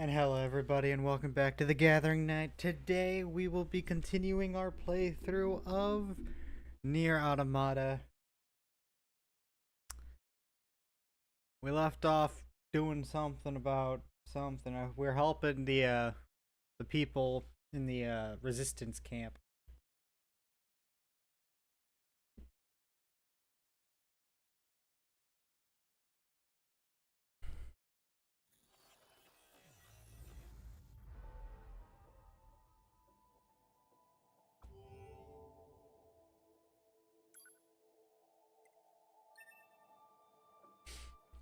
And hello everybody and welcome back to the Gathering Night. Today we will be continuing our playthrough of Nier Automata. We left off doing something about something. We're helping the people in the resistance camp.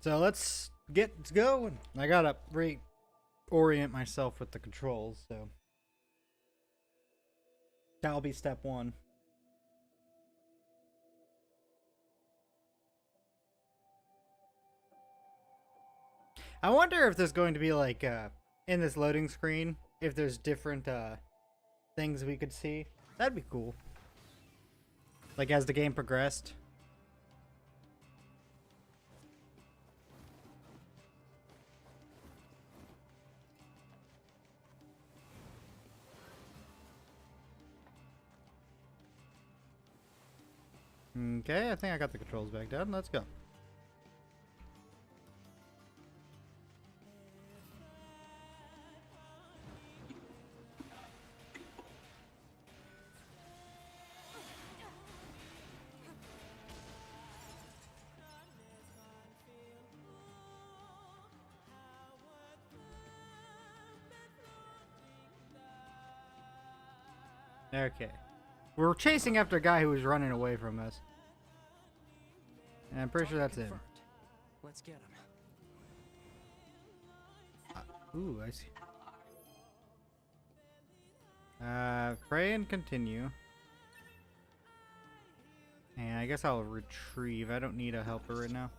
So let's get going. I gotta reorient myself with the controls, so that'll be step one. I wonder if there's going to be like in this loading screen, if there's different things we could see. That'd be cool. Like as the game progressed. Okay, I think I got the controls back down. Let's go. Okay. We're chasing after a guy who was running away from us. And I'm pretty sure that's it. Let's get him. Ooh, I see. Pray and continue. And I guess I'll retrieve. I don't need a helper right now.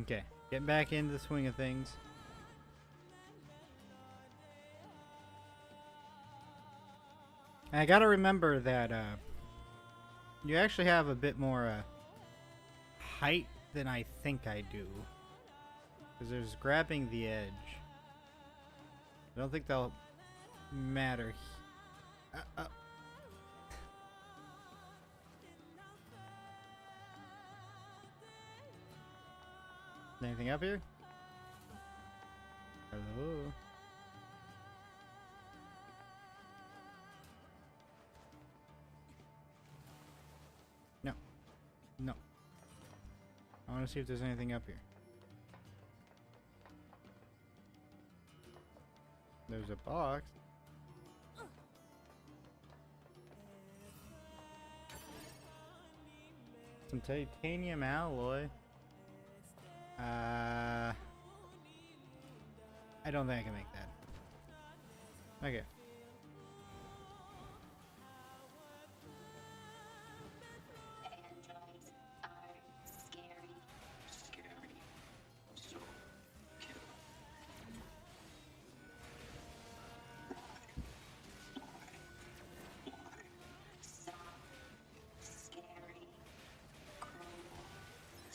Okay, get back into the swing of things. And I gotta remember that you actually have a bit more height than I think I do. Because there's grabbing the edge. I don't think that'll matter. Anything up here? Hello? No. No. I want to see if there's anything up here. There's a box. Some titanium alloy. I don't think I can make that. Okay. Androids are scary. Scary. So kill. Soft. Scary. Cruel.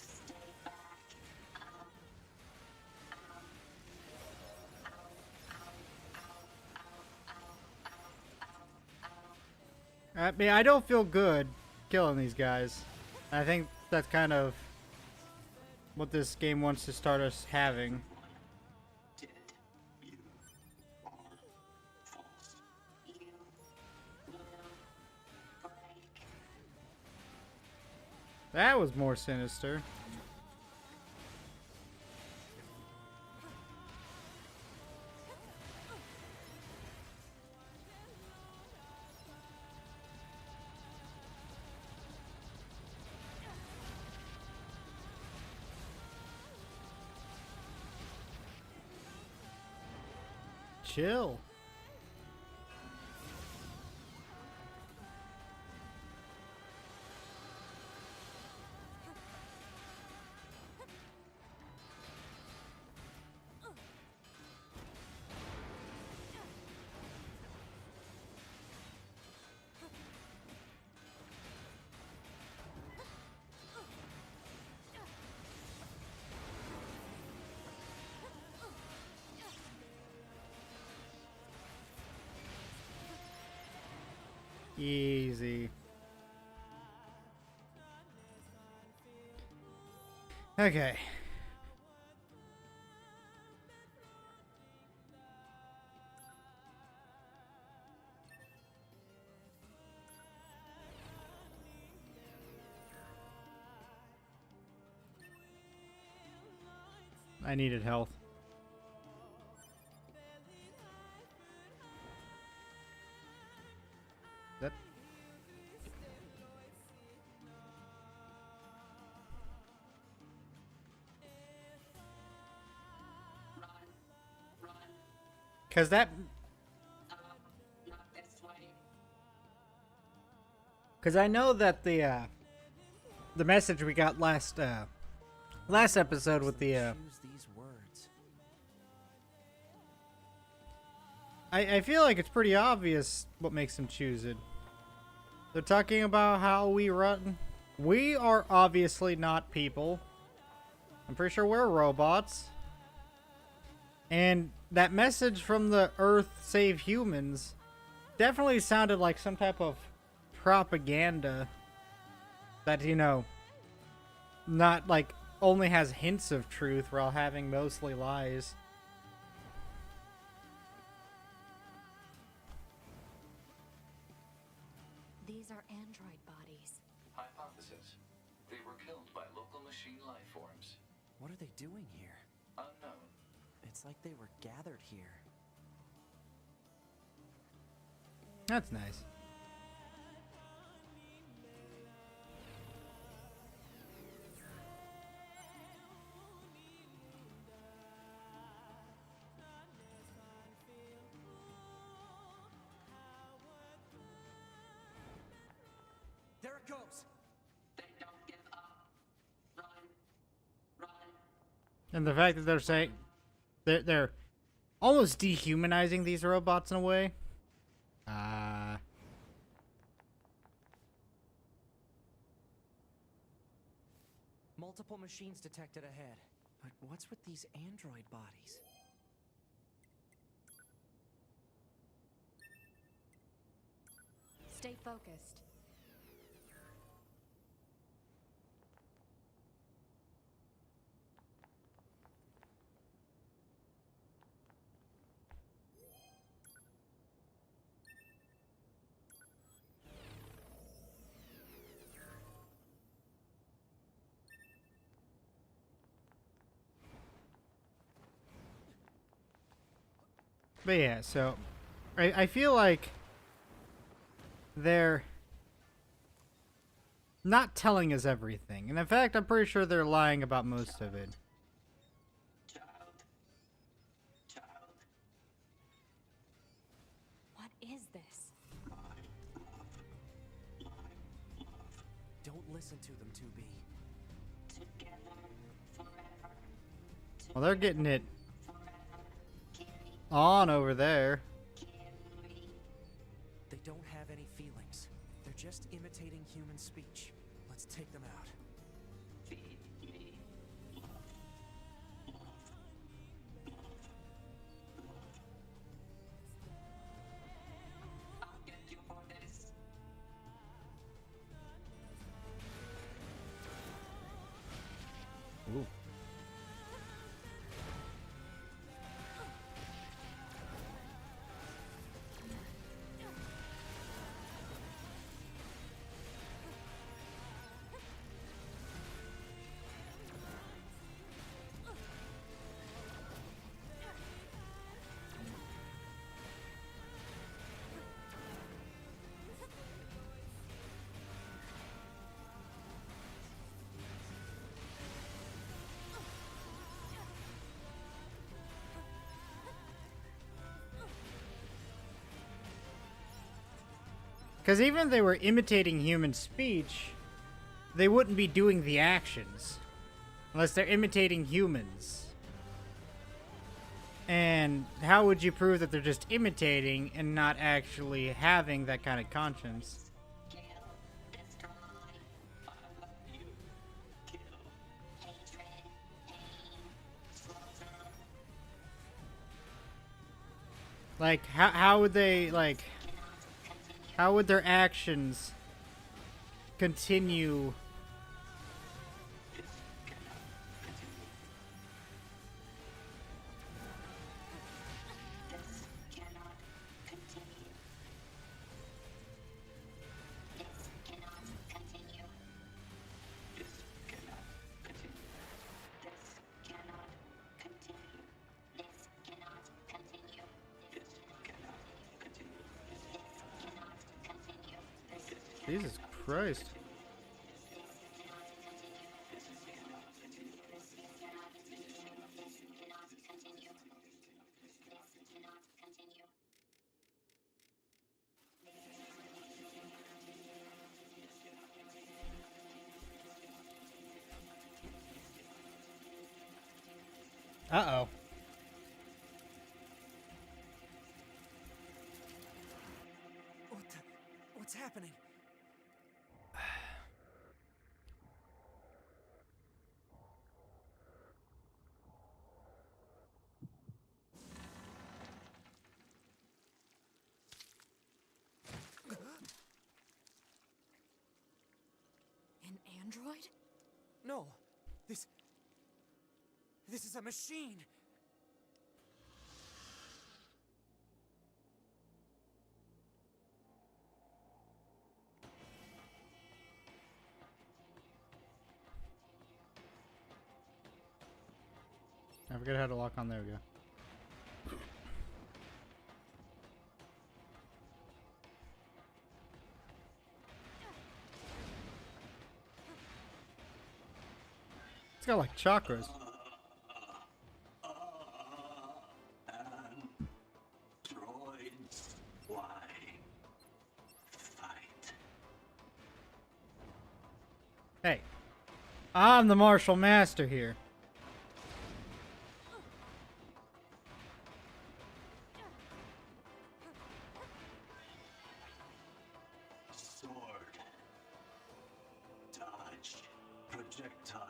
Stay back. I mean, I don't feel good killing these guys. I think that's kind of what this game wants to start us having. Did. You are false. You will break. That was more sinister. Chill. Easy. Okay. I needed health. That Run. Run. because that Not this way. because I know that the message we got last episode with the Choose these words. I feel like it's pretty obvious what makes them choose it. They're talking about how we run. We are obviously not people. I'm pretty sure we're robots. And that message from the Earth Save Humans definitely sounded like some type of propaganda that, you know, not like only has hints of truth while having mostly lies. These are android bodies. Hypothesis. They were killed by local machine life forms. What are they doing here? Unknown. It's like they were gathered here. That's nice. There it goes! They don't give up. Run. Run. And the fact that they're saying they're almost dehumanizing these robots in a way. Multiple machines detected ahead. But what's with these android bodies? Stay focused. But yeah, so I feel like they're not telling us everything. And in fact, I'm pretty sure they're lying about most of it. Child. Child. What is this? My love. My love. Don't listen to them, 2B. Together. Forever. Well, they're getting it Forever. Carry. on over there. Carry. They don't have any feelings. They're just imitating human speech. Let's take them out. Feed me. Love. Love. Love. Love. I'll get you for this. Ooh. Because even if they were imitating human speech, they wouldn't be doing the actions. Unless they're imitating humans. And how would you prove that they're just imitating and not actually having that kind of conscience? Kill. Destroy. I love you. Kill. Hatred. Pain. Slaughter. Like, how would they, like... Cannot continue. How would their actions continue? Jesus Christ. Uh-oh. What's happening? An android? No. This is a machine. I forget how to lock on. There we go. It's got like chakras. Droids flying. Fight. Hey, I'm the martial master here. Sword. Dodge. Projectile.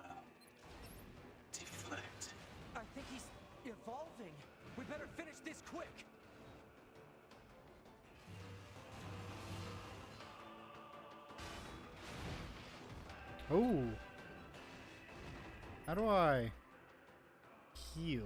Deflect. I think he's evolving. We better finish this quick. Oh. How do I heal?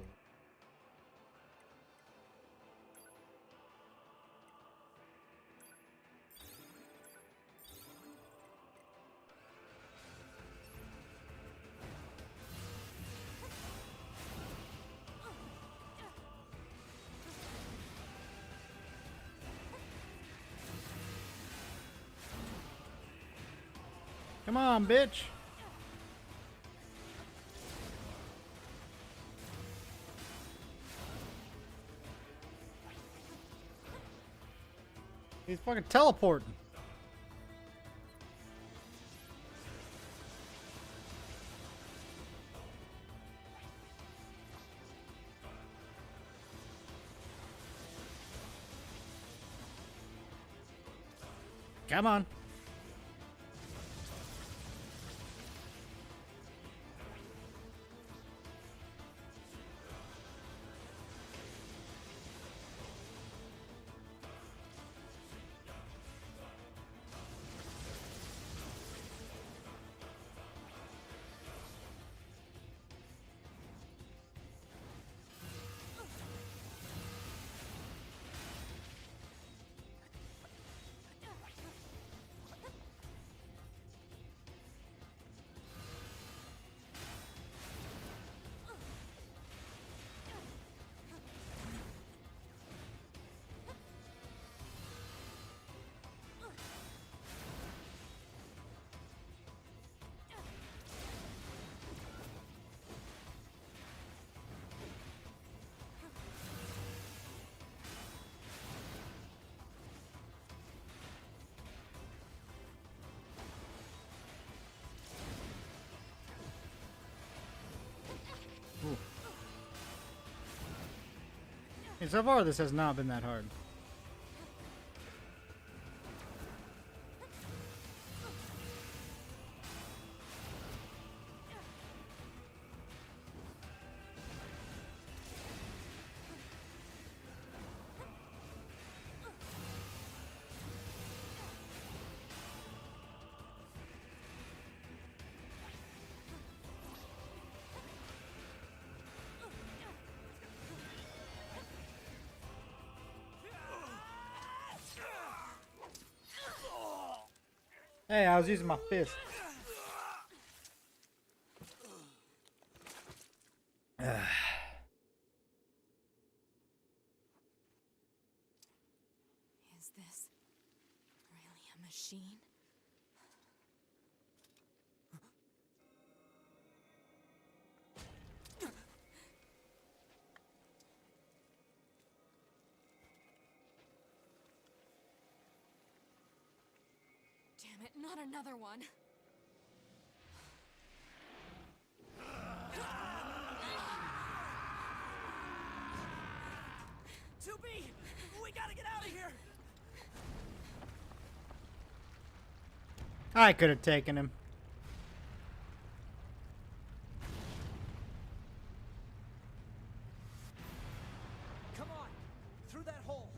Come on, bitch. He's fucking teleporting. Come on. Ooh. Hey, so far this has not been that hard. Hey, I was using my fist. Is this really a machine? Damn it, not another one. We gotta get out of here! I could have taken him. Come on! Through that hole!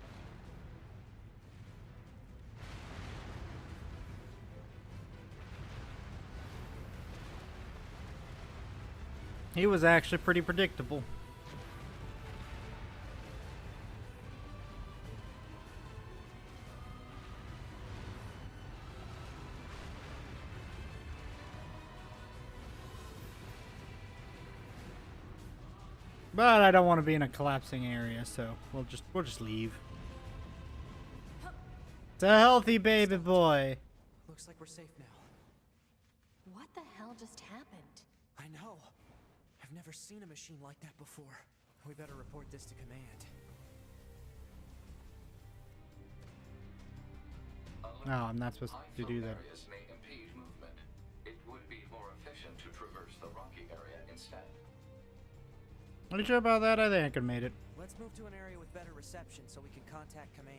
He was actually pretty predictable. But I don't want to be in a collapsing area, so we'll just leave. It's a healthy baby boy. Looks like we're safe now. What the hell just happened? I know. I've never seen a machine like that before. We better report this to command. No, I'm not supposed to do that. Areas may impede movement. It would be more efficient to traverse the rocky area instead. Are you sure about that? I think I could have made it. Let's move to an area with better reception so we can contact command.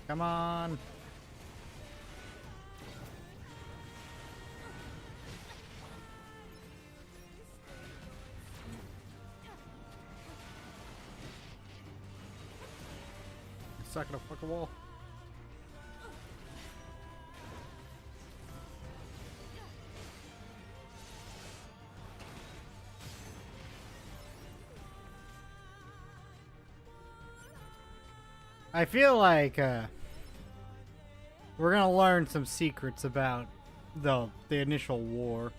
Come on. Stuck in a fucking wall. I feel like we're gonna learn some secrets about the initial war.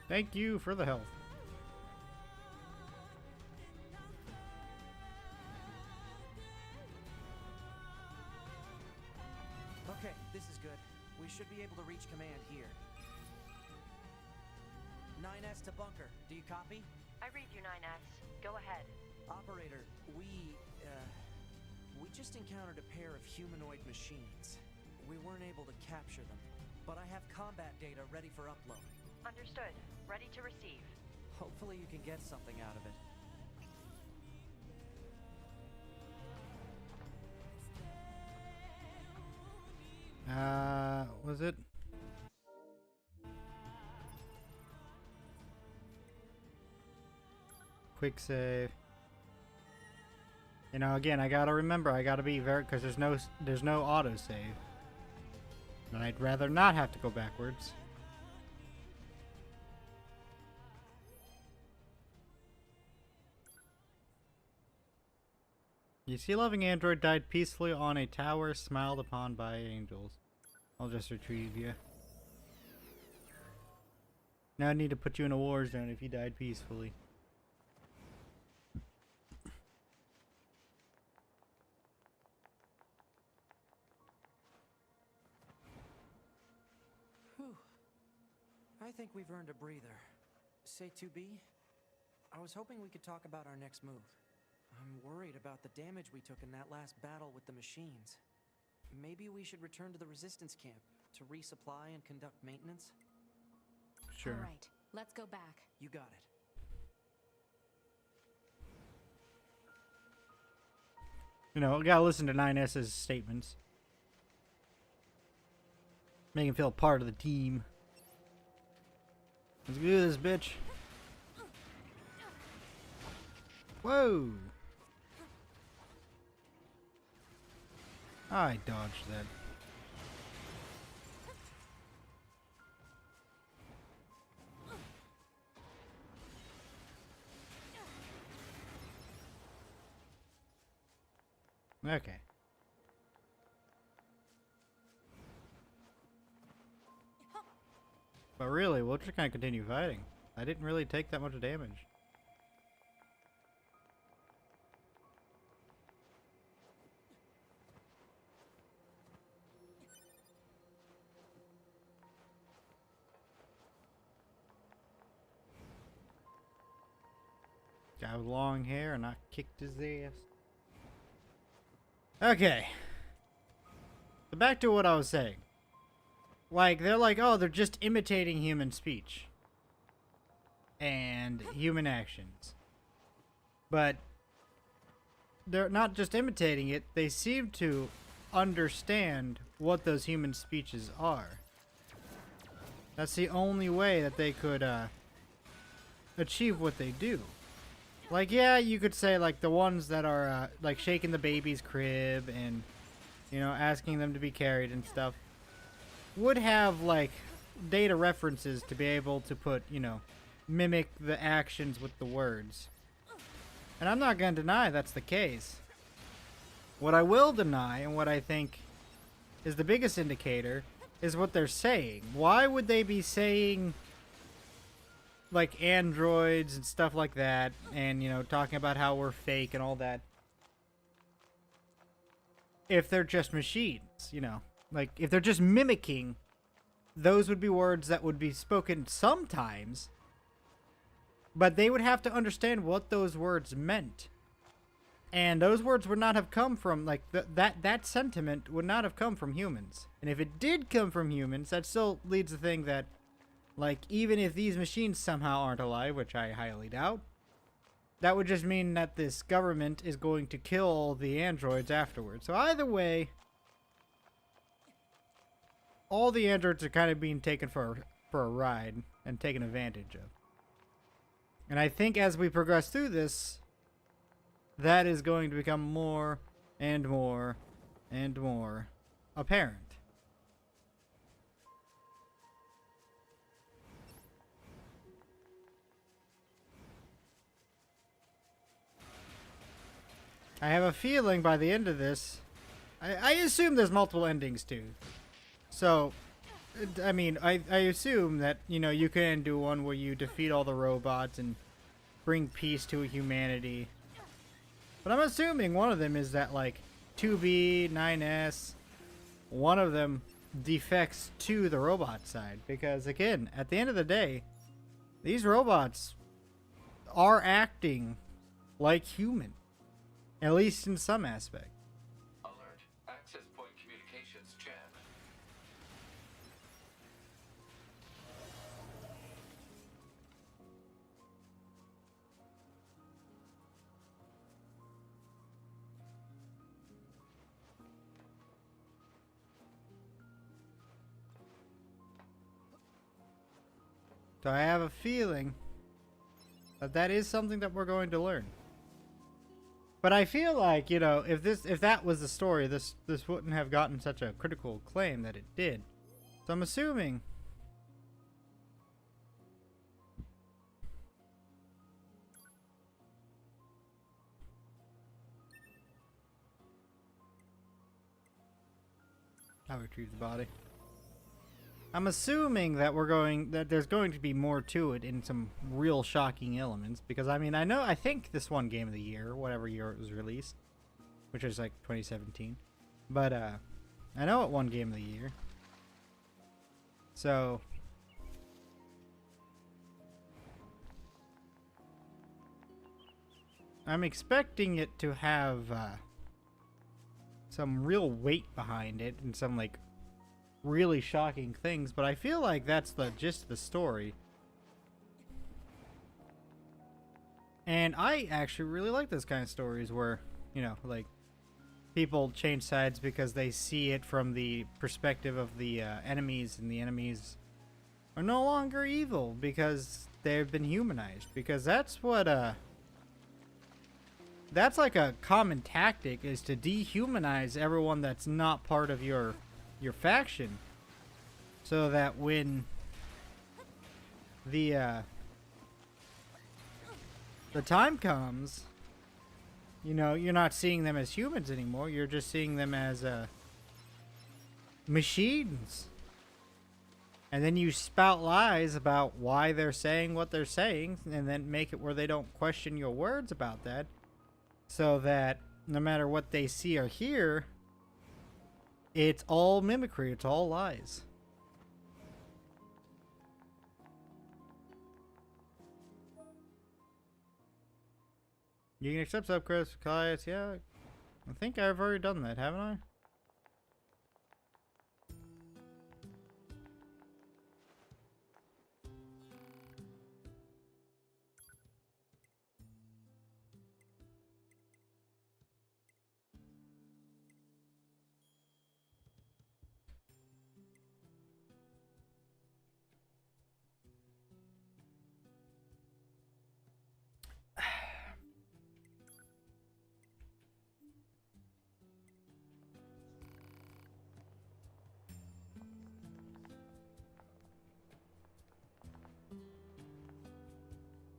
Thank you for the health. Okay, this is good. We should be able to reach command here. 9S to bunker. Do you copy? I read you, 9S. Go ahead. Operator, we just encountered a pair of humanoid machines. We weren't able to capture them, but I have combat data ready for upload. Understood. Ready to receive. Hopefully you can get something out of it. Was it? Quick save. You know, again, I gotta remember, I gotta be very, because there's no auto save. And I'd rather not have to go backwards. You see, loving android died peacefully on a tower, smiled upon by angels. I'll just retrieve you. Now I need to put you in a war zone if you died peacefully. Whew. I think we've earned a breather. Say 2B? I was hoping we could talk about our next move. I'm worried about the damage we took in that last battle with the machines. maybe we should return to the resistance camp to resupply and conduct maintenance? Sure. All right, let's go back. You got it. You know, gotta listen to 9S's statements. Make him feel part of the team. Let's do this, bitch. Whoa! I dodged that. Okay. But really, we'll just kind of continue fighting. I didn't really take that much damage. Guy with long hair and I kicked his ass. Okay. So back to what I was saying. Like, they're like, oh, they're just imitating human speech. And human actions. But they're not just imitating it, they seem to understand what those human speeches are. That's the only way that they could achieve what they do. Like, yeah, you could say, like, the ones that are, like, shaking the baby's crib and, you know, asking them to be carried and stuff, would have, like, data references to be able to put, you know, mimic the actions with the words. And I'm not going to deny that's the case. What I will deny, and what I think is the biggest indicator, is what they're saying. Why would they be saying, like, androids and stuff like that, and, you know, talking about how we're fake and all that, if they're just machines, you know? Like, if they're just mimicking, those would be words that would be spoken sometimes, but they would have to understand what those words meant. And those words would not have come from, like, that sentiment would not have come from humans. And if it did come from humans, that still leads to think that, like, even if these machines somehow aren't alive, which I highly doubt, that would just mean that this government is going to kill the androids afterwards. So either way, all the androids are kind of being taken for a ride and taken advantage of. And I think as we progress through this, that is going to become more and more and more apparent. I have a feeling by the end of this, I assume there's multiple endings too. So, I mean, I assume that, you know, you can do one where you defeat all the robots and bring peace to humanity. But I'm assuming one of them is that, like, 2B, 9S, one of them defects to the robot side. Because, again, at the end of the day, these robots are acting like human. At least in some aspect. Alert. Access point communications jammed. So I have a feeling that that is something that we're going to learn. But I feel like, you know, if that was the story, this wouldn't have gotten such a critical acclaim that it did. So I'm assuming I'll retrieve the body. I'm assuming that there's going to be more to it in some real shocking elements, because I mean, I think this won Game of the Year, whatever year it was released, which was like 2017. But I know it won Game of the Year. So I'm expecting it to have some real weight behind it and some like really shocking things, but I feel like that's the gist of the story. And I actually really like those kind of stories where, you know, like people change sides because they see it from the perspective of the enemies, and the enemies are no longer evil because they've been humanized. Because that's what that's like a common tactic, is to dehumanize everyone that's not part of your faction, so that when the time comes, you know, you're not seeing them as humans anymore. You're just seeing them as machines. And then you spout lies about why they're saying what they're saying, and then make it where they don't question your words about that, so that no matter what they see or hear, it's all mimicry, it's all lies. You can accept subcrest, clients, yeah. I think I've already done that, haven't I?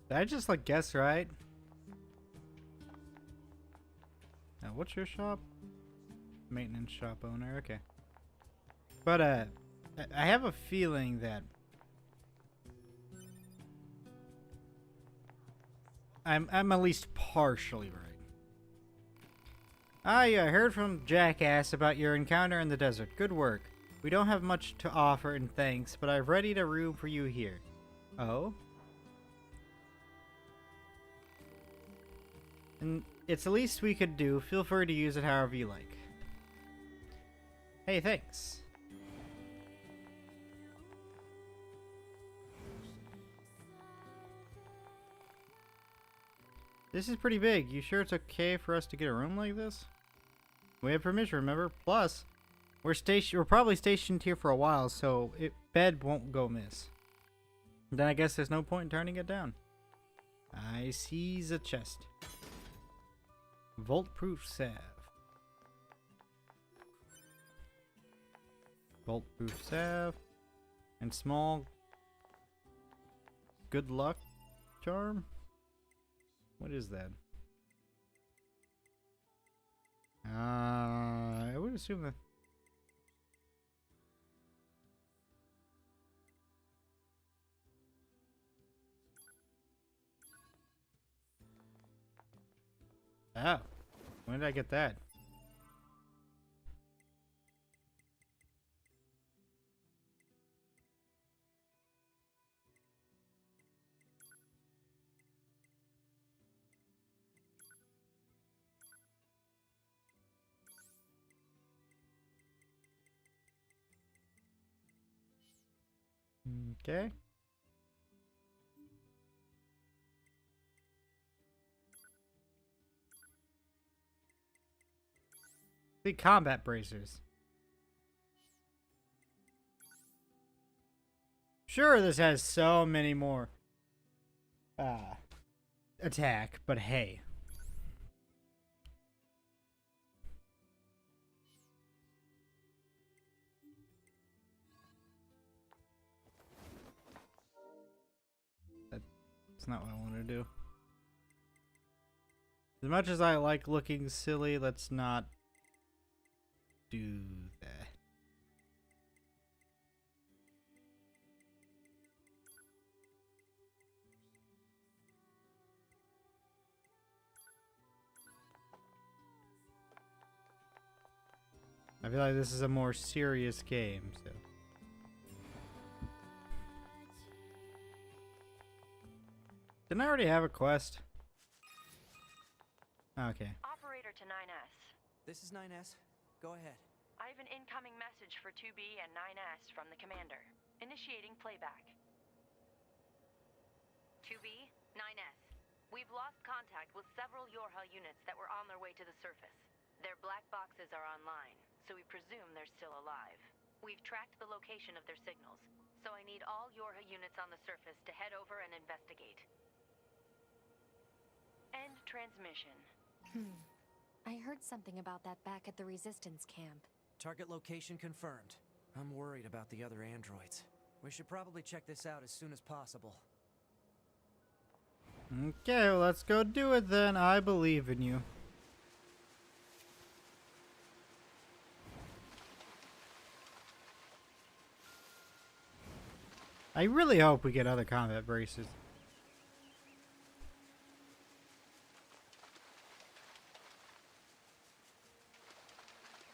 Did I just like guess right? Now, what's your shop? Maintenance shop owner, okay. But I have a feeling that I'm at least partially right. I heard from Jackass about your encounter in the desert. Good work. We don't have much to offer in thanks, but I've readied a room for you here. Oh? And it's the least we could do. Feel free to use it however you like. Hey, thanks. This is pretty big. You sure it's okay for us to get a room like this? We have permission, remember? Plus, we're probably stationed here for a while, so bed won't go amiss. Then I guess there's no point in turning it down. I seize a chest. Volt-proof salve. Volt-proof salve. And small good luck charm? What is that? I would assume that... Oh. When did I get that? Okay. The combat bracers. Sure, this has so many more attack, but hey. That's not what I want to do. As much as I like looking silly, let's not do that. I feel like this is a more serious game, so. Didn't I already have a quest? Okay. Operator to 9S. This is 9S. Go ahead. I have an incoming message for 2B and 9S from the commander. Initiating playback. 2B, 9S. We've lost contact with several Yorha units that were on their way to the surface. Their black boxes are online, so we presume they're still alive. We've tracked the location of their signals, so I need all Yorha units on the surface to head over and investigate. End transmission. I heard something about that back at the Resistance camp. Target location confirmed. I'm worried about the other androids. We should probably check this out as soon as possible. Okay, well, let's go do it then. I believe in you. I really hope we get other combat braces.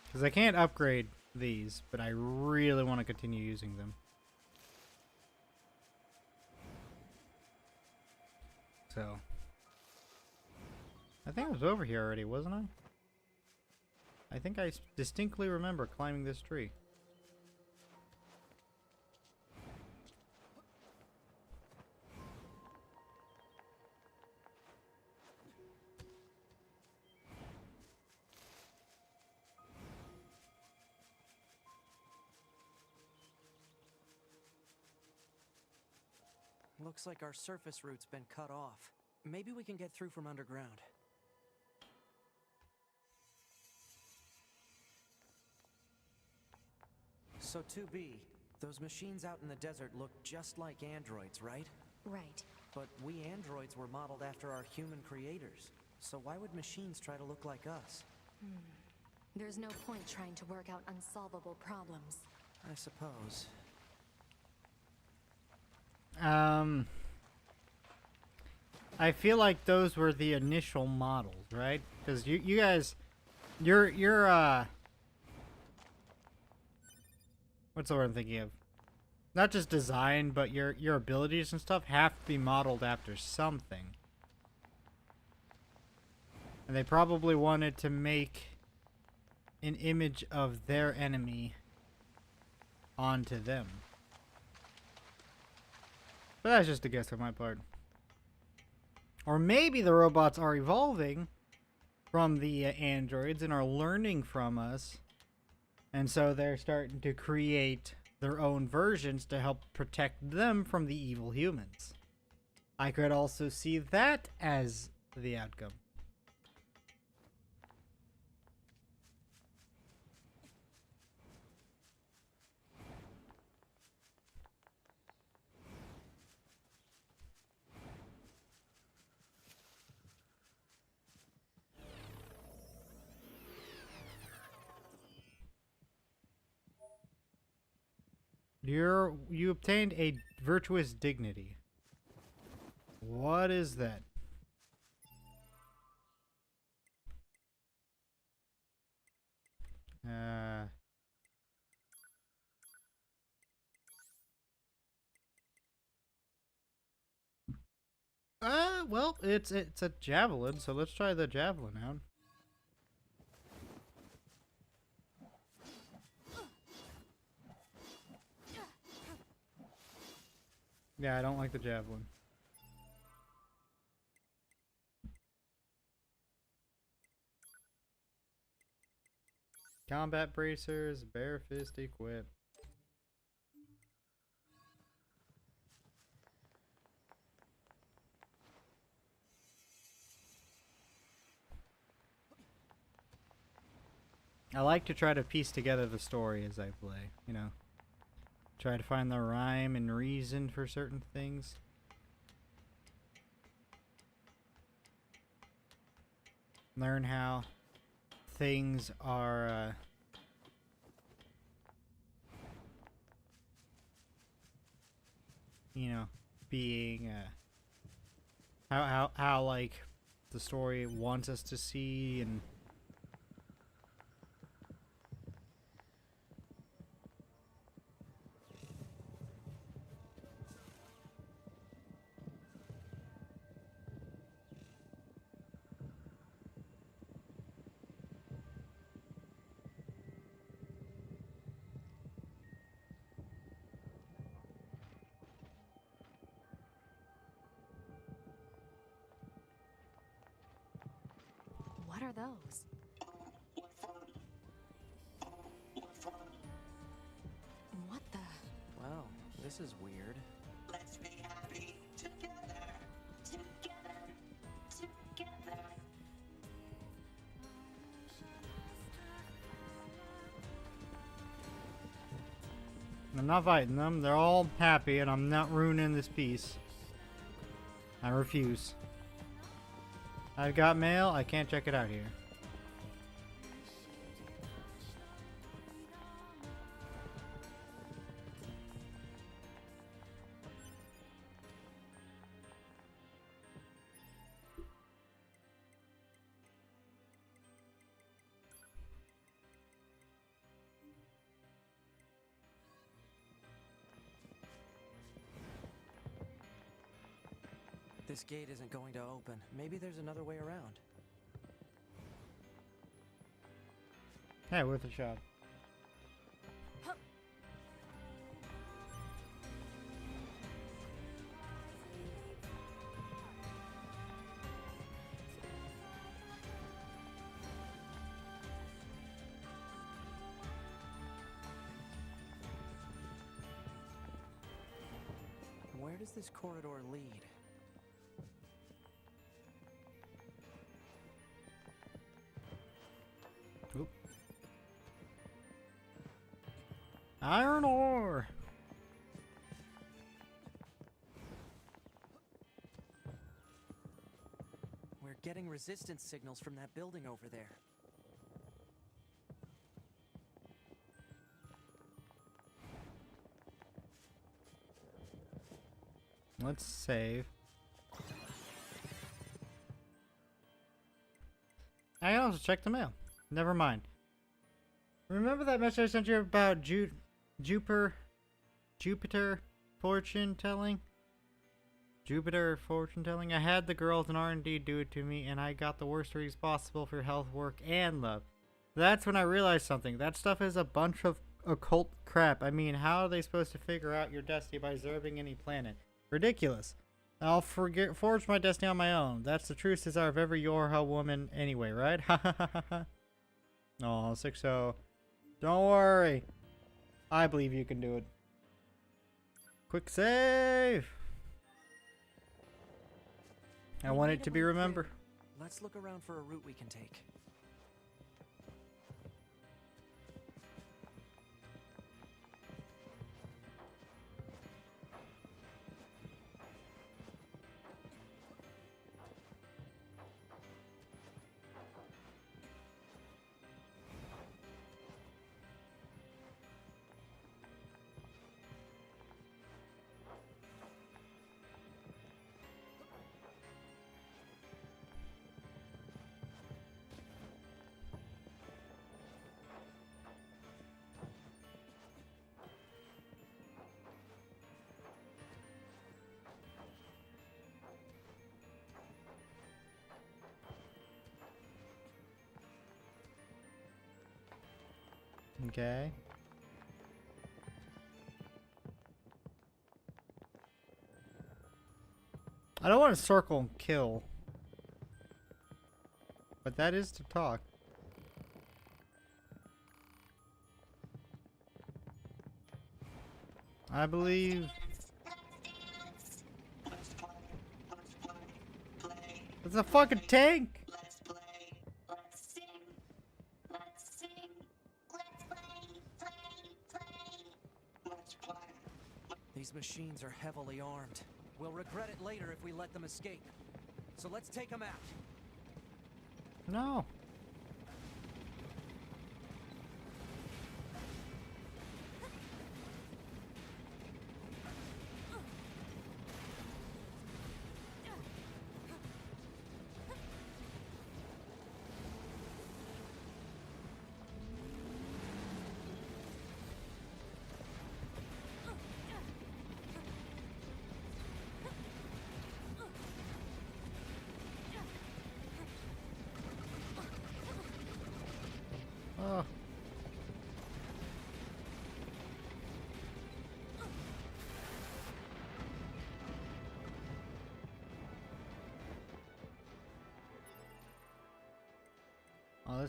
Because I can't upgrade these, but I really want to continue using them. So, I think I was over here already, wasn't I? I think I distinctly remember climbing this tree. Looks like our surface route's been cut off. Maybe we can get through from underground. So 2B, those machines out in the desert look just like androids, right? Right. But we androids were modeled after our human creators. So why would machines try to look like us? There's no point trying to work out unsolvable problems. I suppose. I feel like those were the initial models, right? Because you guys, you're what's the word I'm thinking of? Not just design, but your abilities and stuff have to be modeled after something. And they probably wanted to make an image of their enemy onto them. But that's just a guess on my part. Or maybe the robots are evolving from the androids and are learning from us. And so they're starting to create their own versions to help protect them from the evil humans. I could also see that as the outcome. You obtained a virtuous dignity. What is that? Well, it's a javelin, so let's try the javelin out. Yeah, I don't like the javelin. Combat bracers, bare fist equip. I like to try to piece together the story as I play, you know. Try to find the rhyme and reason for certain things. Learn how things are you know, being how like the story wants us to see, and What are those? What the? Well, this is weird. Let's be happy together. Together. Together. I'm not fighting them. They're all happy, and I'm not ruining this piece. I refuse. I've got mail. I can't check it out here. This gate isn't going to open. Maybe there's another way around. Hey, worth a shot. Where does this corridor lead? Oop. Iron ore. We're getting resistance signals from that building over there. Let's save. I can also check the mail. Never mind. Remember that message I sent you about Jupiter fortune telling? Jupiter fortune telling? I had the girls in R&D do it to me, and I got the worst reads possible for health, work, and love. That's when I realized something. That stuff is a bunch of occult crap. I mean, how are they supposed to figure out your destiny by observing any planet? Ridiculous. I'll forge my destiny on my own. That's the truest desire of every Yorha woman anyway, right? Ha ha ha ha ha. Oh, 6-0. Don't worry. I believe you can do it. Quick save! I We want made it to it be unclear. remembered. Let's look around for a route we can take. Okay. I don't want to circle and kill. But that is to talk. I believe Let's play. Let's play. Play. it's a fucking tank. Let's play. Let's sing. Let's sing. Let's play. Play. Play. Let's play. These machines are heavily armed. We'll regret it later if we let them escape. So let's take them out. No.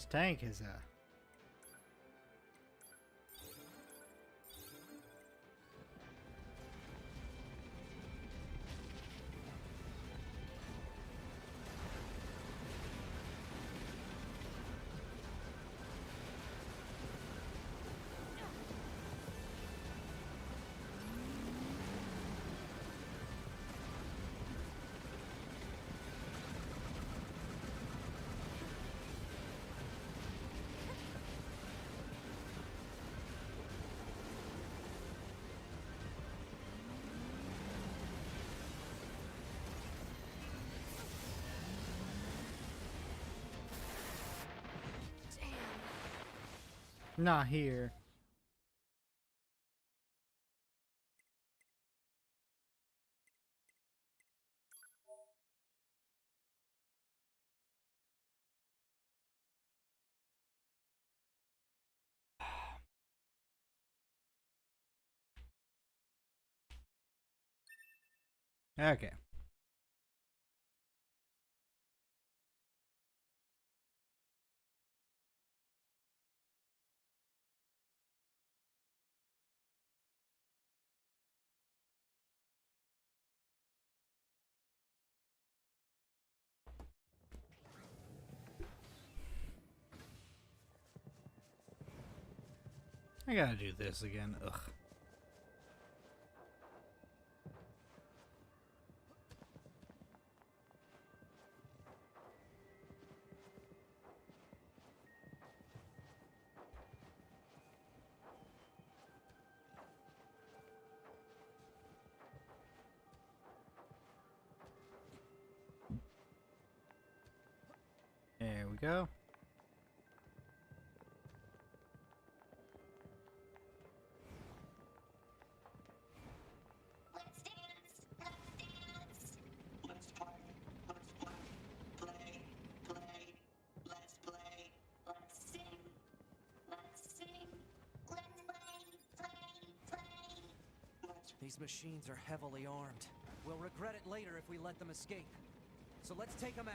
this tank is not here. Okay. I gotta do this again. Ugh. There we go. Let's dance. Let's dance. Let's play. Let's play. Play. Play. Let's play. Let's sing. Let's sing. Let's play. Play. Play. These machines are heavily armed. We'll regret it later if we let them escape. So let's take them out.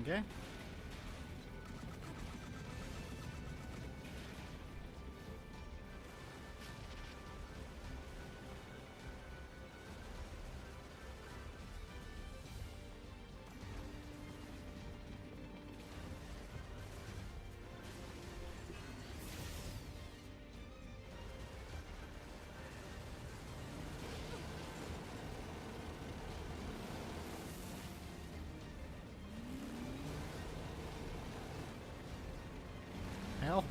Okay. Hell.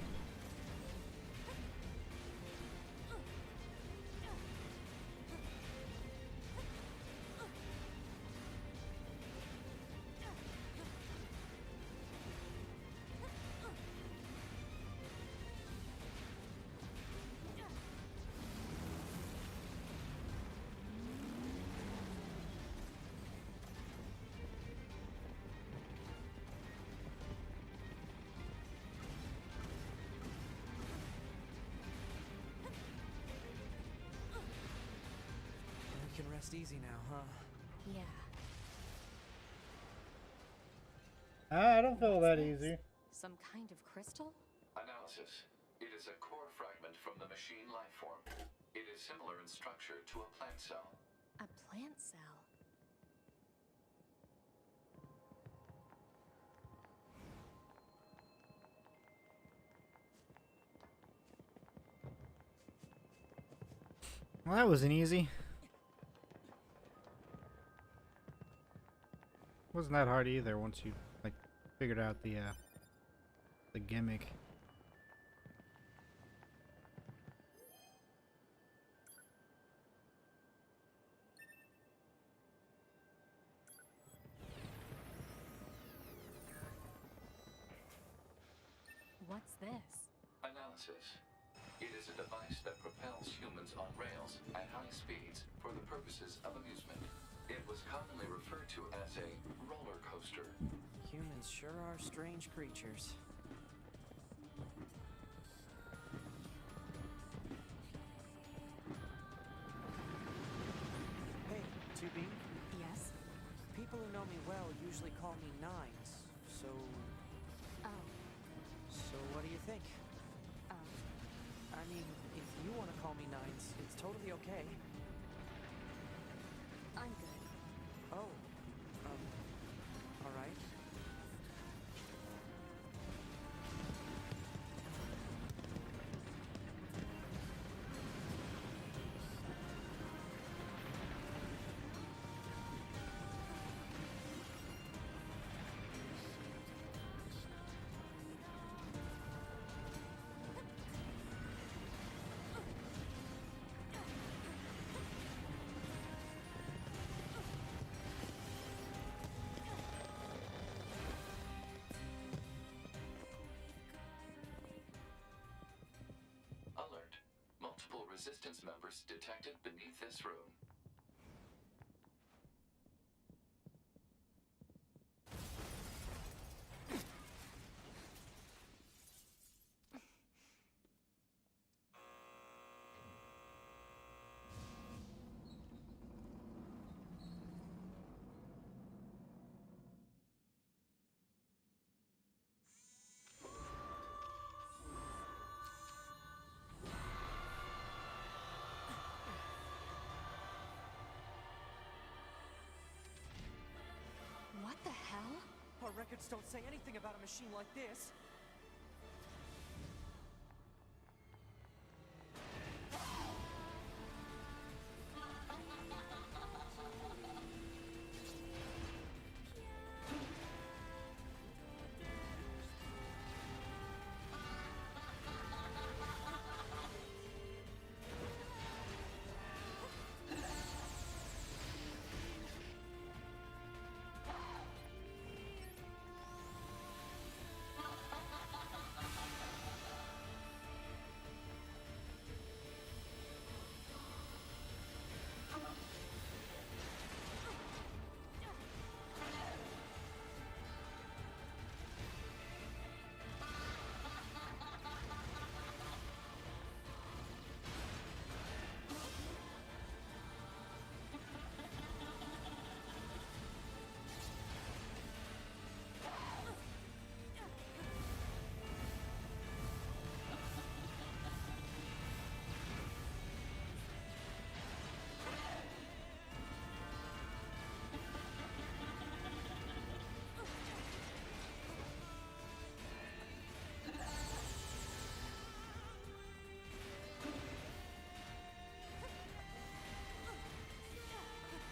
We can rest easy now, huh? Yeah. I don't feel that easy. Some kind of crystal? Analysis. It is a core fragment from the machine life form. It is similar in structure to a plant cell. A plant cell. Well, that wasn't easy. Wasn't that hard either once you like figured out the gimmick. What's this? Analysis. It is a device that propels humans on rails at high speeds for the purposes of amusement. It was commonly referred to as a roller coaster. Humans sure are strange creatures. Hey, 2B. Yes? People who know me well usually call me Nines. So, Oh, what do you think? oh. I mean, if you want to call me Nines, it's totally okay. I'm good. Oh, all right. Alert. Multiple resistance members detected beneath this room. What the hell? Our records don't say anything about a machine like this.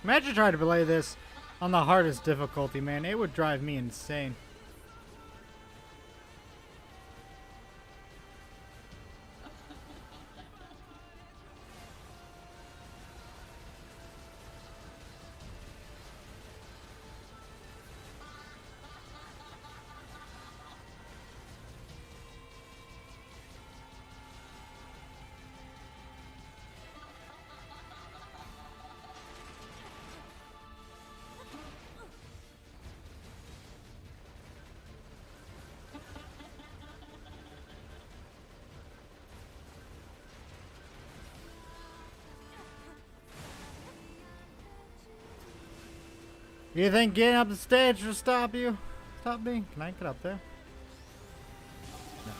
Imagine trying to play this on the hardest difficulty, man. It would drive me insane. You think getting up the stage will stop you? Stop me? Can I get up there? No.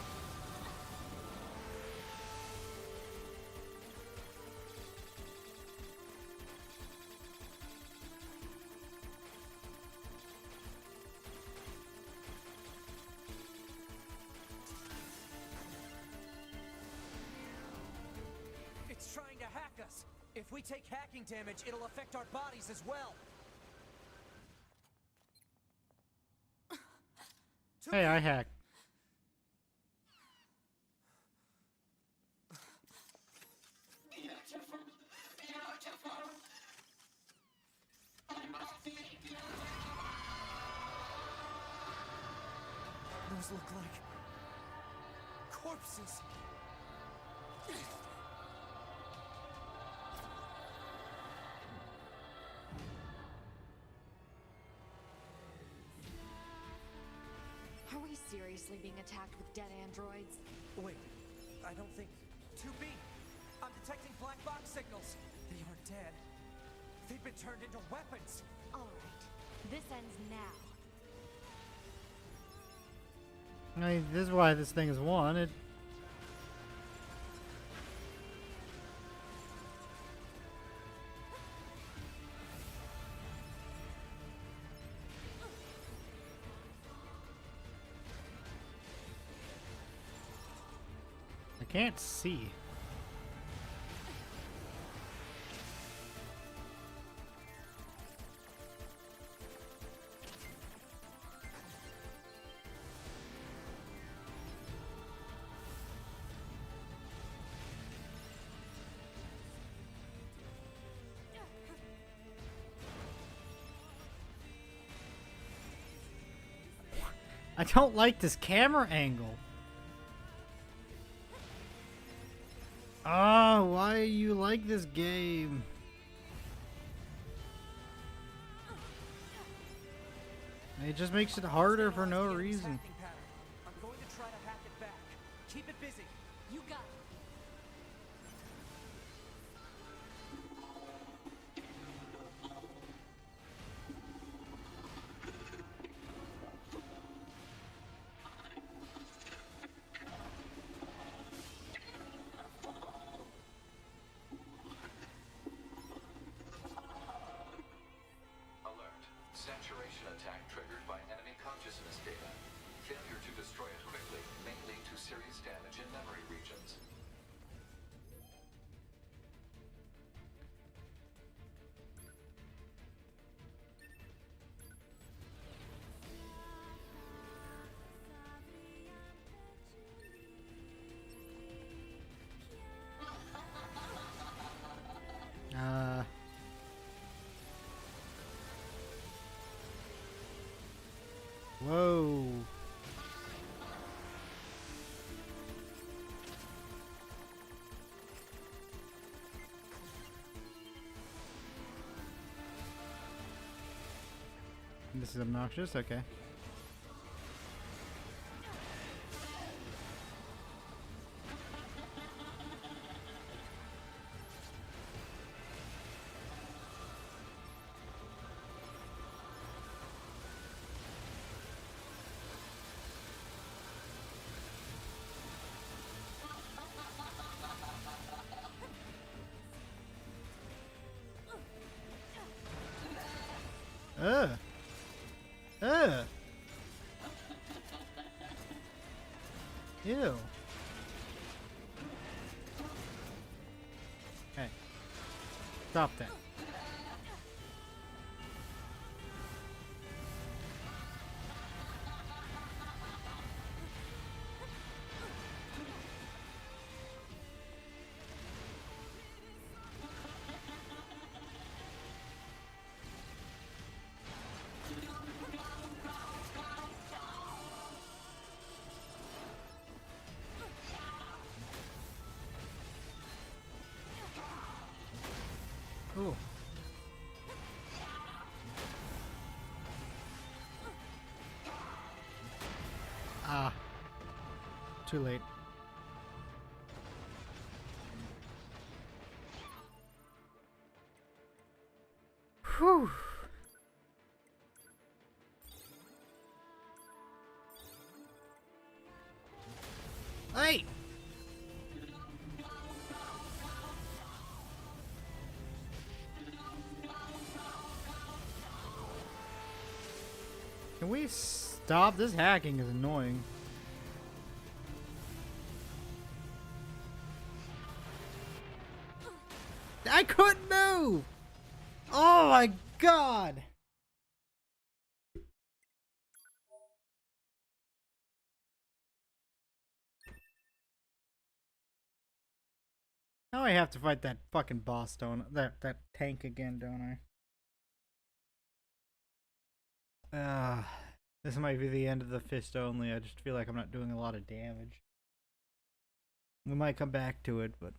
It's trying to hack us. If we take hacking damage, it'll affect our bodies as well. Hey, I hacked. Beautiful, beautiful. I must be beautiful. Those look like corpses. Are we seriously being attacked with dead androids? Wait, I don't think... 2B! I'm detecting black box signals. They aren't dead. They've been turned into weapons. All right, this ends now. I mean, this is why this thing is wanted. I can't see. I don't like this camera angle. Ah, why are you like this game? It just makes it harder for no reason. I'm going to try to hack it back. Keep it busy. You got it. Alert. Saturation attack triggered by enemy consciousness data. Failure to destroy it quickly may lead to serious damage in memory regions. Whoa. This is obnoxious, okay. Ugh. Ugh. Ew. Hey. Stop that. Ooh. Ah. Too late. Whew. Hey! Can we stop? This hacking is annoying. I couldn't move! Oh my god! Now I have to fight that fucking boss, that tank again, don't I? This might be the end of the fist only. I just feel like I'm not doing a lot of damage. We might come back to it, but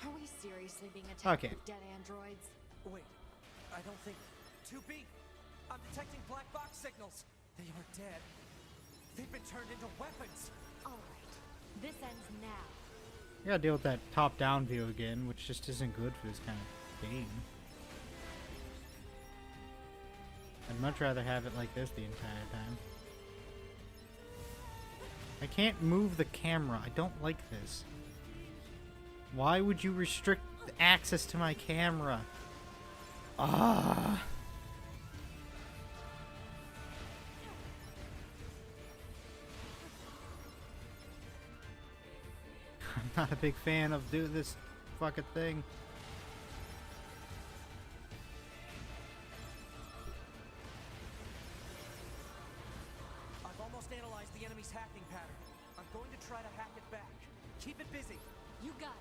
Are we seriously being attacked okay. with dead androids? Wait, I don't think... 2B! I'm detecting black box signals. They aren't dead. They've been turned into weapons. Alright, this ends now. I gotta deal with that top-down view again, which just isn't good for this kind of game. I'd much rather have it like this the entire time. I can't move the camera. I don't like this. Why would you restrict access to my camera? Ah. I'm not a big fan of doing this fucking thing. I've almost analyzed the enemy's hacking pattern. I'm going to try to hack it back. Keep it busy. You got it.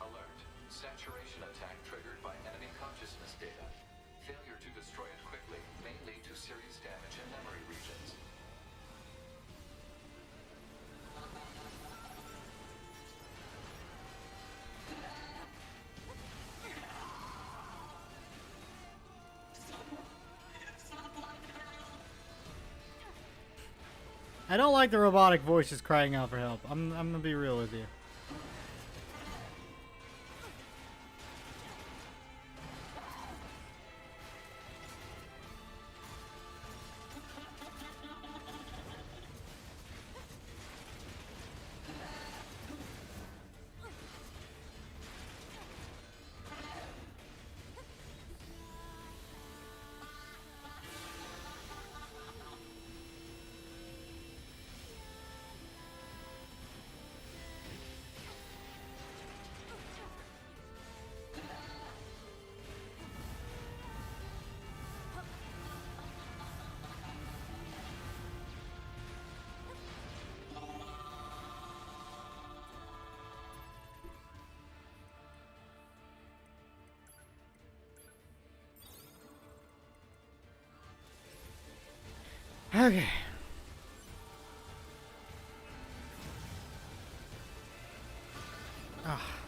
Alert. Saturation attack triggered by enemy consciousness data. Failure to destroy it quickly may lead to serious damage in memory regions. I don't like the robotic voices crying out for help. I'm gonna be real with you. Okay. Ah.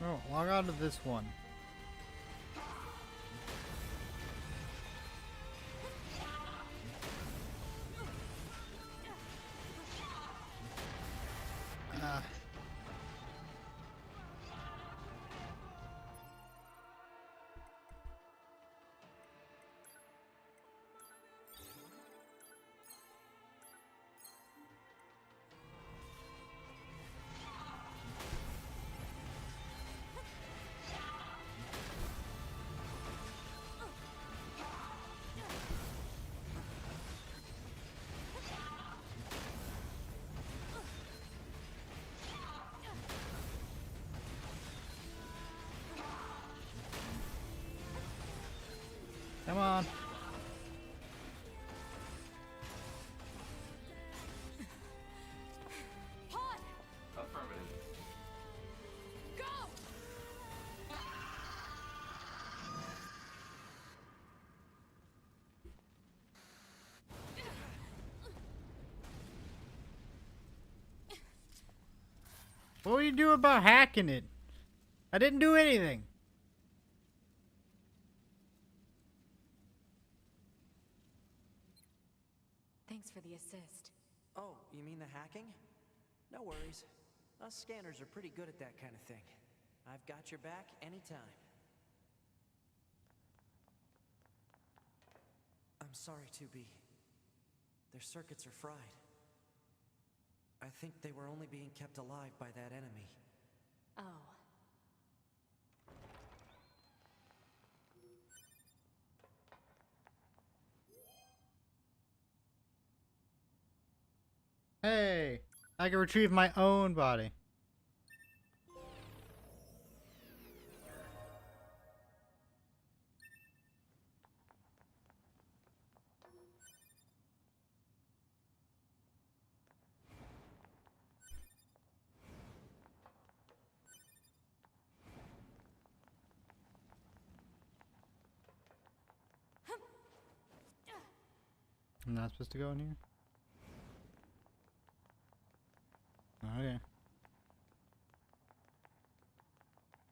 Oh, log on to this one. Come on. Pod! Affirmative. Go! What will you do about hacking it? I didn't do anything. Thanks for the assist. Oh, you mean the hacking? No worries. Us scanners are pretty good at that kind of thing. I've got your back anytime. I'm sorry, 2B. Their circuits are fried. I think they were only being kept alive by that enemy. Oh. Hey, I can retrieve my own body. I'm not supposed to go in here? Okay.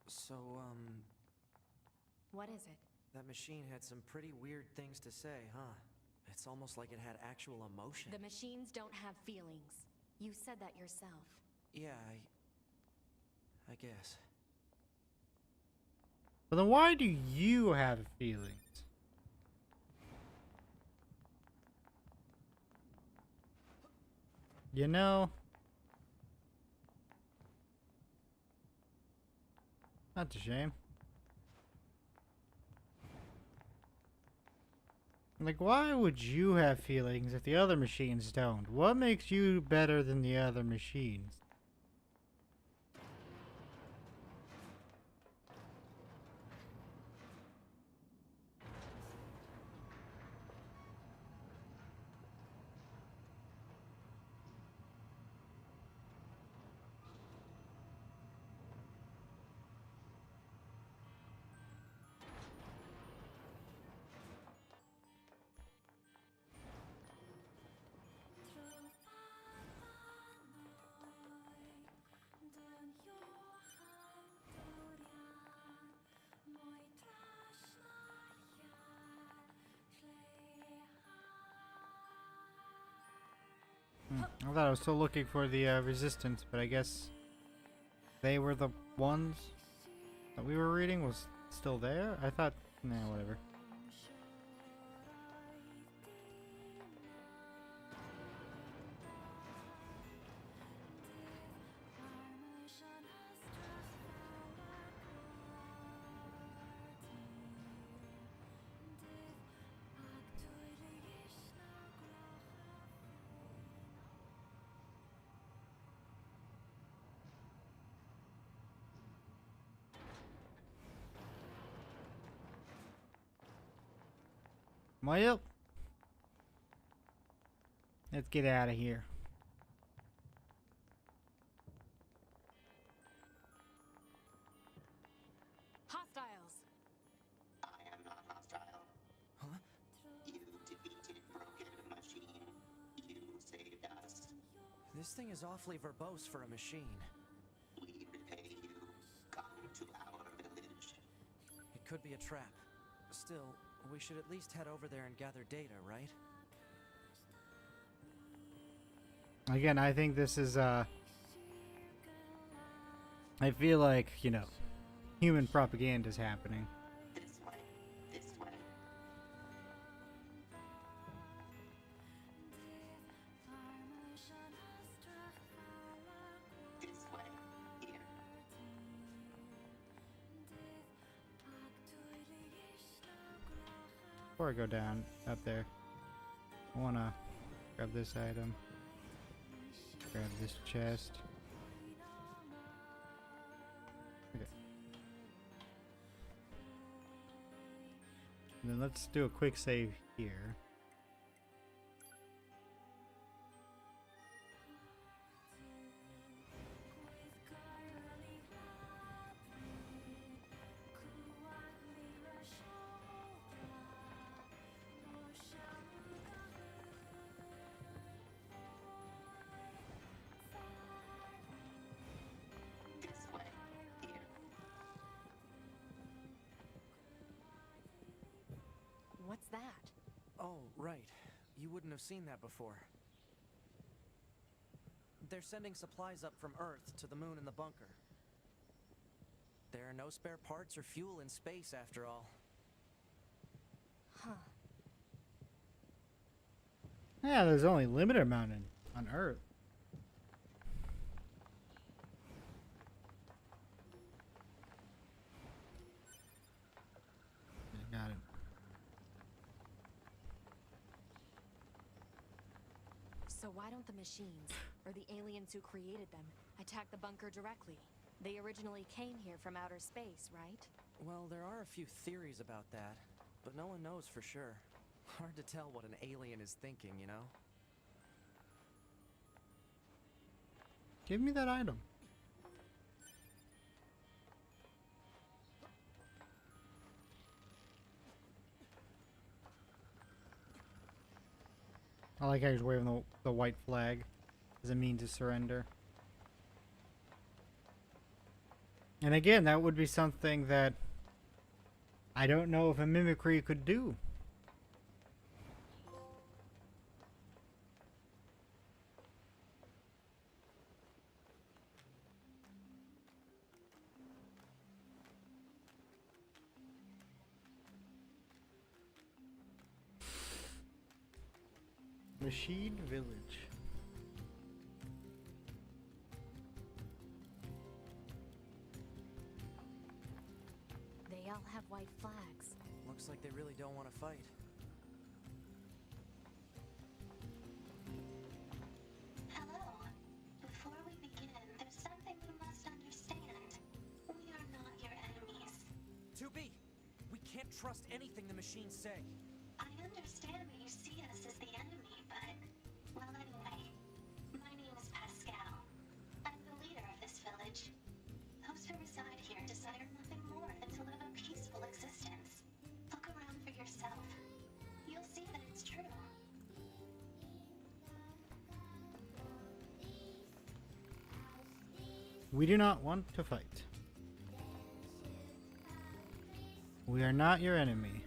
So, What is it? that machine had some pretty weird things to say, huh? It's almost like it had actual emotion. The machines don't have feelings. You said that yourself. Yeah, I guess. But then why do you have feelings? You know, that's a shame. Like, why would you have feelings if the other machines don't? What makes you better than the other machines? I thought I was still looking for the resistance, but I guess they were the ones that we were reading was still there? I thought, nah, whatever. Well, let's get out of here. Hostiles! I am not hostile. Huh? You defeated broken machine. You saved us. This thing is awfully verbose for a machine. We repay you. Come to our village. It could be a trap. Still, we should at least head over there and gather data, right? Again, I think this is, I feel like, you know, human propaganda is happening. This way. This way. This way. Here. Before I go down up there, I wanna grab this item, grab this chest. Okay. And then let's do a quick save here. Oh, right. You wouldn't have seen that before. They're sending supplies up from Earth to the moon and the bunker. There are no spare parts or fuel in space, after all. Huh. Yeah, there's only limited amount on Earth. Yeah, got it. So why don't the machines, or the aliens who created them, attack the bunker directly? They originally came here from outer space, right? Well, there are a few theories about that, but no one knows for sure. Hard to tell what an alien is thinking, you know? Give me that item. I like how he's waving the white flag as a means to surrender. And again, that would be something that I don't know if a mimicry could do. Machine Village. They all have white flags. Looks like they really don't want to fight. Hello. Before we begin, there's something you must understand. We are not your enemies. 2B! We can't trust anything the machines say. I understand that you see us as the enemy, but... Well, anyway. My name is Pascal. I'm the leader of this village. Those who reside here desire nothing more than to live a peaceful existence. Look around for yourself. You'll see that it's true. We do not want to fight. We are not your enemy.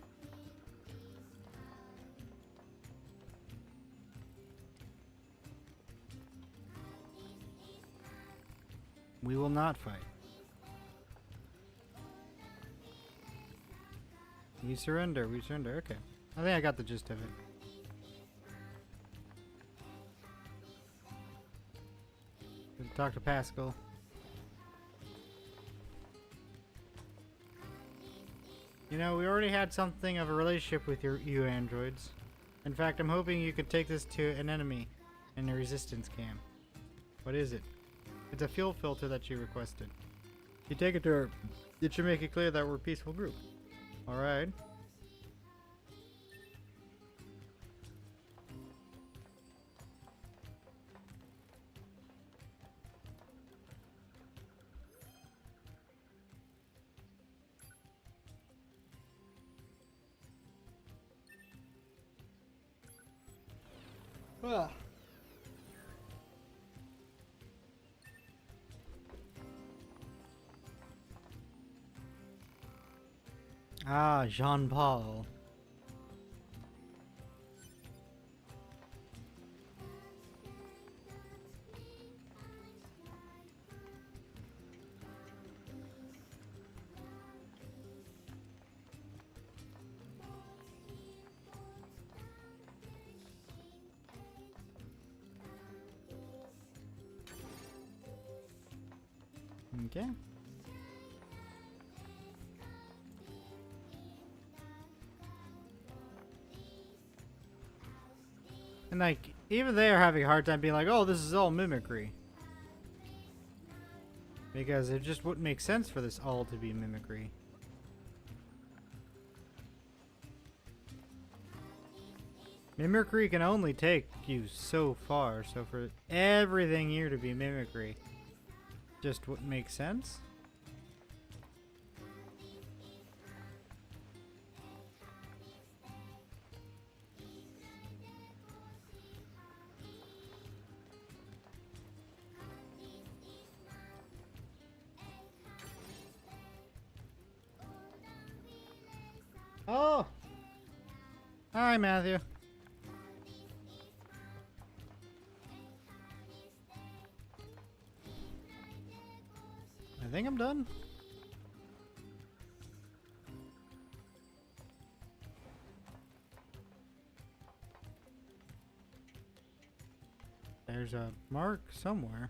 We will not fight. We surrender. We surrender. Okay. I think I got the gist of it. Talk to Pascal. You know, we already had something of a relationship with you androids. In fact, I'm hoping you could take this to an enemy in a resistance camp. What is it? It's a fuel filter that you requested. If you take it to her, it should make it clear that we're a peaceful group. Alright. Ah, Jean-Paul. Okay. And like, even they are having a hard time being like, oh, this is all mimicry. Because it just wouldn't make sense for this all to be mimicry. Mimicry can only take you so far, so for everything here to be mimicry just wouldn't make sense. Oh! Hi, Matthew. I think I'm done. There's a mark somewhere.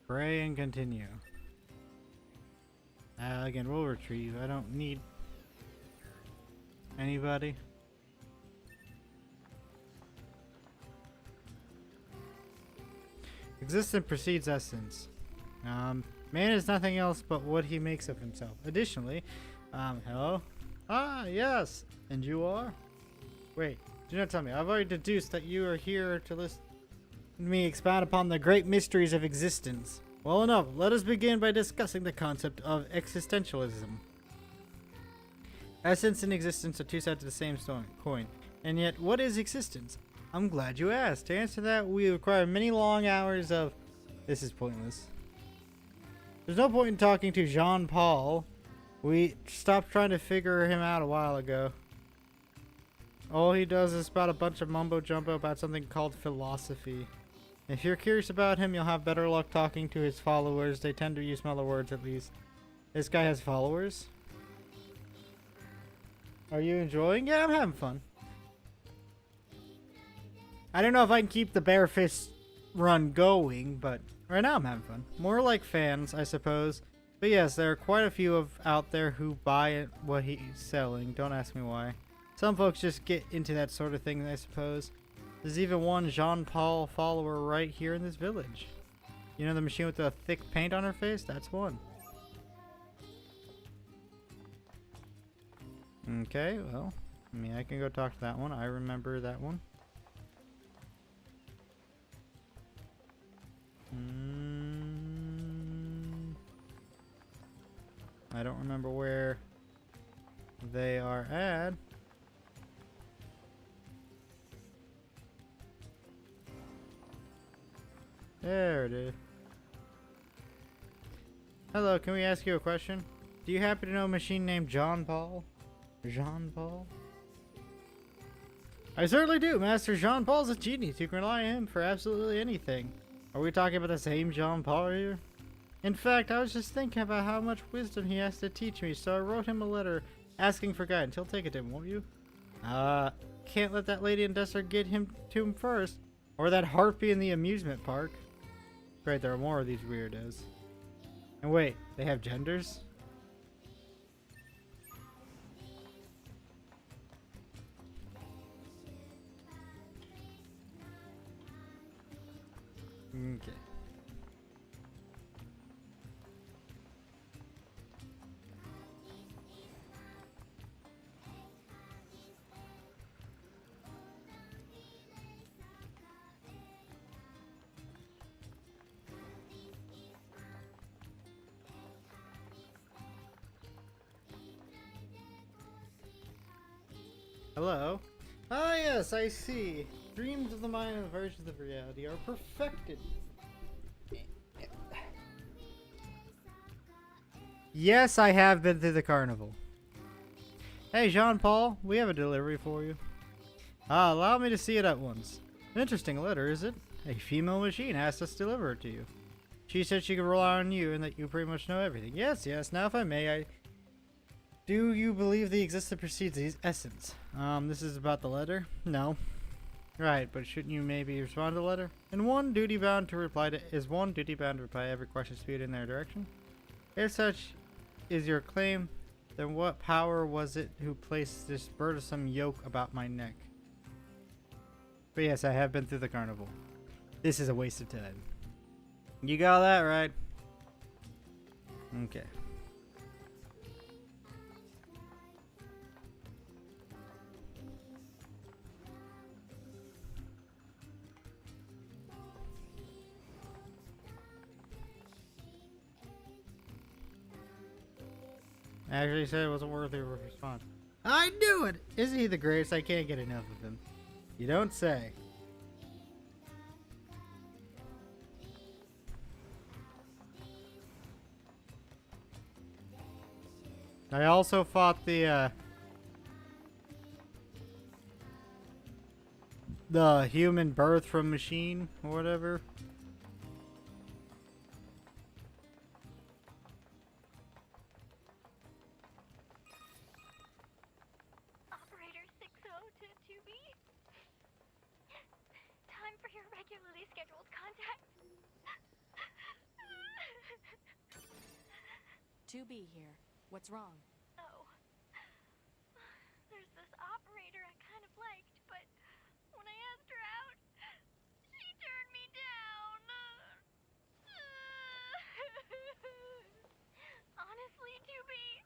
Pray and continue. Again, we'll retrieve. I don't need anybody. Existence precedes essence. Man is nothing else but what he makes of himself. Additionally, hello? Ah, yes. And you are? Wait, do not tell me. I've already deduced that you are here to listen to me expound upon the great mysteries of existence. Well enough, let us begin by discussing the concept of existentialism. Essence and existence are two sides of the same coin. And yet, what is existence? I'm glad you asked. To answer that, we require many long hours of... This is pointless. There's no point in talking to Jean-Paul. We stopped trying to figure him out a while ago. All he does is spout a bunch of mumbo-jumbo about something called philosophy. If you're curious about him, you'll have better luck talking to his followers. They tend to use smaller words, at least. This guy has followers? Are you enjoying? Yeah, I'm having fun. I don't know if I can keep the bare fist run going, but right now I'm having fun. More like fans, I suppose. But yes, there are quite a few out there who buy what he's selling. Don't ask me why. Some folks just get into that sort of thing, I suppose. There's even one Jean-Paul follower right here in this village. You know the machine with the thick paint on her face? That's one. Okay, well, I mean, I can go talk to that one. I remember that one. I don't remember where they are at. There it is. Hello, can we ask you a question? Do you happen to know a machine named John Paul? Jean Paul? I certainly do. Master Jean Paul's a genius. You can rely on him for absolutely anything. Are we talking about the same Jean Paul here? In fact, I was just thinking about how much wisdom he has to teach me, so I wrote him a letter asking for guidance. He'll take it to him, won't you? Can't let that lady in Desert get him to him first. Or that harpy in the amusement park. Great, there are more of these weirdos. And wait, they have genders? Okay. Hello? Ah, yes, I see. Dreams of the mind and versions of reality are perfected. Yes, I have been through the carnival. Hey, Jean-Paul, we have a delivery for you. Allow me to see it at once. Interesting letter, is it? A female machine asked us to deliver it to you. She said she could rely on you and that you pretty much know everything. Yes, yes. Now, if I may, do you believe the existence precedes the essence? This is about the letter? No. Right, but shouldn't you maybe respond to the letter? Is one duty bound to reply every question spewed in their direction? If such is your claim, then what power was it who placed this burdensome yoke about my neck? But yes, I have been through the carnival. This is a waste of time. You got that right. Okay. Actually said it wasn't worthy of a response. I knew it! Isn't he the greatest? I can't get enough of him. You don't say. I also fought the human birth from machine or whatever. Operator 60 to 2B. Time for your regularly scheduled contact. 2B here. What's wrong? Oh. There's this operator I kind of liked, but when I asked her out, she turned me down. Honestly, 2B,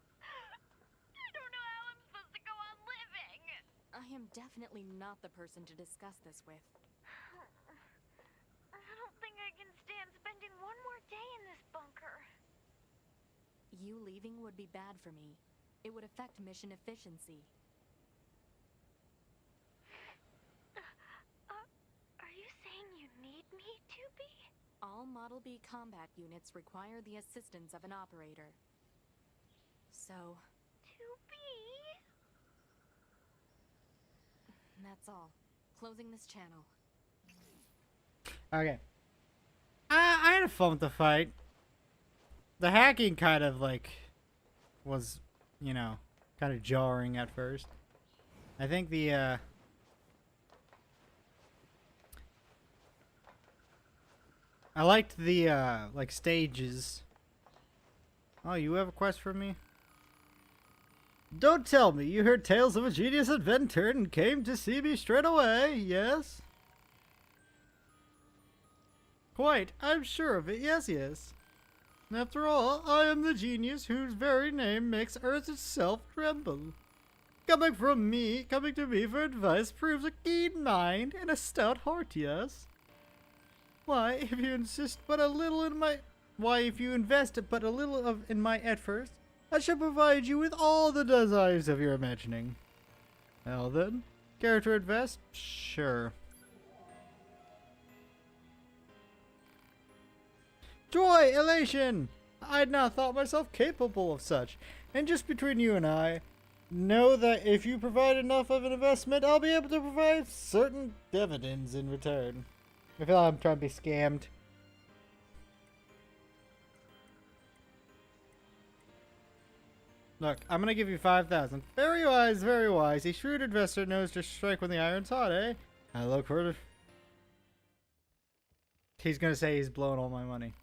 I don't know how I'm supposed to go on living. I am definitely not the person to discuss this with. I don't think I can stand spending one more day in this bunker. You leaving would be bad for me. It would affect mission efficiency. Are you saying you need me, 2B? All Model B combat units require the assistance of an operator. So, 2B? that's all. Closing this channel. Okay. I had fun with the fight. The hacking kind of like was, you know, kind of jarring at first. I think the I liked the like stages. Oh, you have a quest for me? Don't tell me you heard tales of a genius inventor and came to see me straight away, yes? Quite, I'm sure of it, yes, yes. After all, I am the genius whose very name makes Earth itself tremble. Coming to me for advice proves a keen mind and a stout heart, yes? Why, if you insist but a little in my... Why, if you invest but a little in my efforts, I shall provide you with all the desires of your imagining. Well then, care to invest? Sure. Joy! Elation! I'd not thought myself capable of such. And just between you and I, know that if you provide enough of an investment, I'll be able to provide certain dividends in return. I feel like I'm trying to be scammed. Look, I'm gonna give you 5,000. Very wise, very wise. A shrewd investor knows to strike when the iron's hot, eh? I look for it. He's gonna say he's blowing all my money.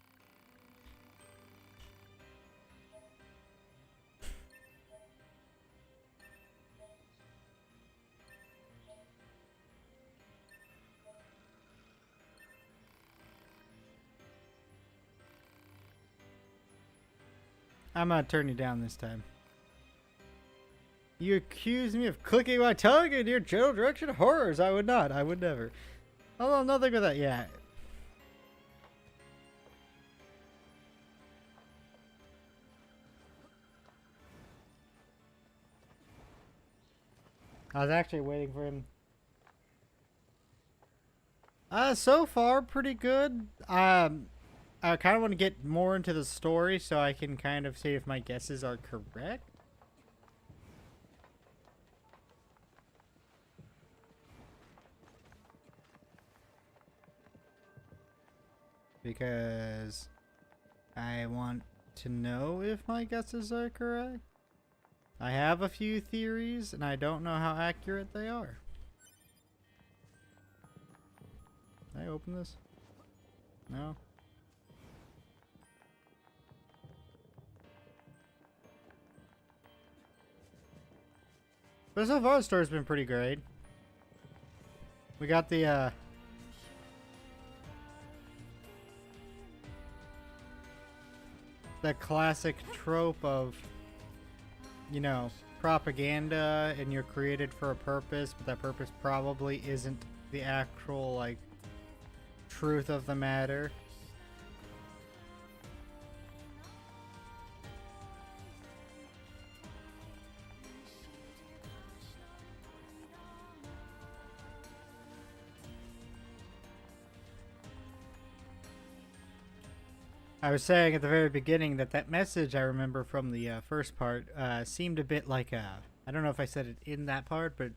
I'm gonna turn you down this time. You accuse me of clicking my tongue in your general direction? Horrors! I would not. I would never. Oh, nothing with that. Yeah. I was actually waiting for him. So far, pretty good. I kind of want to get more into the story so I can kind of see if my guesses are correct. Because I want to know if my guesses are correct. I have a few theories, and I don't know how accurate they are. Can I open this? No? But so far, the story's been pretty great. We got the classic trope of, you know, propaganda, and you're created for a purpose, but that purpose probably isn't the actual, like, truth of the matter. I was saying at the very beginning that that message I remember from the first part seemed a bit like I don't know if I said it in that part, but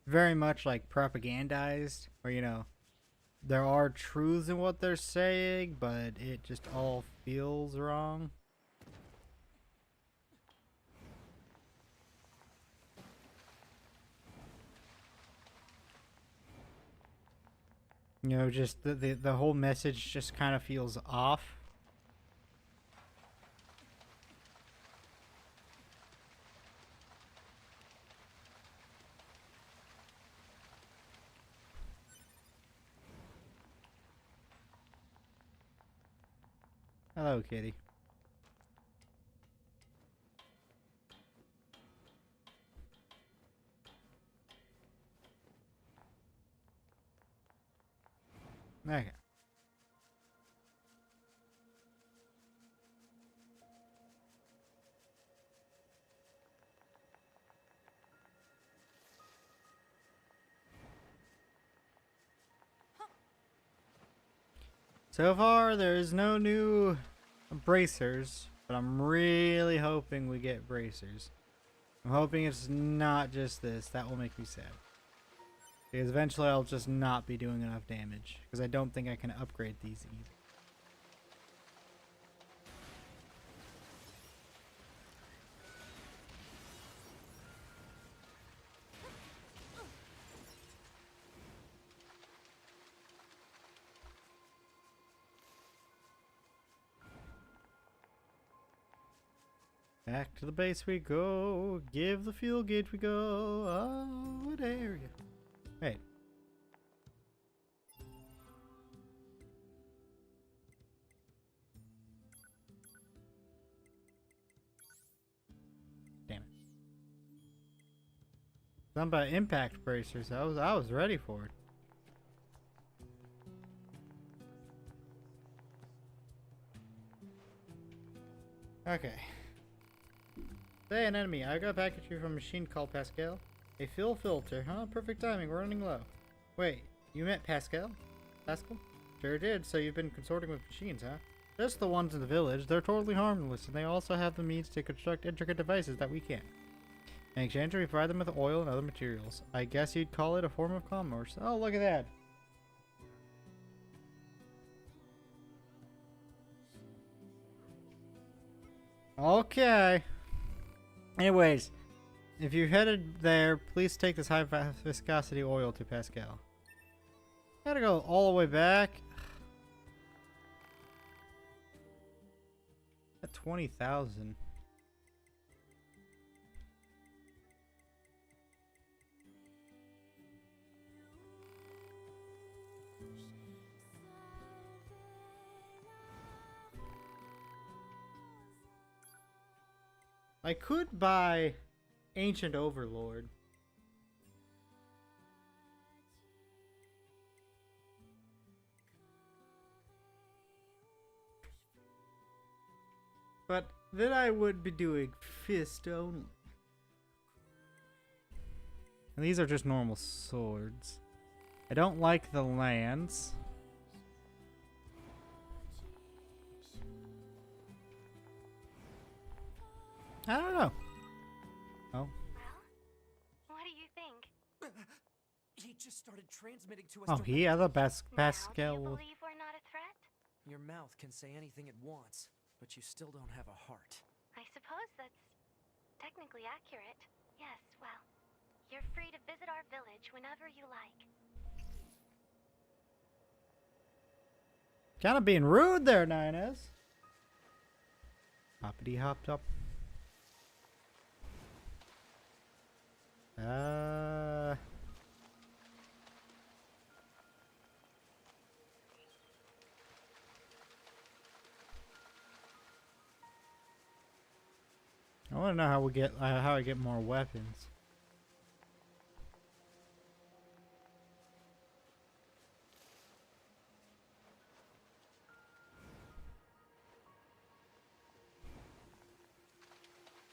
very much like propagandized, where there are truths in what they're saying, but it just all feels wrong. Just the whole message just kind of feels off. Hello, kitty. Okay. So far, there is no new bracers, but I'm really hoping we get bracers. I'm hoping it's not just this. That will make me sad. Because eventually I'll just not be doing enough damage. Because I don't think I can upgrade these either. Back to the base we go. Give the fuel gauge we go. Oh, what area? Wait. Damn it. Something about impact bracers. I was ready for it. Okay. Say an enemy. I got a package here from a machine called Pascal. A fuel filter. Huh? Perfect timing. We're running low. Wait, you met Pascal? Pascal? Sure did. So you've been consorting with machines, huh? Just the ones in the village. They're totally harmless, and they also have the means to construct intricate devices that we can't. In exchange, we provide them with oil and other materials. I guess you'd call it a form of commerce. Oh, look at that. Okay. Anyways, if you're headed there, please take this high viscosity oil to Pascal. Gotta go all the way back. At 20,000. I could buy Ancient Overlord. But then I would be doing fist only. And these are just normal swords. I don't like the lance. I don't know. Oh. Well, what do you think? He just started transmitting to us. Oh, he has a Pascal. Now, do you believe we're not a threat? Your mouth can say anything it wants, but you still don't have a heart. I suppose that's technically accurate. Yes, well, you're free to visit our village whenever you like. Kind of being rude there, Nines. Hoppity hopped up. I want to know how we get how I get more weapons.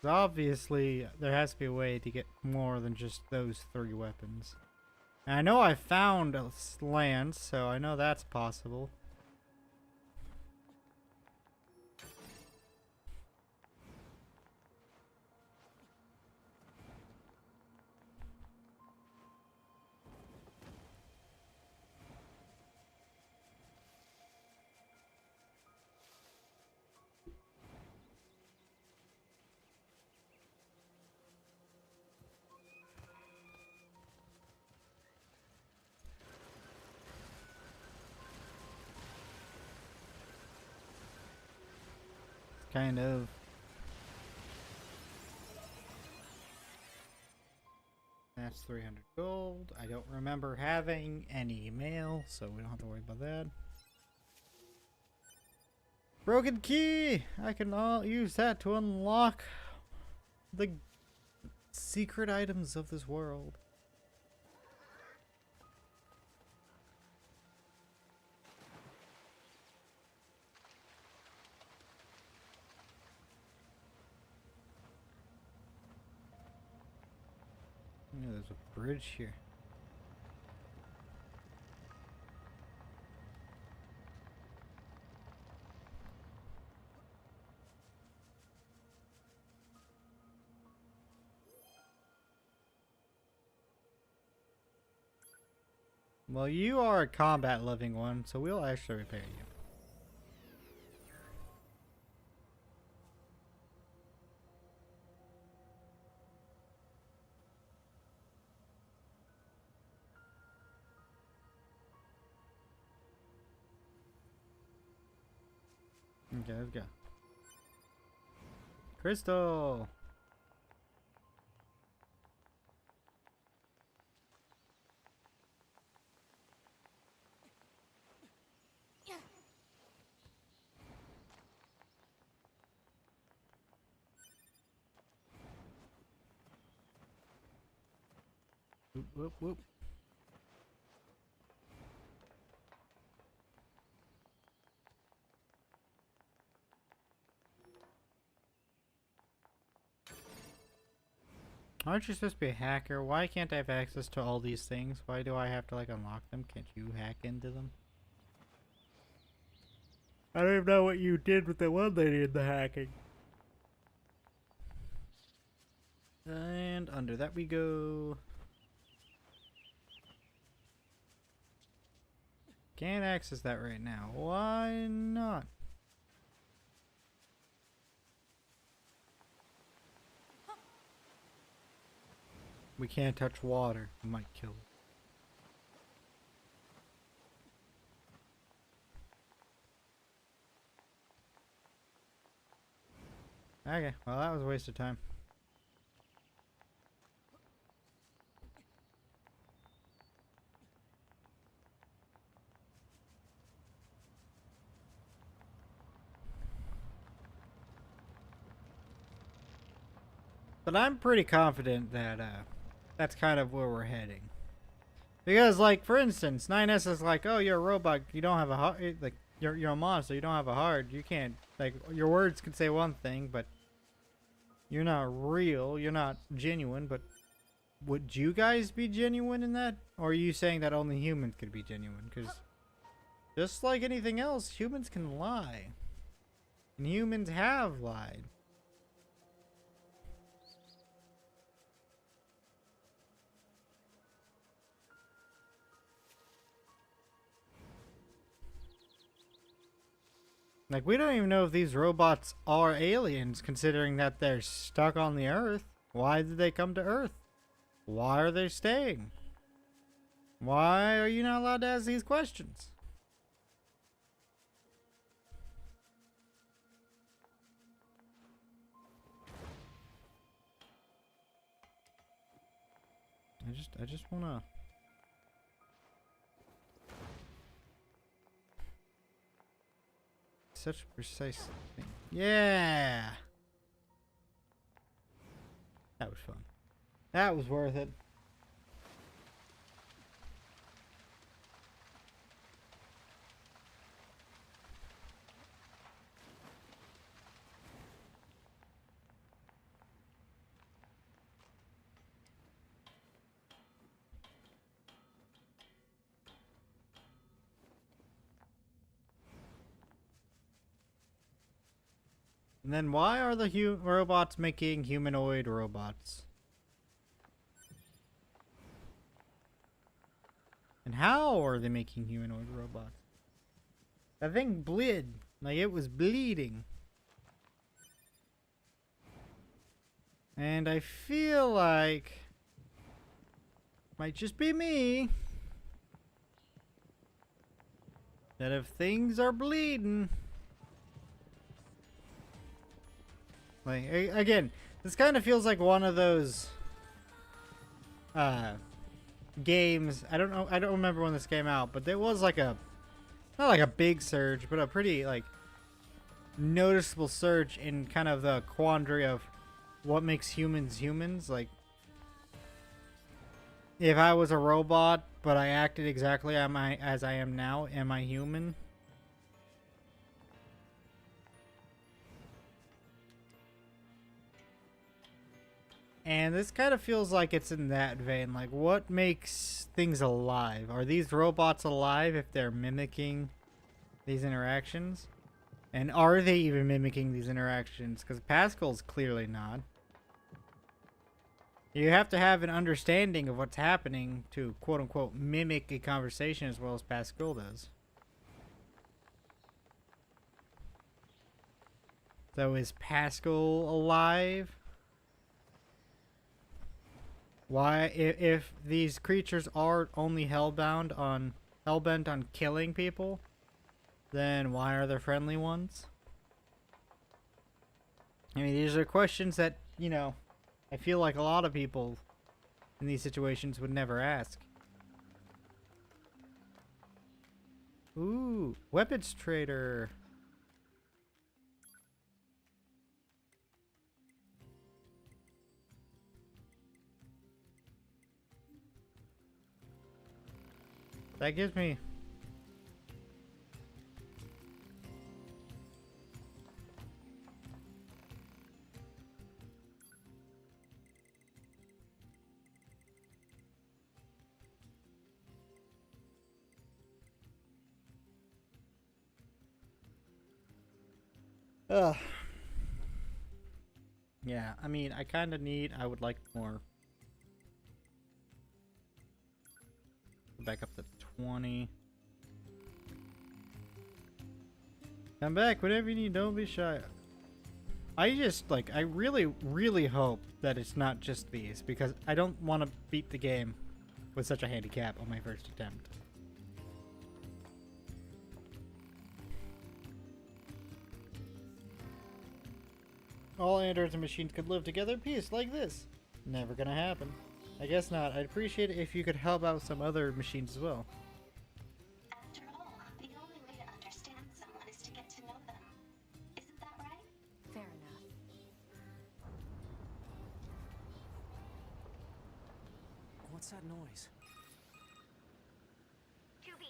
Obviously, there has to be a way to get more than just those 3 weapons. And I know I found a lance, so I know that's possible. kind of. That's 300 gold. I don't remember having any mail, so we don't have to worry about that. Broken key! I can use that to unlock the secret items of this world. Yeah, there's a bridge here. Well, you are a combat loving one, so we'll actually repair you. Okay, let's go. Crystal! Whoop, whoop, whoop. Aren't you supposed to be a hacker? Why can't I have access to all these things? Why do I have to like unlock them? Can't you hack into them? I don't even know what you did with the one lady in the hacking. And under that we go. Can't access that right now. Why not? We can't touch water. It might kill it. Okay, well that was a waste of time. But I'm pretty confident that that's kind of where we're heading. Because like for instance, 9S is like, "Oh, you're a robot. You don't have a heart. Like you're a monster. You don't have a heart. You can't like your words can say one thing, but you're not real. You're not genuine, but would you guys be genuine in that? Or are you saying that only humans could be genuine? Because just like anything else, humans can lie. And humans have lied. Like, we don't even know if these robots are aliens, considering that they're stuck on the Earth. Why did they come to Earth? Why are they staying? Why are you not allowed to ask these questions? I just wanna... Such a precise thing. Yeah! That was fun. That was worth it. And then why are the robots making humanoid robots? And how are they making humanoid robots? That thing bled. Like it was bleeding. And I feel like... Might just be me. That if things are bleeding... Like again, this kind of feels like one of those games. I don't know. I don't remember when this came out, but there was like a not like a big surge, but a pretty like noticeable surge in kind of the quandary of what makes humans humans. Like if I was a robot, but I acted exactly as I am now, am I human? And this kind of feels like it's in that vein. Like, what makes things alive? Are these robots alive if they're mimicking these interactions? And are they even mimicking these interactions? Because Pascal's clearly not. You have to have an understanding of what's happening to, quote-unquote, mimic a conversation as well as Pascal does. So is Pascal alive? Why, if these creatures are only hellbent on killing people, then why are there friendly ones? I mean, these are questions that, you know, I feel like a lot of people in these situations would never ask. Ooh, weapons trader. That gives me... Ugh. Yeah, I mean, I would like more. Back up to 20. Come back whenever you need, don't be shy. I really, really hope that it's not just these, because I don't want to beat the game with such a handicap on my first attempt. All androids and machines could live together in peace like this. Never gonna happen. I guess not. I'd appreciate it if you could help out some other machines as well. After all, the only way to understand someone is to get to know them. Isn't that right? Fair enough. What's that noise? 2B,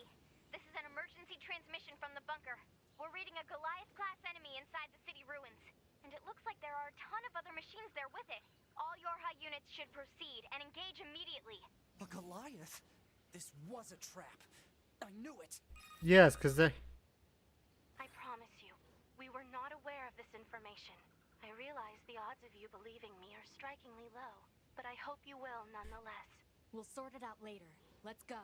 this is an emergency transmission from the bunker. We're reading a Goliath-class enemy inside the city ruins. And it looks like there are a ton of other machines there with it. All Yorha units should proceed and engage immediately. A Goliath? This was a trap. I knew it. Yes, because they... I promise you, we were not aware of this information. I realize the odds of you believing me are strikingly low, but I hope you will nonetheless. We'll sort it out later. Let's go.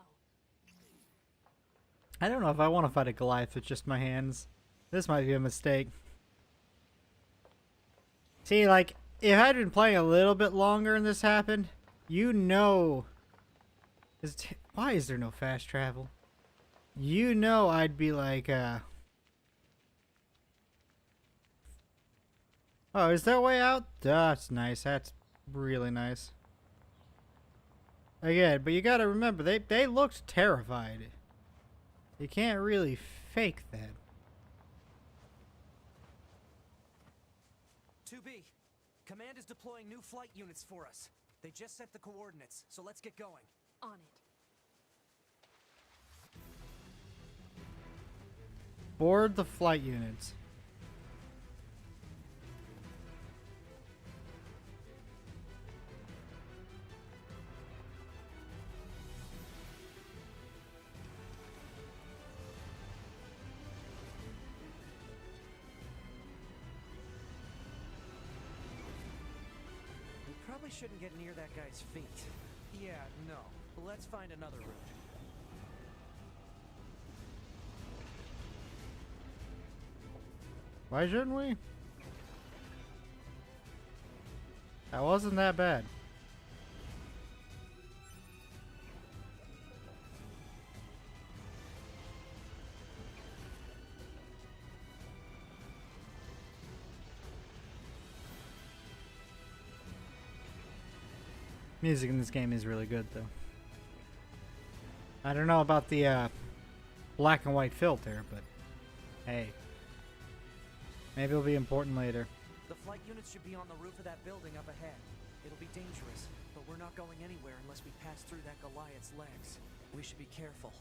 I don't know if I want to fight a Goliath with just my hands. This might be a mistake. See, like, if I'd been playing a little bit longer and this happened, you know... Why is there no fast travel? You know I'd be like, Oh, is there a way out? That's nice. That's really nice. Again, but you gotta remember, they looked terrified. You can't really fake that. 2B, Command is deploying new flight units for us. They just sent the coordinates, so let's get going. On it. Board the flight units. We probably shouldn't get near that guy's feet. Yeah, no. Let's find another route. Why shouldn't we? That wasn't that bad. Music in this game is really good, though. I don't know about the black and white filter, but hey. Maybe it'll be important later. The flight units should be on the roof of that building up ahead. It'll be dangerous, but we're not going anywhere unless we pass through that Goliath's legs. We should be careful.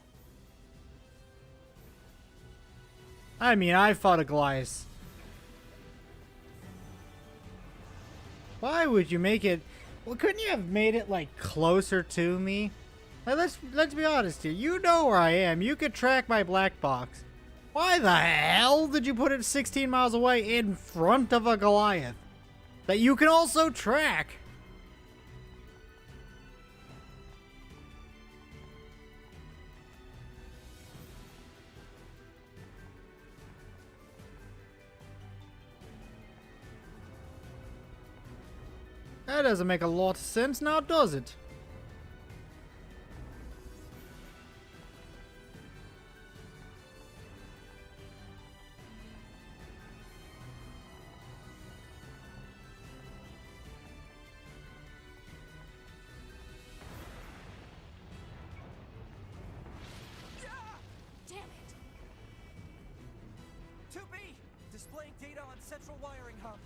I mean, I fought a Goliath. Why would you make it? Well, couldn't you have made it like closer to me? Like, let's be honest here. You know where I am. You could track my black box. Why the hell did you put it 16 miles away in front of a Goliath that you can also track? That doesn't make a lot of sense now, does it? Damn it! 2B! Displaying data on central wiring hub.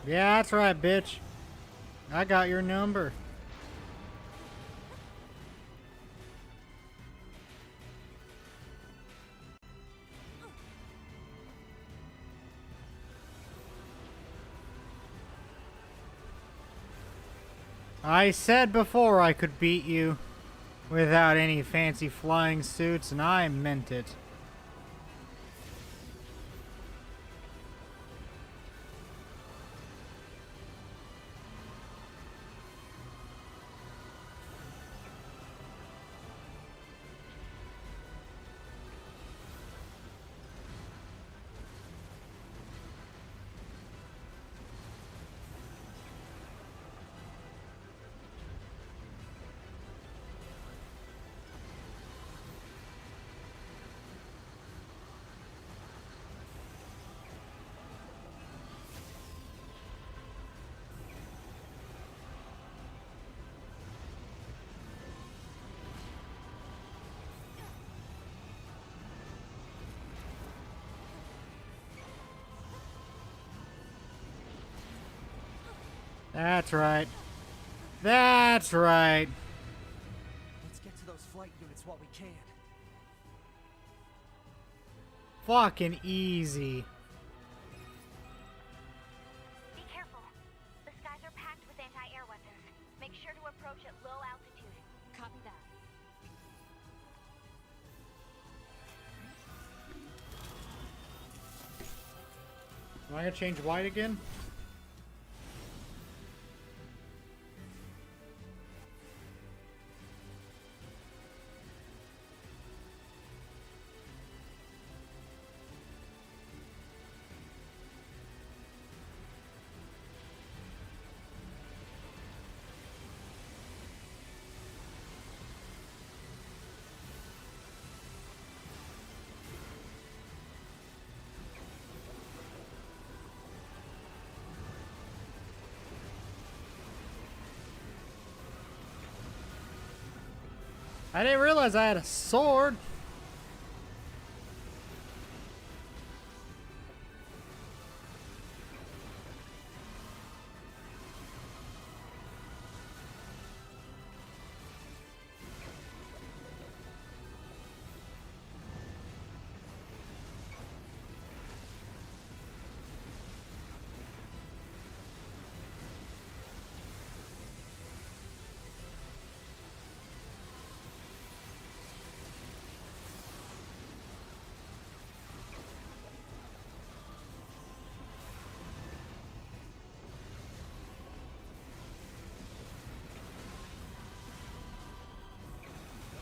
Yeah, that's right, bitch. I got your number. I said before I could beat you without any fancy flying suits, and I meant it. That's right. That's right. Let's get to those flight units while we can. Fucking easy. Be careful. The skies are packed with anti-air weapons. Make sure to approach at low altitude. Copy that. Am I gonna change white again? I didn't realize I had a sword.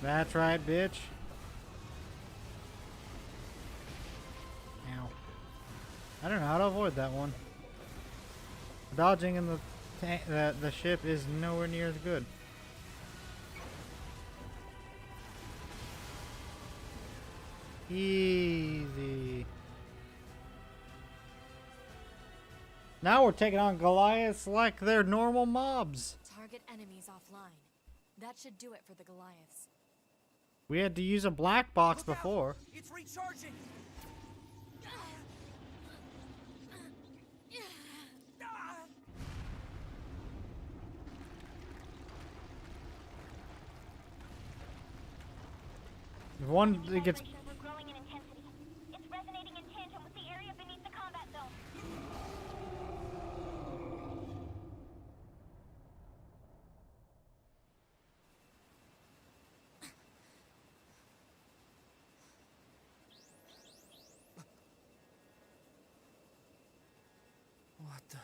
That's right, bitch. Ow. I don't know how to avoid that one. Dodging in the ship is nowhere near as good. Easy. Now we're taking on Goliaths like they're normal mobs. Target enemies offline. That should do it for the Goliaths. We had to use a black box Look out! before. It's recharging! Ah! If one The gets vibrations were growing in intensity. It's resonating in tandem with the area beneath the combat zone. What the?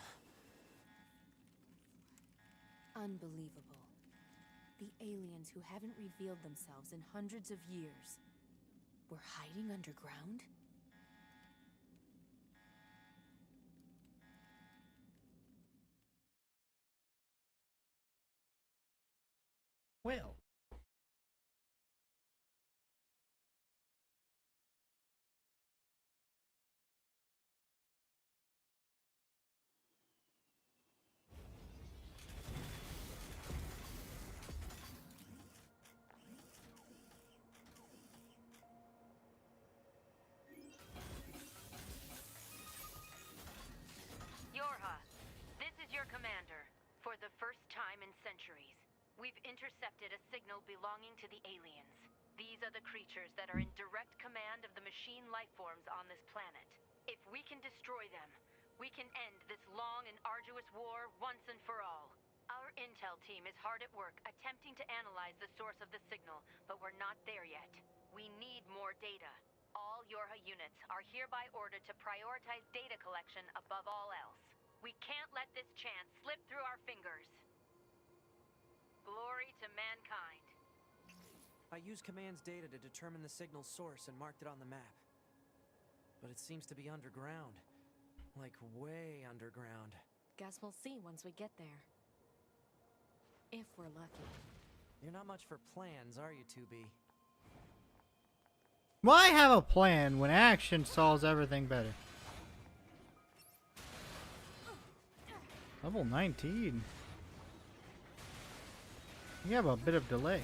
Unbelievable. The aliens who haven't revealed themselves in hundreds of years were hiding underground? well. Yorha, this is your commander. For the first time in centuries, we've intercepted a signal belonging to the aliens. These are the creatures that are in direct command of the machine lifeforms on this planet. If we can destroy them, we can end this long and arduous war once and for all. Our intel team is hard at work attempting to analyze the source of the signal, but we're not there yet. We need more data. All Yorha units are hereby ordered to prioritize data collection above all else. We can't let this chance slip through our fingers. Glory to mankind. I used command's data to determine the signal's source and marked it on the map. But it seems to be underground. Like way underground. Guess we'll see once we get there. If we're lucky. You're not much for plans, are you, 2B? Why have a plan when action solves everything better? Level 19. You have a bit of delay.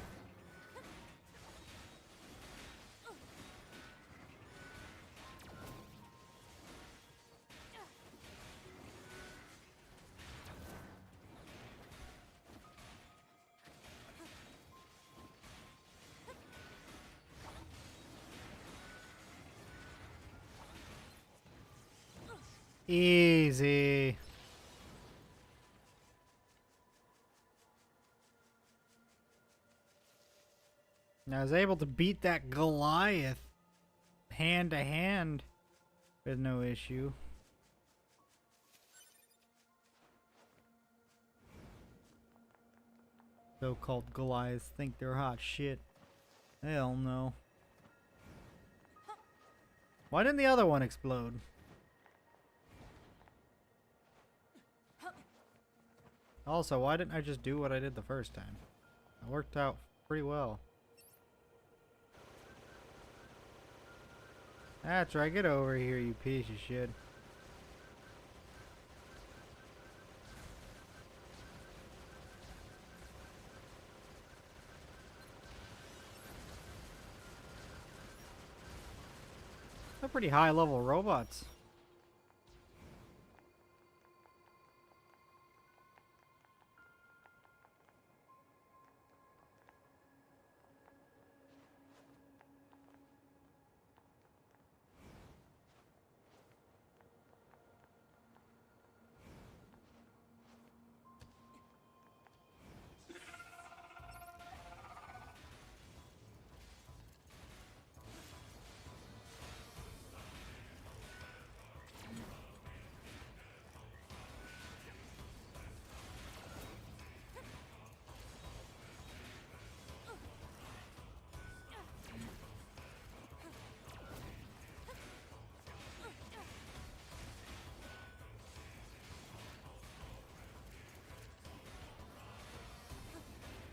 Easy. I was able to beat that Goliath hand to hand with no issue. So-called Goliaths think they're hot shit. Hell no. Why didn't the other one explode? Also, why didn't I just do what I did the first time? It worked out pretty well. That's right, get over here, you piece of shit. They're pretty high level robots.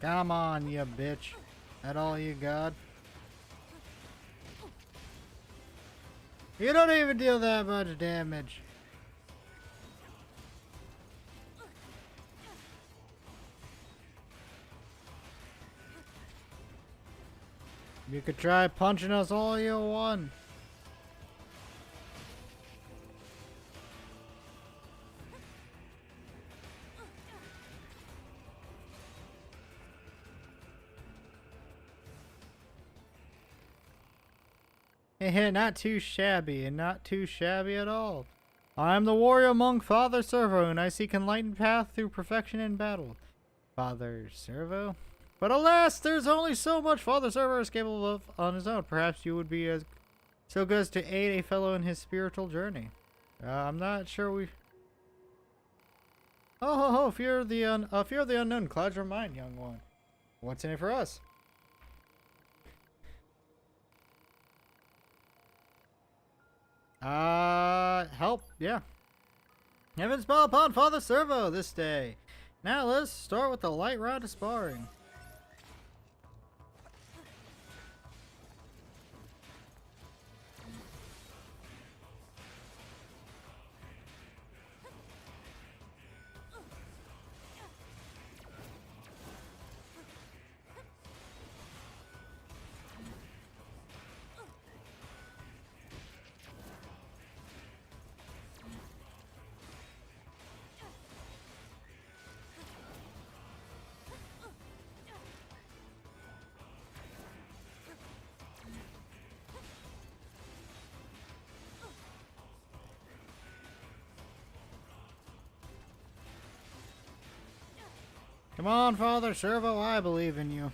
Come on, you bitch. That all you got? You don't even deal that much damage. You could try punching us all you want. Heh, not too shabby, and not too shabby at all. I am the warrior monk Father Servo, and I seek enlightened path through perfection in battle. Father Servo? But alas, there's only so much Father Servo is capable of on his own. Perhaps you would be as so good as to aid a fellow in his spiritual journey. I'm not sure we... Oh, ho, ho, fear of the unknown clouds your mind, young one. What's in it for us? Help, yeah. Heaven smile upon Father Servo this day. Now let's start with the light round of sparring. Come on, Father Servo, I believe in you.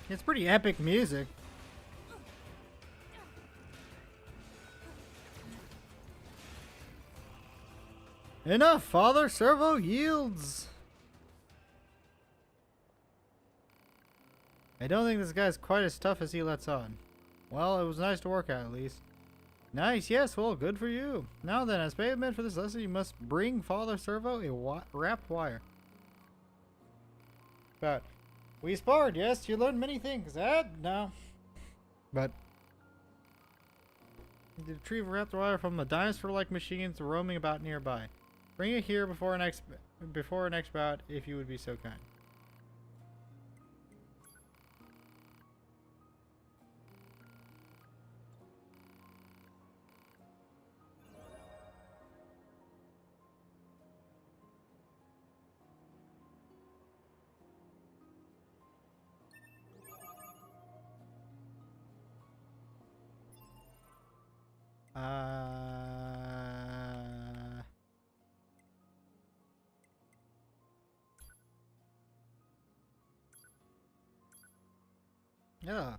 It's pretty epic music. Enough, Father Servo yields. I don't think this guy's quite as tough as he lets on. Well, it was nice to work out at least. Nice, yes, well, good for you. Now then, as payment for this lesson, you must bring Father Servo a wrapped wire. But we sparred, yes, you learned many things. No. But you retrieve a wrapped wire from the dinosaur-like machines roaming about nearby. Bring it here before next bout, if you would be so kind. Yeah.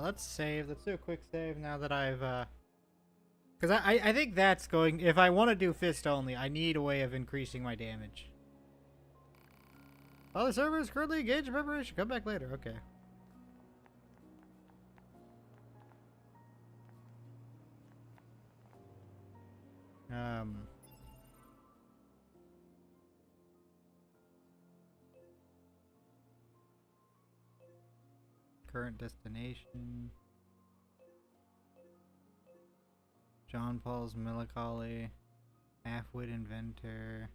Let's save. Let's do a quick save now that I've, because I think that's going, if I want to do fist only, I need a way of increasing my damage. Oh, the server is currently engaged in preparation. Come back later. Okay. Current destination. John Paul's Melancholy. Half-wit inventor.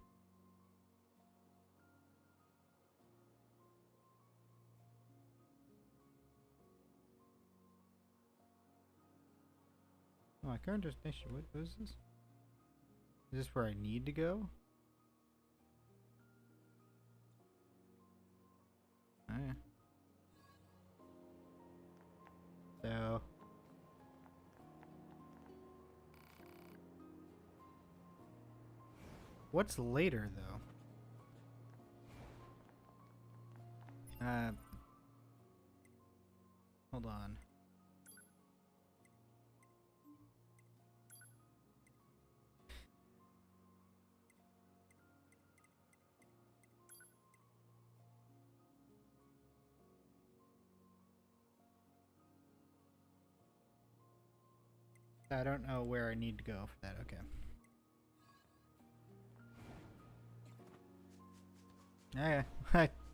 Oh, my current destination. What is this? Is this where I need to go? Oh, yeah. What's later, though? Hold on. I don't know where I need to go for that. Okay. Okay.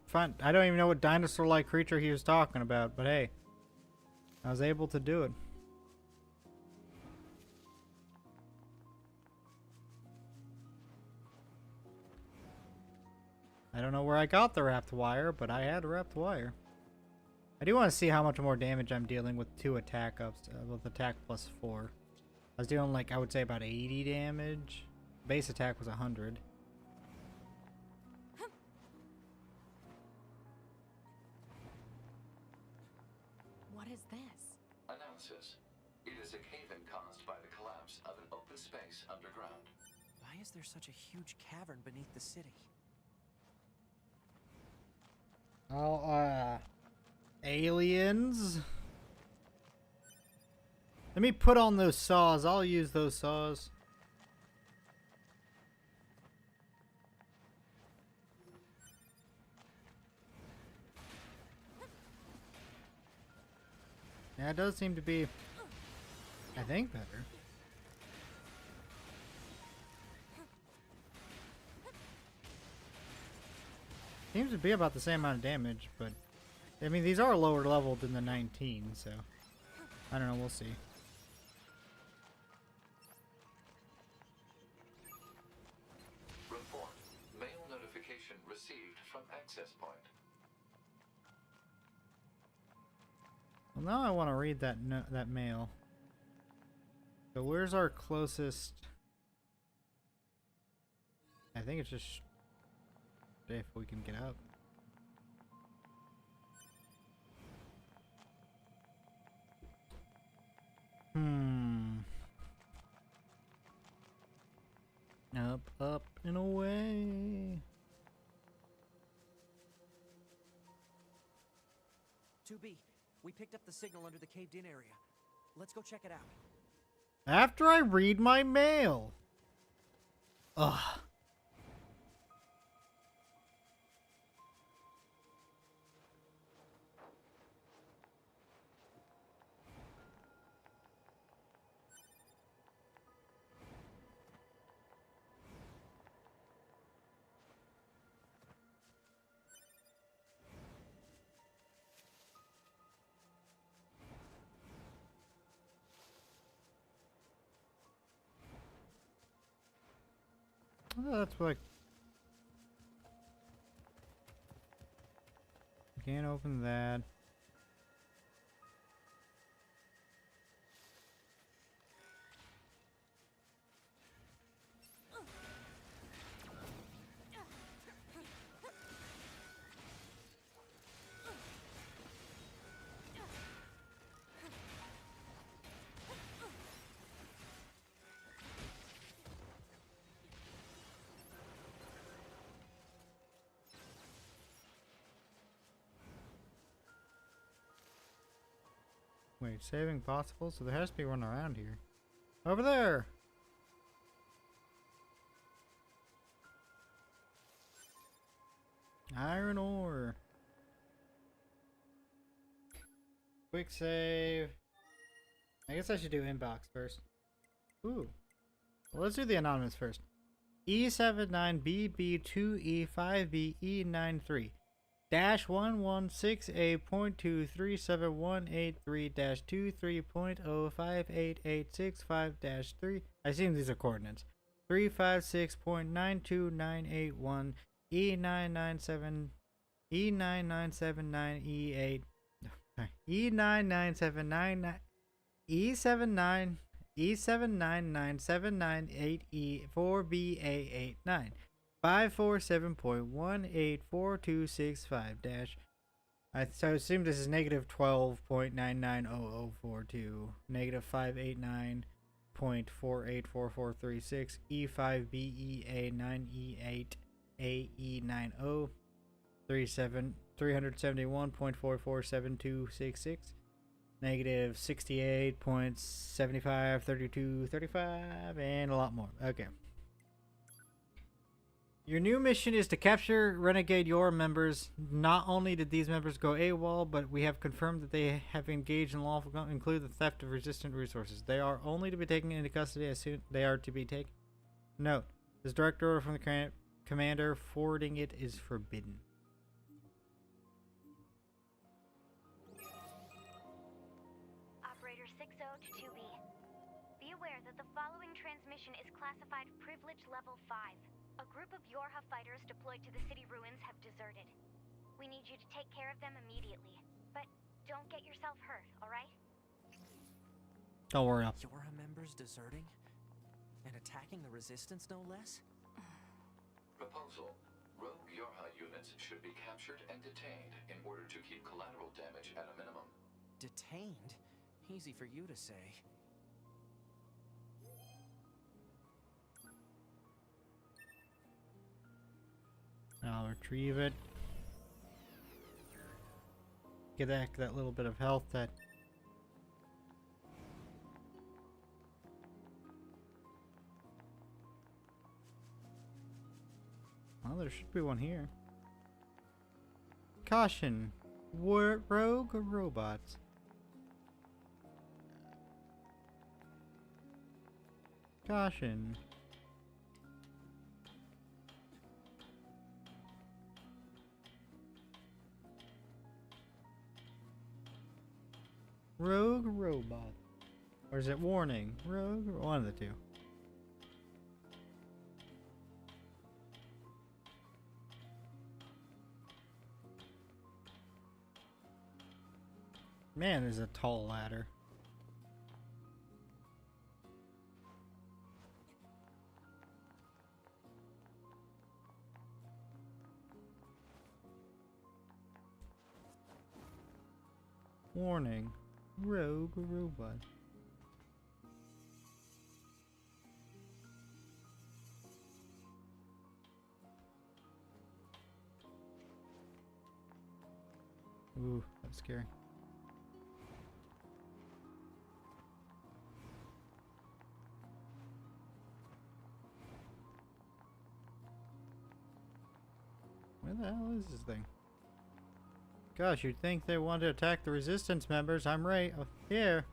Fine. I don't even know what dinosaur-like creature he was talking about, but hey. I was able to do it. I don't know where I got the wrapped wire, but I had wrapped wire. I do want to see how much more damage I'm dealing with 2 attack ups, with attack plus 4. I was doing like, I would say about 80 damage. Base attack was 100. What is this? Analysis. It is a cave-in caused by the collapse of an open space underground. Why is there such a huge cavern beneath the city? Oh, aliens? Let me put on those saws. I'll use those saws. Yeah, it does seem to be, I think, better. Seems to be about the same amount of damage, but I mean, these are lower level than the 19, so I don't know, we'll see. Report. Mail notification received from access point. Well, now I want to read that that mail. So where's our closest? I think it's just if we can get up. Up, up, and away. 2B, we picked up the signal under the caved-in area. Let's go check it out. After I read my mail. Ugh. Oh, that's like. Can't open that. Wait, saving possible? So there has to be one around here. Over there! Iron ore. Quick save. I guess I should do inbox first. Ooh. Well, let's do the anonymous first. E79BB2E5BE93 -1168.23718-23.0588665-3. I assume these are coordinates. 356.92981 E997 E99798 E99799 E79 E7997998E4BA89 547.18425 dash. I assume this is -12.990042 -589.18425 E5B8.484436, E5BEA9E8AE90, 371.447266, negative 68.753235, and a lot more. Okay. Your new mission is to capture Renegade Your members. Not only did these members go AWOL, but we have confirmed that they have engaged in lawful, include the theft of resistant resources. They are only to be taken into custody as soon they are to be taken. Note: this direct order from the commander. Forwarding it is forbidden. Operator 60 to 2B. Be aware that the following transmission is classified Privilege Level 5. A group of Yorha fighters deployed to the city ruins have deserted. We need you to take care of them immediately. But don't get yourself hurt, alright? Don't worry. Yorha members deserting? And attacking the resistance, no less? Proposal. Rogue Yorha units should be captured and detained in order to keep collateral damage at a minimum. Detained? Easy for you to say. I'll retrieve it. Get that little bit of health that... Well, there should be one here. Caution! Rogue robots. Caution. Rogue robot. Or is it warning? Rogue? One of the two. Man, there's a tall ladder. Warning. Rogue robot. Ooh, that's scary. Where the hell is this thing? Gosh, you'd think they want to attack the resistance members. I'm right here.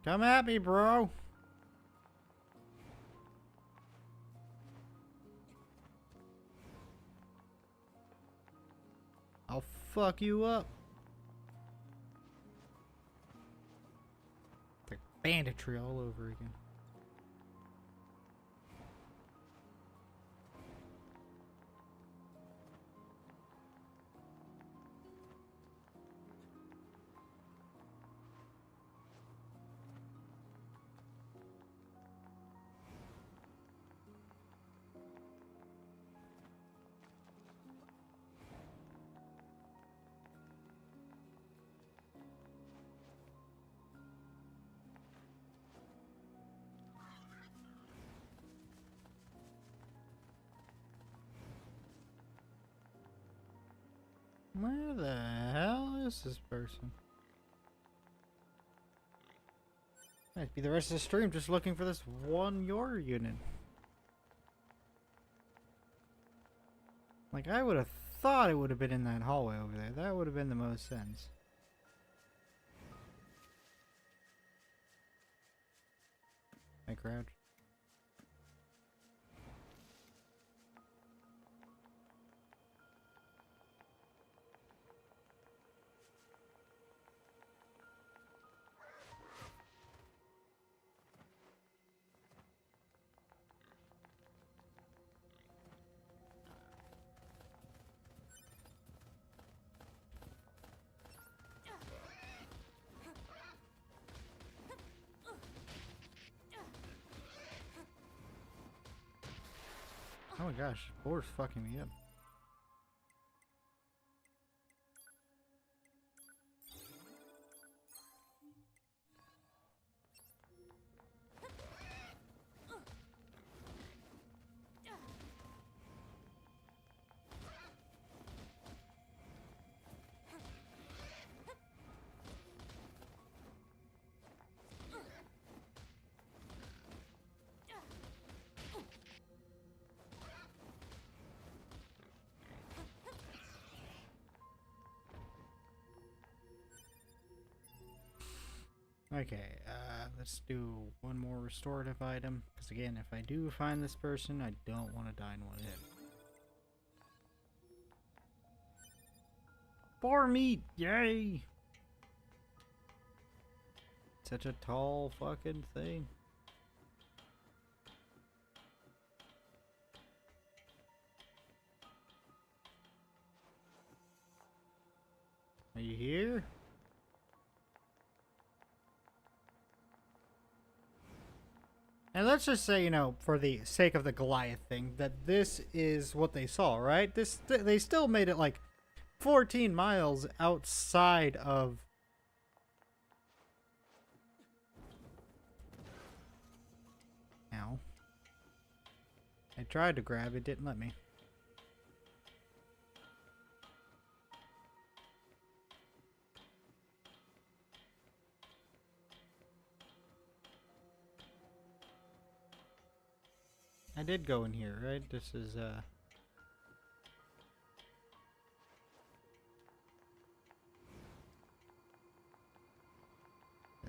Come at me, bro. I'll fuck you up. It's like banditry all over again. Where the hell is this person? Might be the rest of the stream just looking for this one your unit. Like, I would have thought it would have been in that hallway over there. That would have been the most sense. I crouch. Oh my gosh, boar's fucking me up. Okay, let's do one more restorative item. Because again, if I do find this person, I don't want to die in one hit. Boar meat! Yay! Such a tall fucking thing. Are you here? And let's just say, you know, for the sake of the Goliath thing, that this is what they saw, right? They still made it like 14 miles outside of... Ow. I tried to grab it, didn't let me. I did go in here, right? This is,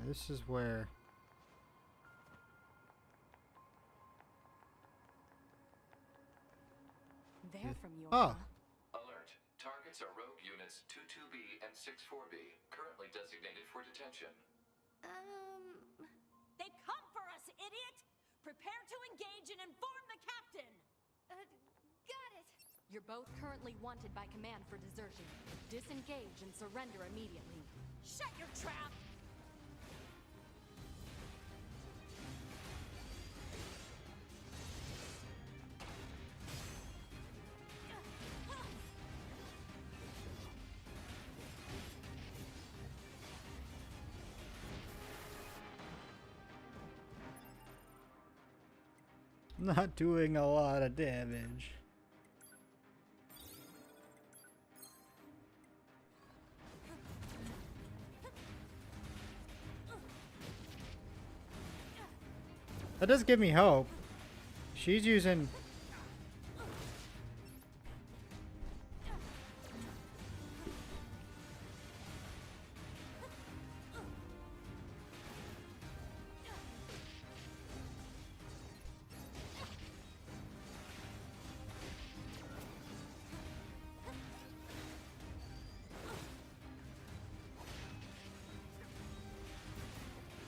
this is where... They're from your. Oh! Alert. Targets are rogue units 22B and 64B, currently designated for detention. They've come for us, idiot! Prepare to engage and inform the captain! Got it. You're both currently wanted by command for desertion. Disengage and surrender immediately. Shut your trap! Not doing a lot of damage. That does give me hope. She's using...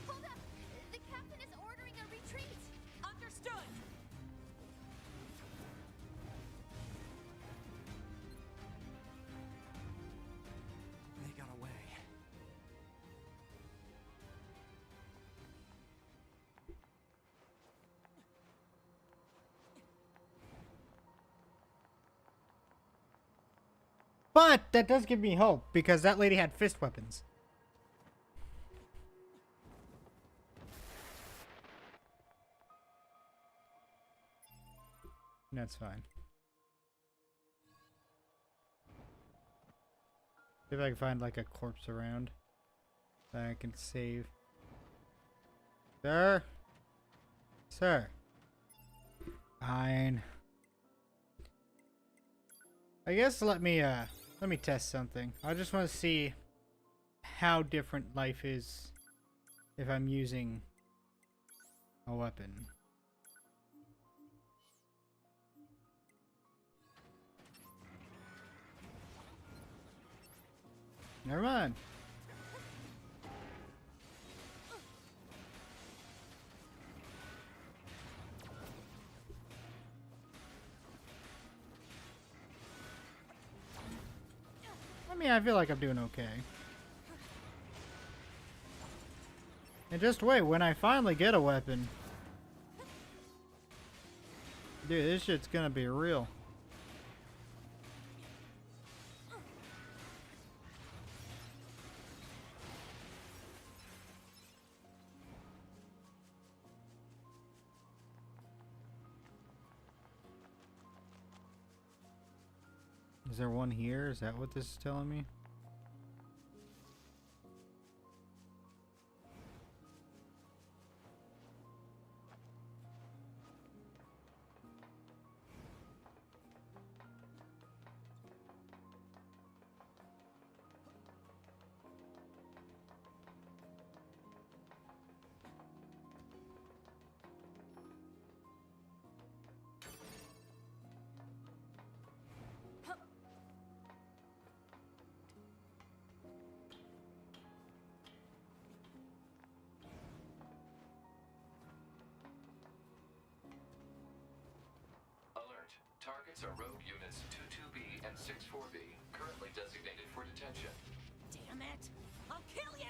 Hold up! The captain is ordering a retreat! Understood! They got away. But that does give me hope, because that lady had fist weapons. That's fine. See if I can find like a corpse around that I can save. Sir? Sir? Fine. I guess let me test something. I just want to see how different life is if I'm using a weapon. Never mind. I mean, I feel like I'm doing okay. And just wait, when I finally get a weapon... Dude, this shit's gonna be real. Is there one here? Is that what this is telling me? are rogue units 22B and 64B, currently designated for detention. Damn it! I'll kill you!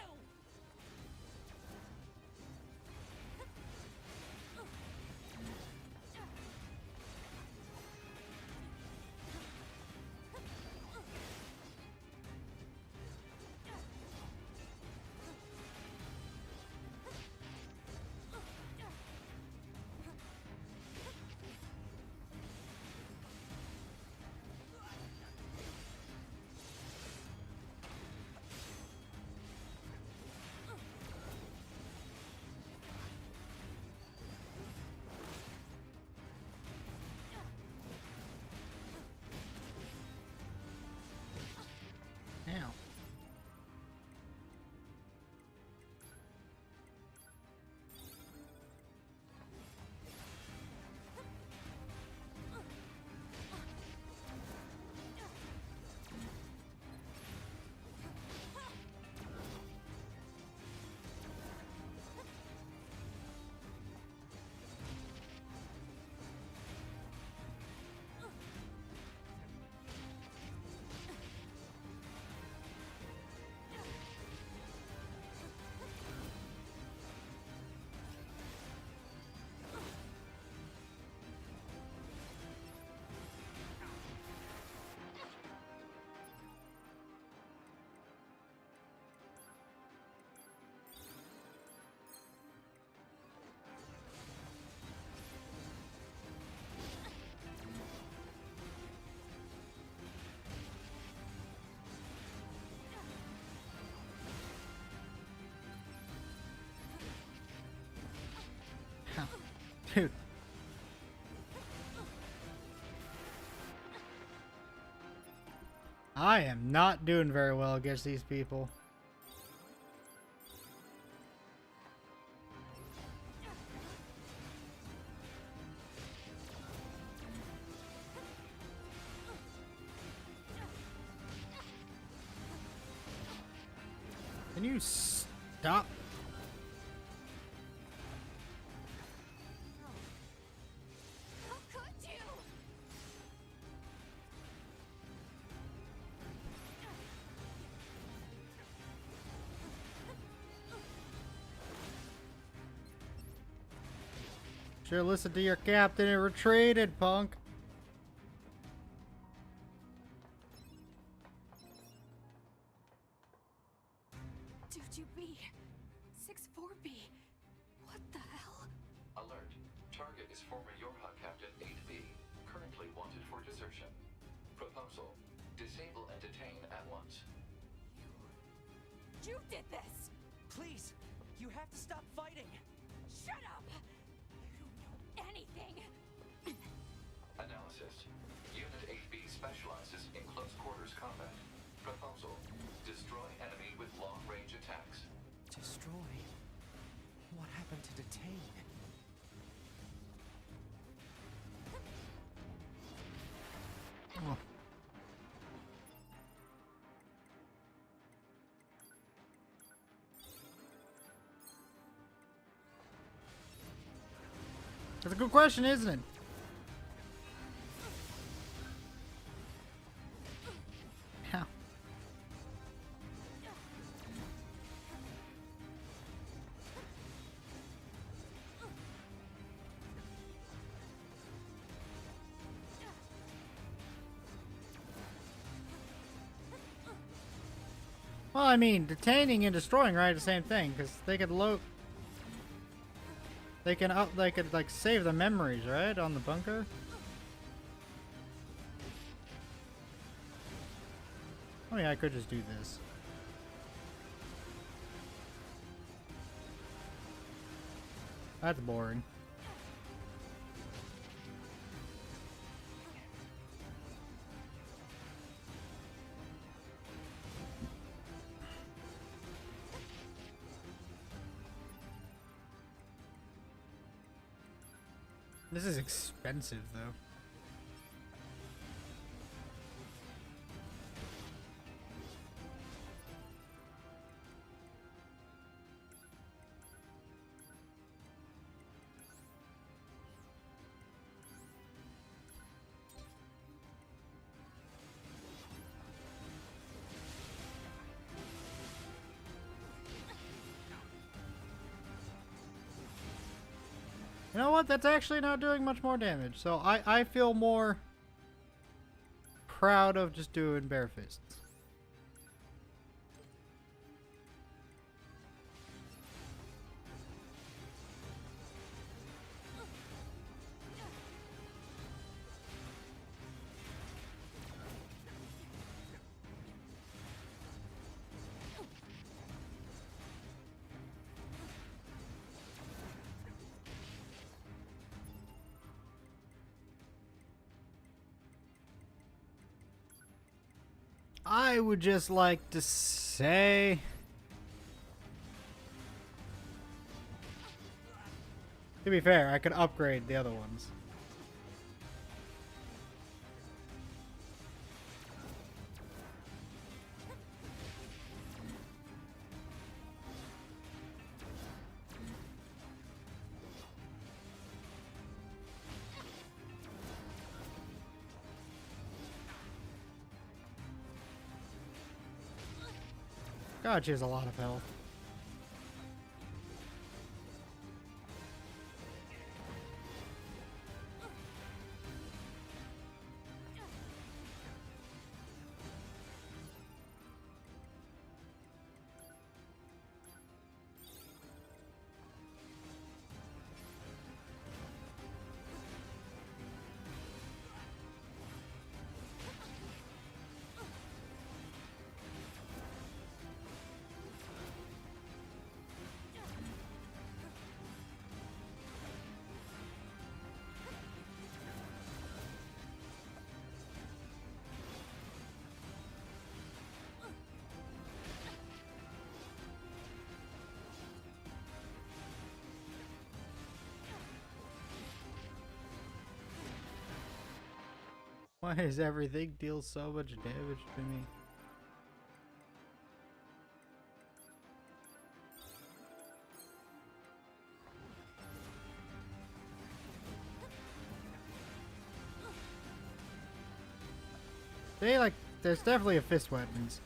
Now. Dude. I am not doing very well against these people. Can you stop? How could you? Should listen to your captain and retreated, punk. Dude, 64B. What the hell? Alert. Target is former Yorha Captain 8B, currently wanted for desertion. Proposal. Disable and detain at once. You did this! Please, you have to stop fighting. Shut up! You don't know anything! Analysis. Unit 8B specializes in close quarters combat. Proposal. Destroy enemy with long-range attacks. Destroy? What happened to detain? Oh. That's a good question, isn't it? Yeah. Well, I mean, detaining and destroying, right? The same thing, because they could load. They could like save the memories, right, on the bunker. Oh yeah, I could just do this. That's boring. This is expensive, though. You know what? That's actually not doing much more damage. So I feel more proud of just doing bare fists. I would just like to say... To be fair, I could upgrade the other ones. God, she has a lot of health. Why does everything deal so much damage to me? They like, there's definitely a fist weapons.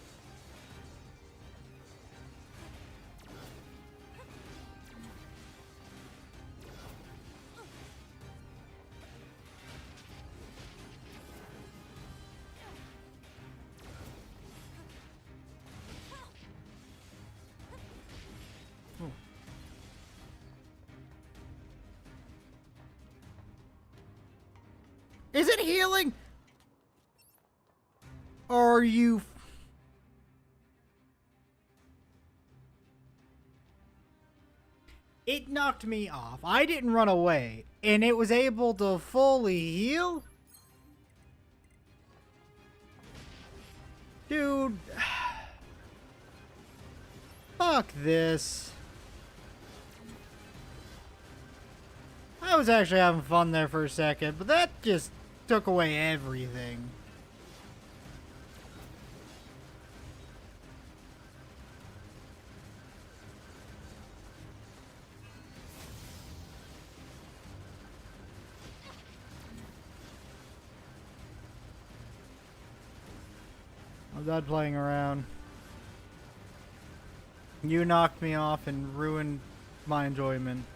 Is it healing? Are you... It knocked me off. I didn't run away, and it was able to fully heal? Dude. Fuck this. I was actually having fun there for a second, but that just took away everything. I'm done playing around. You knocked me off and ruined my enjoyment.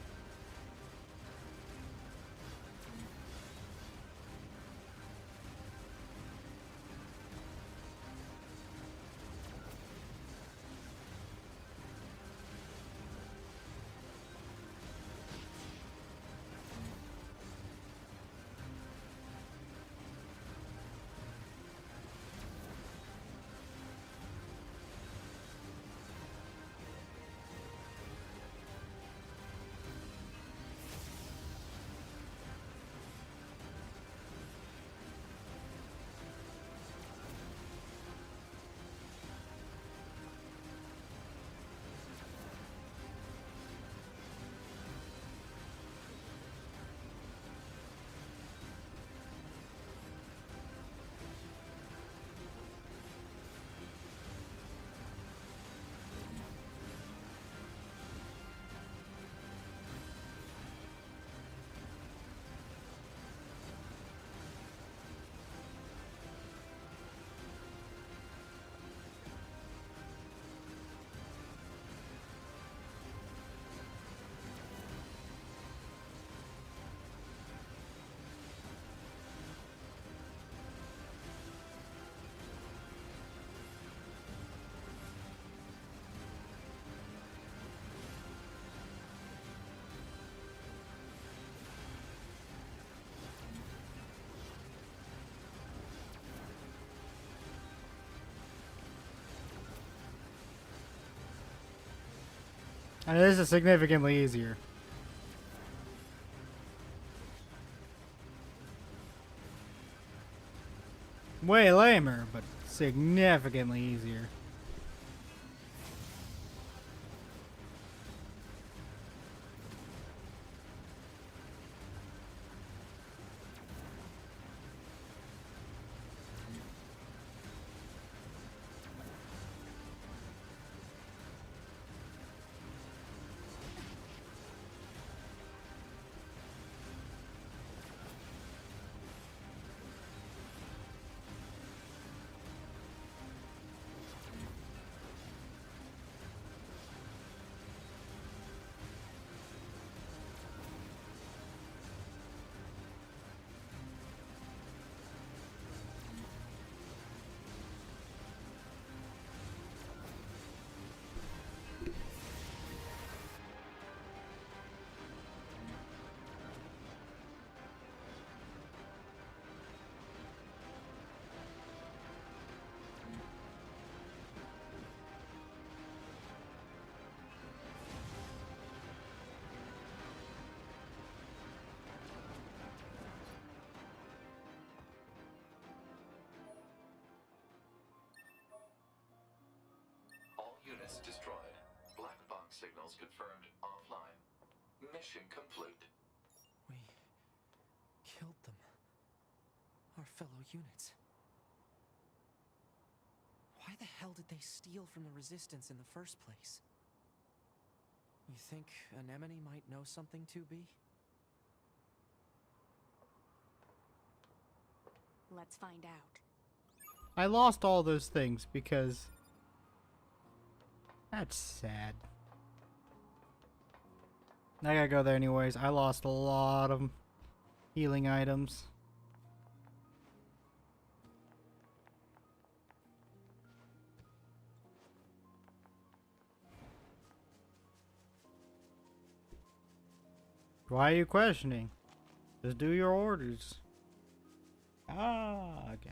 And this is significantly easier. Way lamer, but significantly easier. All units destroyed. Black box signals confirmed offline. Mission complete. We killed them. Our fellow units. Why the hell did they steal from the Resistance in the first place? You think Anemone might know something, 2B? Let's find out. I lost all those things because... That's sad. I gotta go there anyways. I lost a lot of healing items. Why are you questioning? Just do your orders. Ah, okay.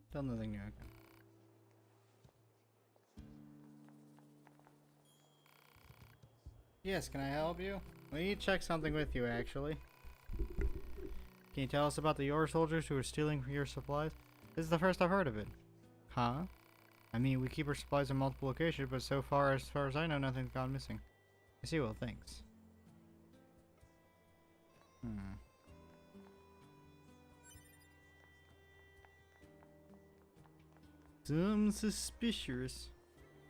Still nothing new. Okay. Yes, can I help you? We need to check something with you, actually. Can you tell us about the Yor soldiers who are stealing your supplies? This is the first I've heard of it. Huh? I mean, we keep our supplies in multiple locations, but so far as I know, nothing's gone missing. I see, well, thanks. Some suspicious.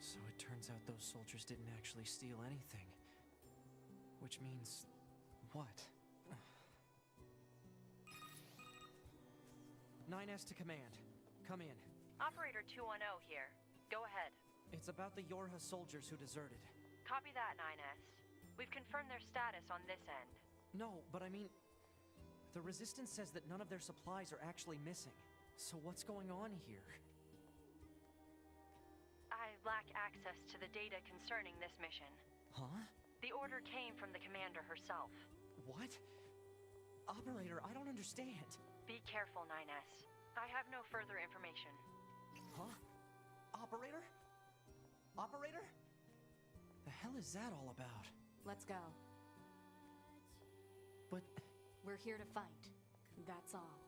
So it turns out those soldiers didn't actually steal anything. Which means... what? 9S to command. Come in. Operator 210 here. Go ahead. It's about the Yorha soldiers who deserted. Copy that, 9S. We've confirmed their status on this end. No, but I mean... the Resistance says that none of their supplies are actually missing. So what's going on here? I lack access to the data concerning this mission. Huh? The order came from the commander herself. What? Operator, I don't understand. Be careful, 9S. I have no further information. Huh? Operator? Operator? The hell is that all about? Let's go. But... We're here to fight. That's all.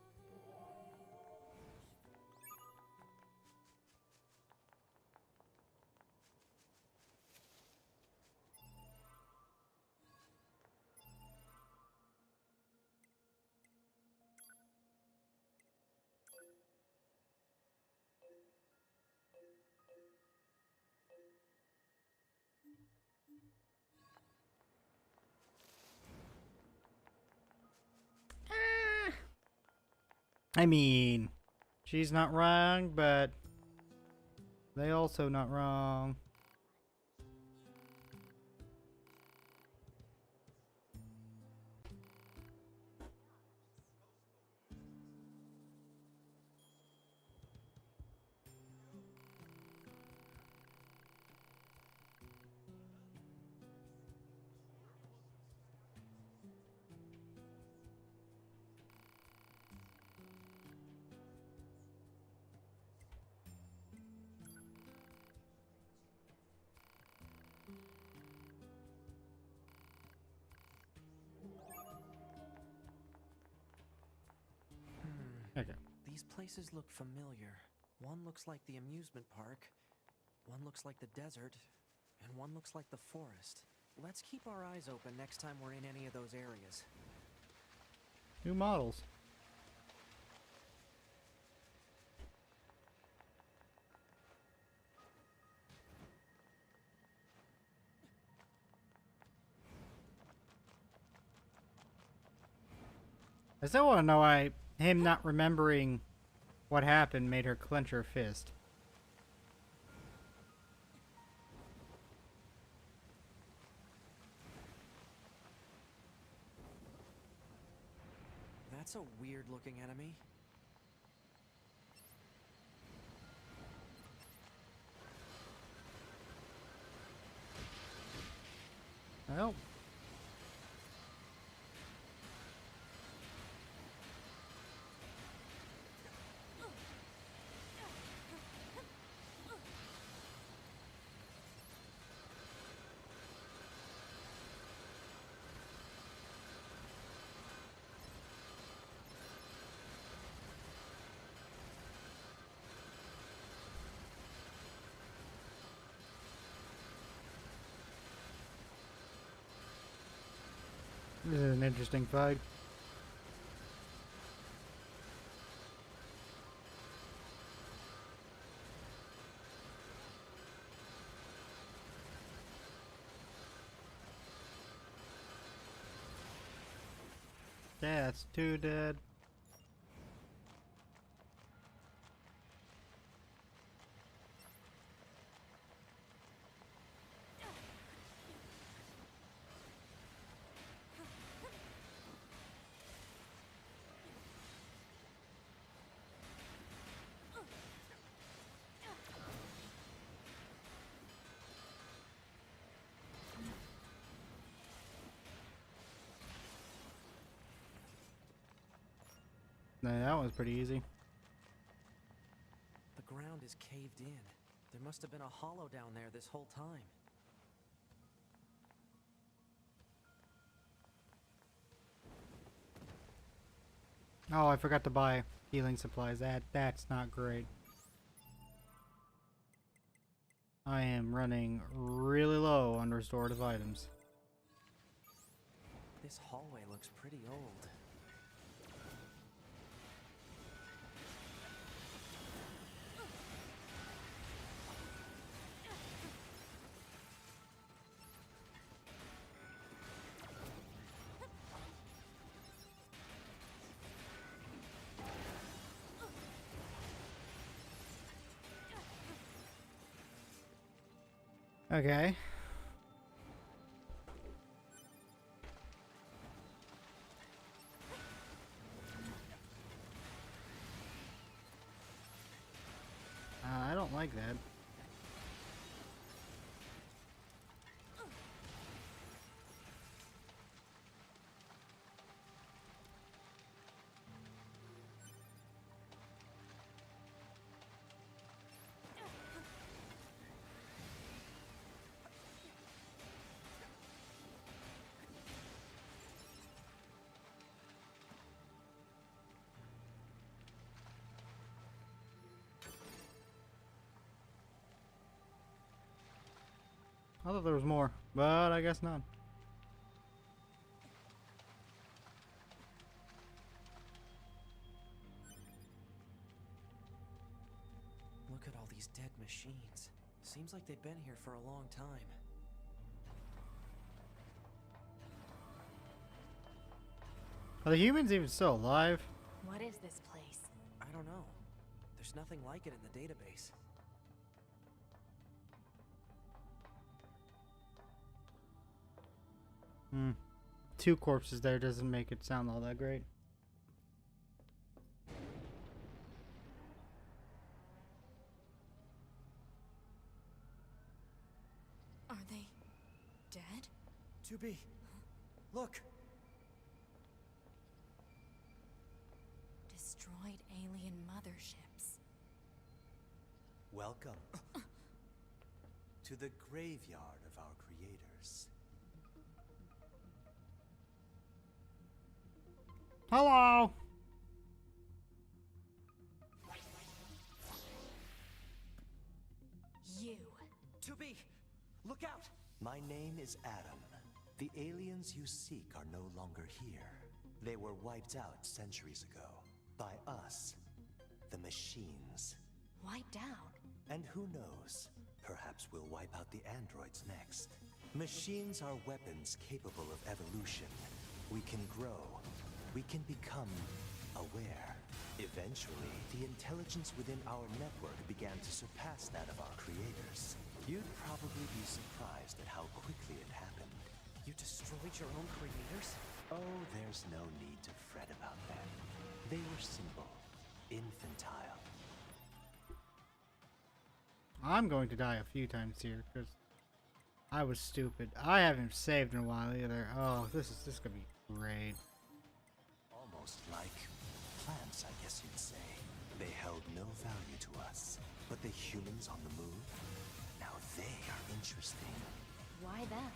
I mean, she's not wrong, but they also not wrong. places look familiar. One looks like the amusement park, one looks like the desert, and one looks like the forest. Let's keep our eyes open next time we're in any of those areas. New models. I still want to know why him not remembering what happened made her clench her fist. That's a weird-looking enemy. Well. This is an interesting fight. Yeah, that's two dead. No, that was pretty easy. The ground is caved in. There must have been a hollow down there this whole time. Oh, I forgot to buy healing supplies. That's not great. I am running really low on restorative items. This hallway looks pretty old. Okay. I don't like that. I thought there was more, but I guess not. Look at all these dead machines. Seems like they've been here for a long time. Are the humans even still alive? What is this place? I don't know. There's nothing like it in the database. Hmm. Two corpses there doesn't make it sound all that great. Are they dead? 2B, look! Destroyed alien motherships. Welcome to the graveyard of our creators. Hello! Look out! My name is Adam. The aliens you seek are no longer here. They were wiped out centuries ago. By us. The machines. Wiped out? And who knows? Perhaps we'll wipe out the androids next. Machines are weapons capable of evolution. We can grow. We can become aware. Eventually, the intelligence within our network began to surpass that of our creators. You'd probably be surprised at how quickly it happened. You destroyed your own creators? Oh, there's no need to fret about them. They were simple, infantile. I'm going to die a few times here because I was stupid. I haven't saved in a while either. Oh, this is gonna be great. Almost like plants, I guess you'd say. They held no value to us. But the humans on the moon? Now they are interesting. Why them?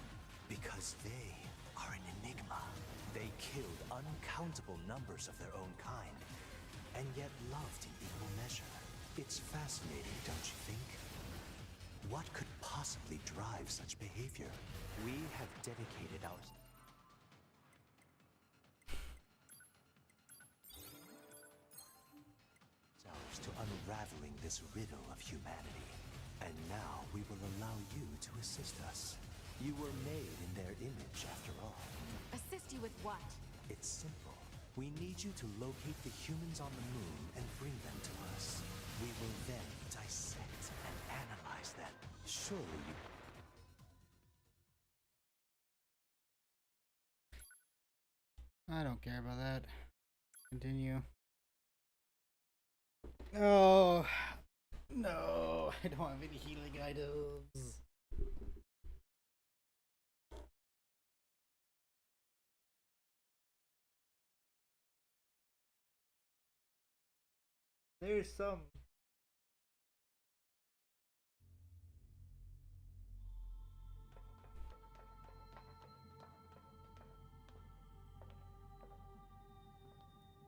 Because they are an enigma. They killed uncountable numbers of their own kind, and yet loved in equal measure. It's fascinating, don't you think? What could possibly drive such behavior? We have dedicated ourselves to unraveling this riddle of humanity. And now we will allow you to assist us. You were made in their image, after all. Assist you with what? It's simple. We need you to locate the humans on the moon and bring them to us. We will then dissect and analyze them. Surely you... I don't care about that. Continue. Oh, no. I don't have any healing items. There's some.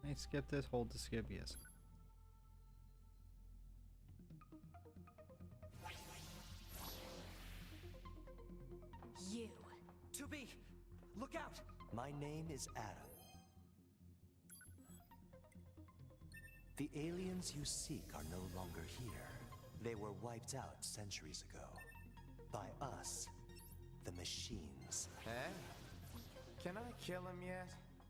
Can I skip this? Hold to skip, yes. You. To be! Look out! My name is Adam. The aliens you seek are no longer here. They were wiped out centuries ago. By us, the machines. Eh? Can I kill him yet?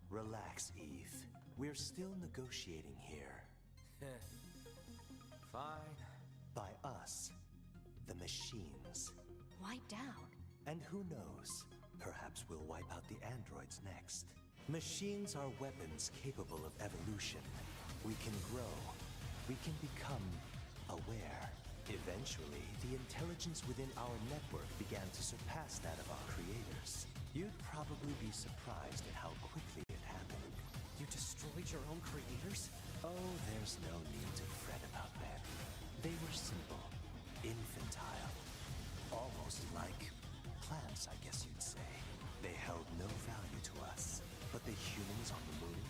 Relax, Eve. We're still negotiating here. Fine. By us, the machines. Wiped out? And who knows? Perhaps we'll wipe out the androids next. Machines are weapons capable of evolution. We can grow. We can become aware. Eventually, the intelligence within our network began to surpass that of our creators. You'd probably be surprised at how quickly it happened. You destroyed your own creators? Oh, there's no need to fret about them. They were simple, infantile, almost like plants, I guess you'd say. They held no value to us. But the humans on the moon?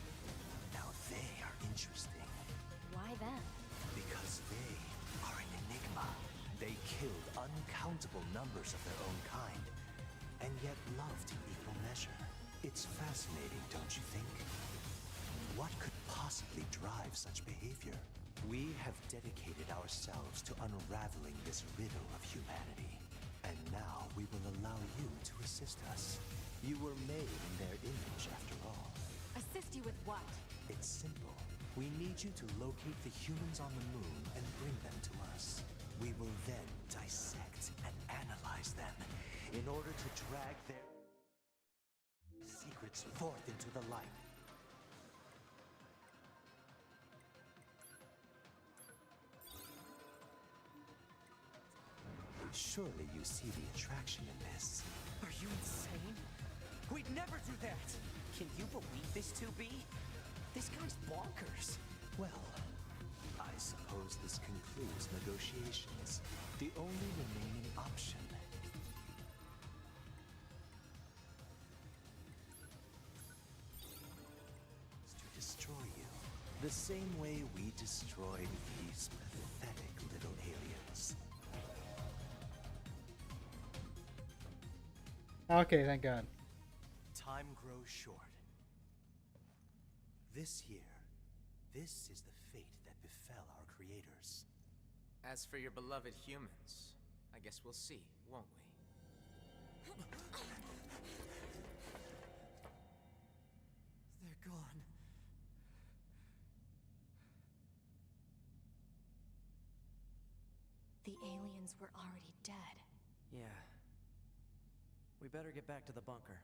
Now they are interesting. Why them? Because they are an enigma. They killed uncountable numbers of their own kind, and yet loved in equal measure. It's fascinating, don't you think? What could possibly drive such behavior? We have dedicated ourselves to unraveling this riddle of humanity. And now we will allow you to assist us. You were made in their image, after all. Assist you with what? It's simple. We need you to locate the humans on the moon and bring them to us. We will then dissect and analyze them in order to drag their secrets forth into the light. Surely you see the attraction in this. Are you insane? We'd never do that! Can you believe this, 2B? This guy's bonkers. Well, I suppose this concludes negotiations. The only remaining option is to destroy you. The same way we destroyed these pathetic little aliens. Okay, thank God. Time grows short. This year, this is the fate that befell our creators. As for your beloved humans, I guess we'll see, won't we? They're gone. The aliens were already dead. Yeah. We better get back to the bunker.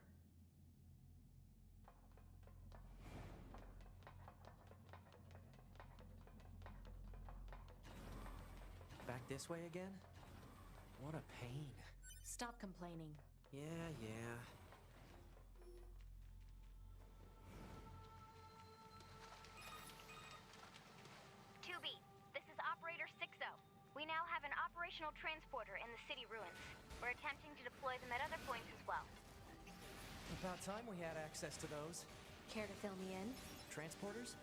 Back this way again? What a pain. Stop complaining. Yeah. 2B, this is Operator 60. We now have an operational transporter in the city ruins. We're attempting to deploy them at other points as well. About time we had access to those. Care to fill me in? Transporters?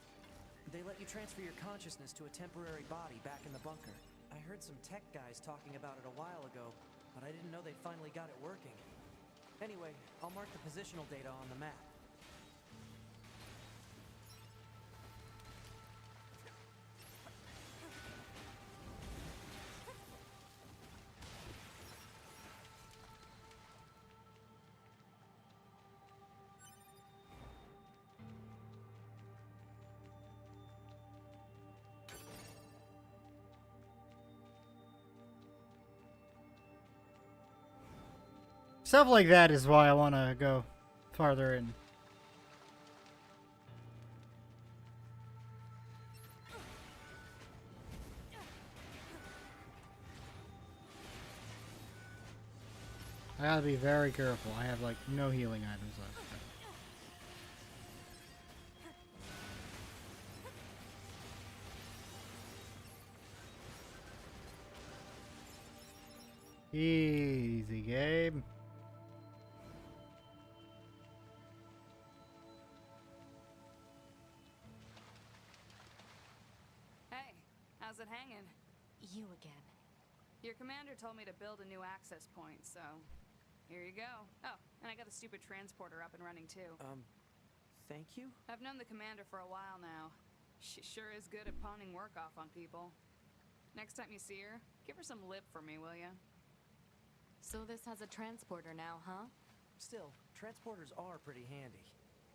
They let you transfer your consciousness to a temporary body back in the bunker. I heard some tech guys talking about it a while ago, but I didn't know they'd finally got it working. Anyway, I'll mark the positional data on the map. Stuff like that is why I want to go farther in. I gotta be very careful. I have like no healing items left. Easy game. Hey, how's it hanging? You again. Your commander told me to build a new access point, so here you go. Oh, and I got the stupid transporter up and running too. Thank you? I've known the commander for a while now. She sure is good at pawning work off on people. Next time you see her, give her some lip for me, will ya? So this has a transporter now, huh? Still, transporters are pretty handy.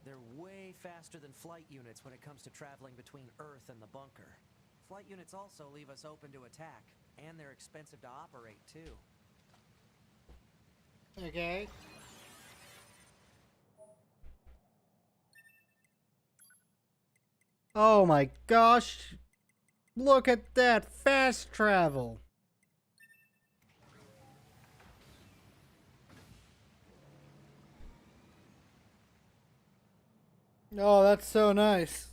They're way faster than flight units when it comes to traveling between Earth and the bunker. Flight units also leave us open to attack, and they're expensive to operate, too. Okay. Oh my gosh. Look at that fast travel. Oh, that's so nice.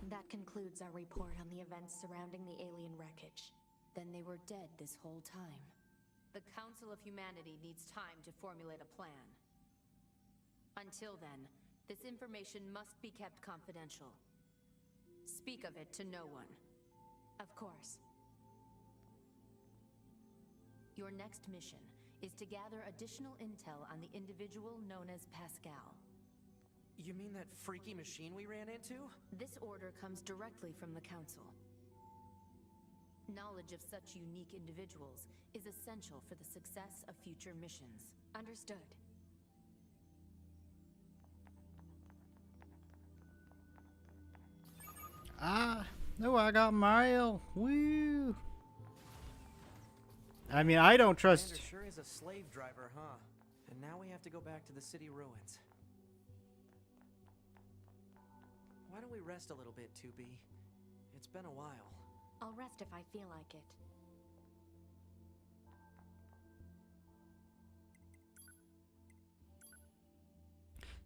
That concludes our report on the events surrounding the alien wreckage. Then they were dead this whole time. The Council of Humanity needs time to formulate a plan. Until then, this information must be kept confidential. Speak of it to no one. Of course. Your next mission is to gather additional intel on the individual known as Pascal. You mean that freaky machine we ran into? This order comes directly from the Council. Knowledge of such unique individuals is essential for the success of future missions. Understood. Ah, no, I got mail. Woo. I mean, I don't trust. Commander sure is a slave driver, huh? And now we have to go back to the city ruins. Why don't we rest a little bit, 2B? It's been a while. I'll rest if I feel like it.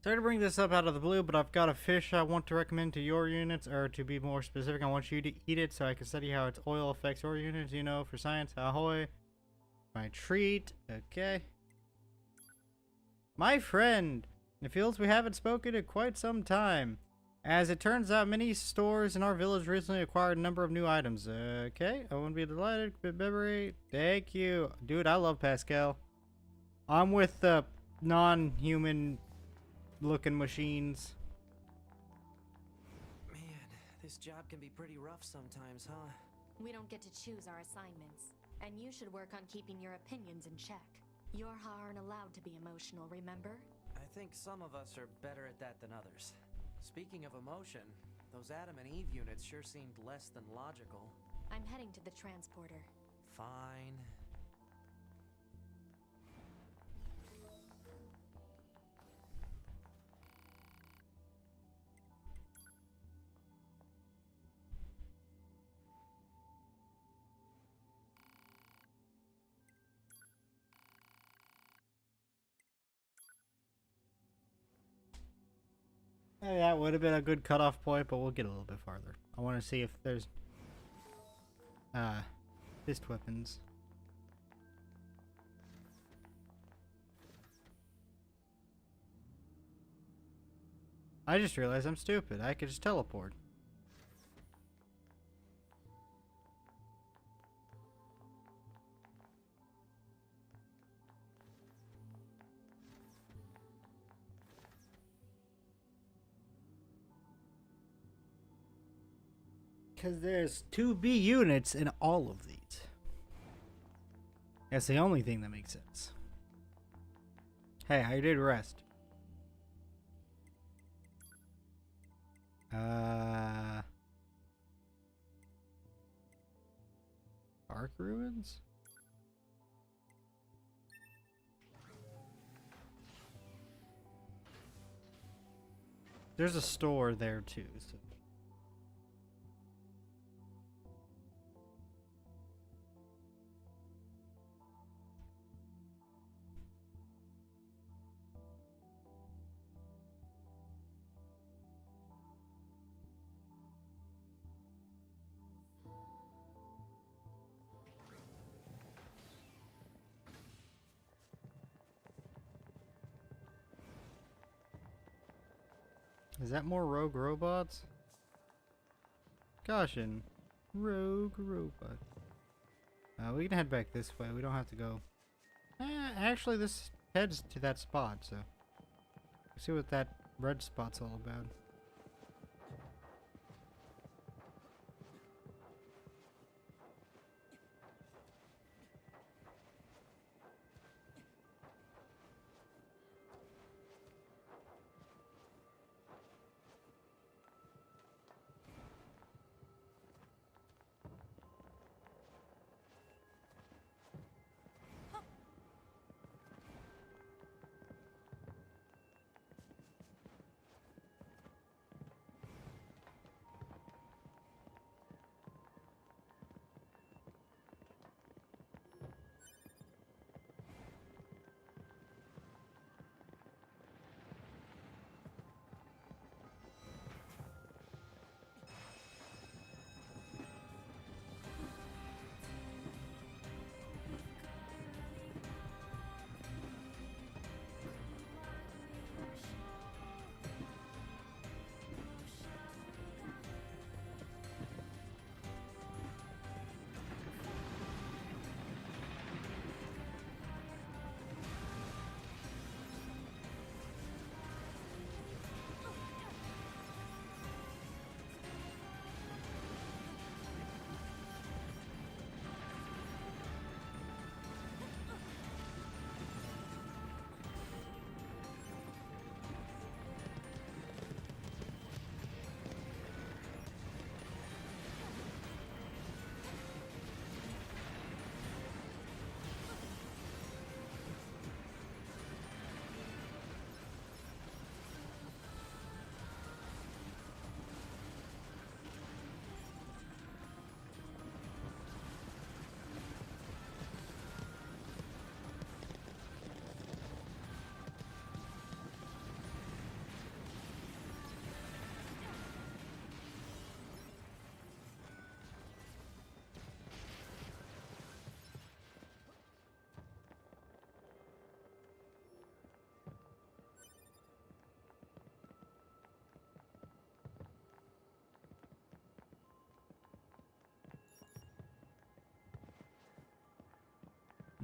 Sorry to bring this up out of the blue, but I've got a fish I want to recommend to your units, or to be more specific, I want you to eat it so I can study how its oil affects your units, you know, for science. Ahoy. My treat. Okay. My friend, it feels we haven't spoken in quite some time. As it turns out, many stores in our village recently acquired a number of new items. Okay, I wouldn't be delighted. Memory. Thank you. Dude, I love Pascal. I'm with the non-human looking machines. Man, this job can be pretty rough sometimes, huh? We don't get to choose our assignments, and you should work on keeping your opinions in check. Yorha aren't allowed to be emotional, remember? I think some of us are better at that than others. Speaking of emotion, those Adam and Eve units sure seemed less than logical. I'm heading to the transporter. Fine. That would have been a good cutoff point, but we'll get a little bit farther. I want to see if there's fist weapons. I just realized I'm stupid. I could just teleport. Because there's 2B units in all of these. That's the only thing that makes sense. Hey, I did rest. Ark Ruins? There's a store there too, so. Is that more rogue robots? Caution. Rogue robot. We can head back this way. We don't have to go. Actually, this heads to that spot, so. Let's see what that red spot's all about.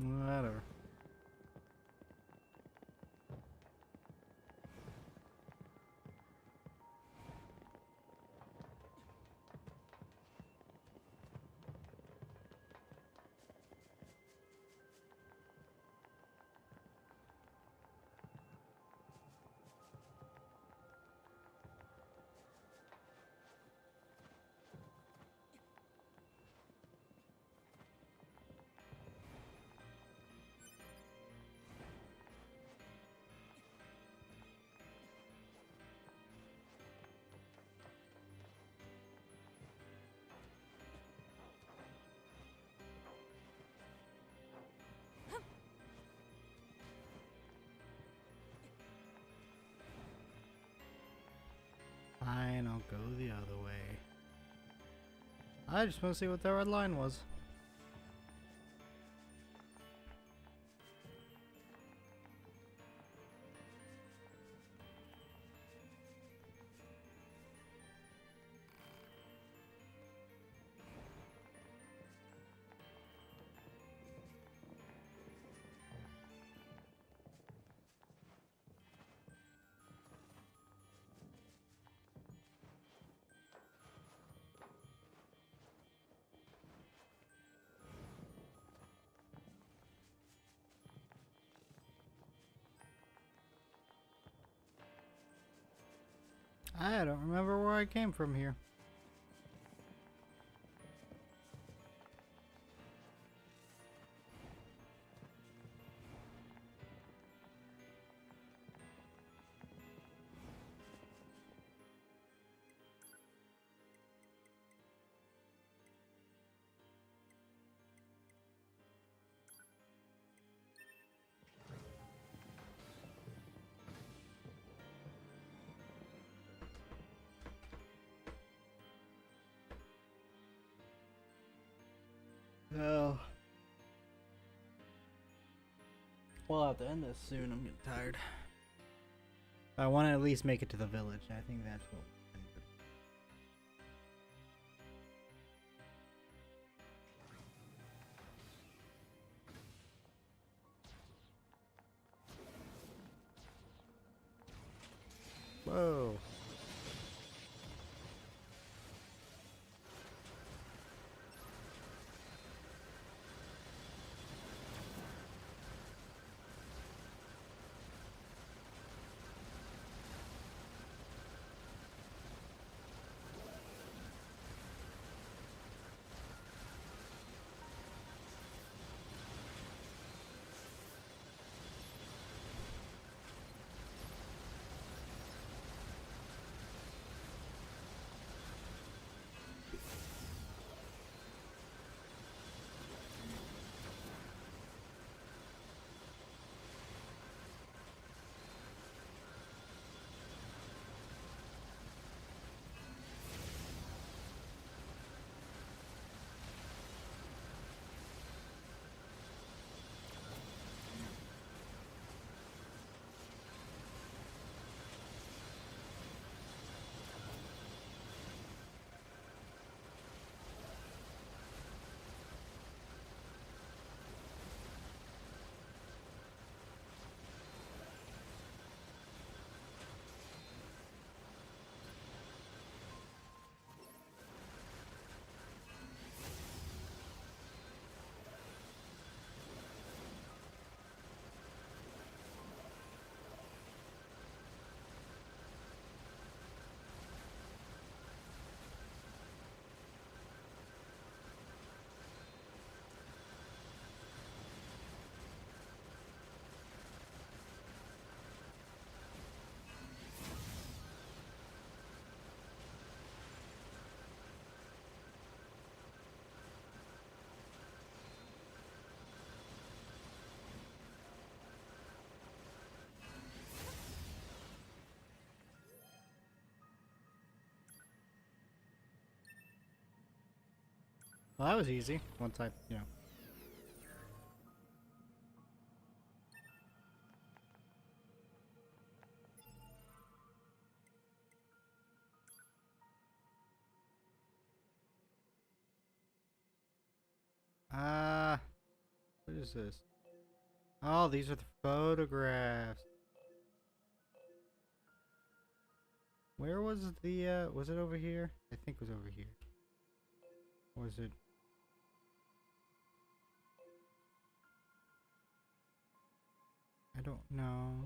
Whatever. Fine, I'll go the other way. I just want to see what that red line was. I don't remember where I came from here. Oh. We'll have to end this soon. I'm getting tired. I want to at least make it to the village. I think that's what. Whoa. Well, that was easy. Once I, you know. What is this? Oh, these are the photographs. Where was was it over here? I think it was over here. Was it? I don't know.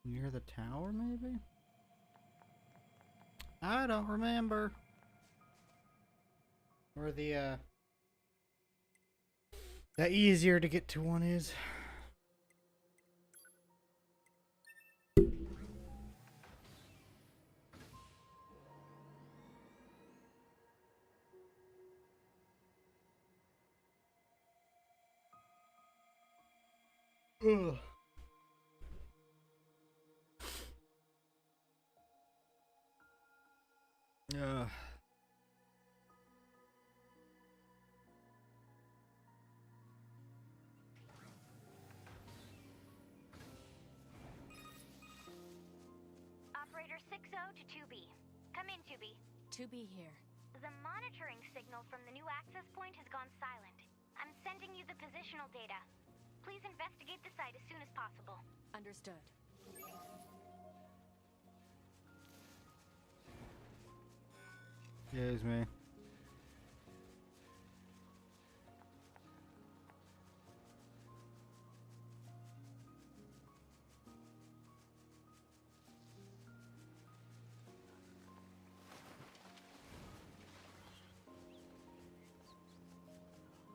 Near the tower, maybe? I don't remember. Where the easier to get to one is. Ugh. Ugh. Operator 60 to 2B. Come in, 2B. To be here. The monitoring signal from the new access point has gone silent. I'm sending you the positional data. Please investigate the site as soon as possible. Understood. Yeah, it's me.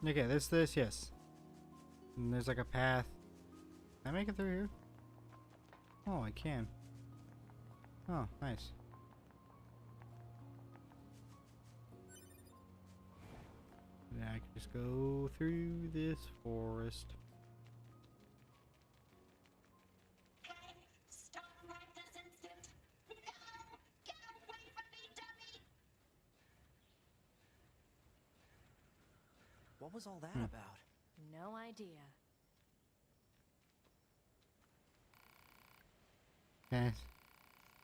Okay, this, yes. And there's like a path. Can I make it through here? Oh, I can. Oh, nice. Now I can just go through this forest. Okay, stop right this instant. No! Get away from me, dummy! What was all that about? No idea. Okay.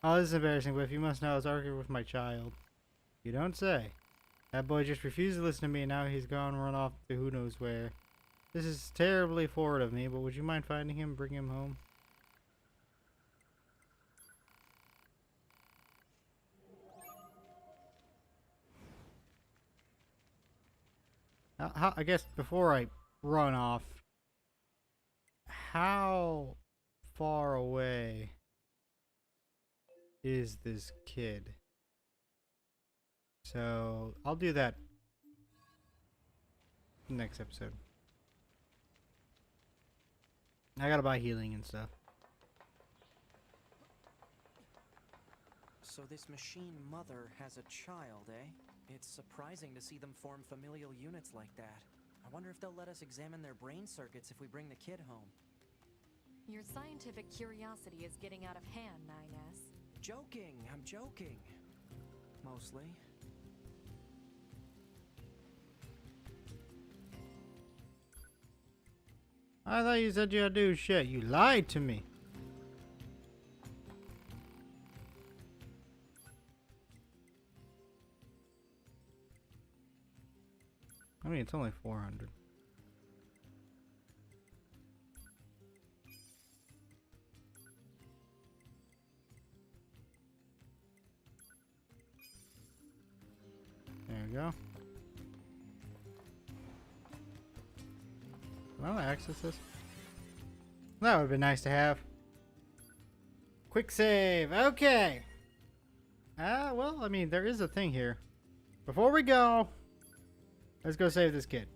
Oh, this is embarrassing, but if you must know, I was arguing with my child. You don't say. That boy just refused to listen to me, and now he's gone run off to who knows where. This is terribly forward of me, but would you mind finding him and bring him home? I guess before I run off, how far away is this kid? So I'll do that next episode. I gotta buy healing and stuff. So this machine mother has a child, eh? It's surprising to see them form familial units like that. I wonder if they'll let us examine their brain circuits if we bring the kid home. Your scientific curiosity is getting out of hand, 9S. Joking! I'm joking. Mostly. I thought you said you had to do shit. You lied to me. I mean, it's only 400. There you go. Well, access this. That would have been nice to have. Quick save. Okay. Well, I mean, there is a thing here. Before we go, let's go save this kid.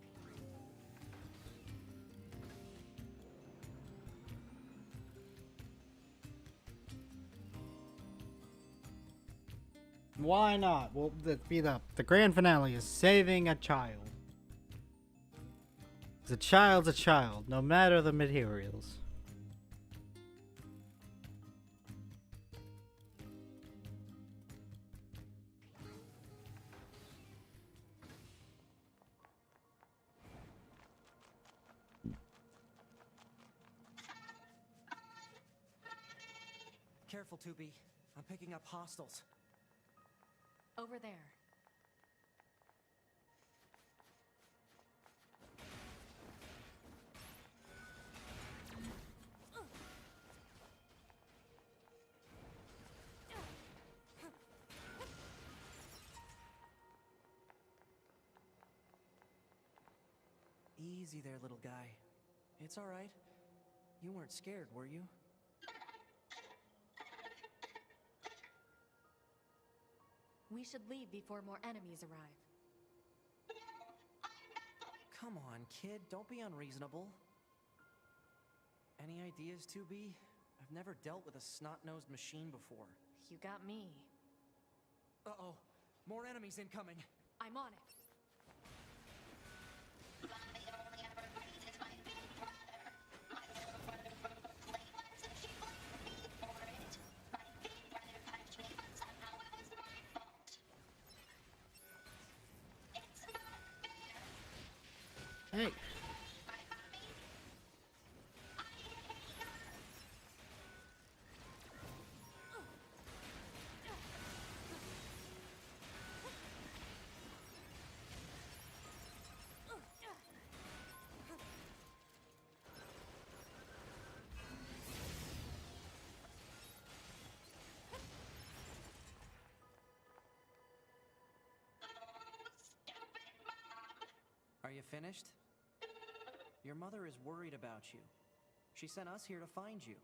Why not? Well, the grand finale is saving a child. The child's a child, no matter the materials. careful, 2B. I'm picking up hostiles. Over there. Easy there, little guy. It's all right. You weren't scared, were you? We should leave before more enemies arrive. Come on, kid. Don't be unreasonable. Any ideas, 2B? I've never dealt with a snot-nosed machine before. You got me. Uh-oh. More enemies incoming. I'm on it. Hey. Are you finished? Your mother is worried about you. She sent us here to find you.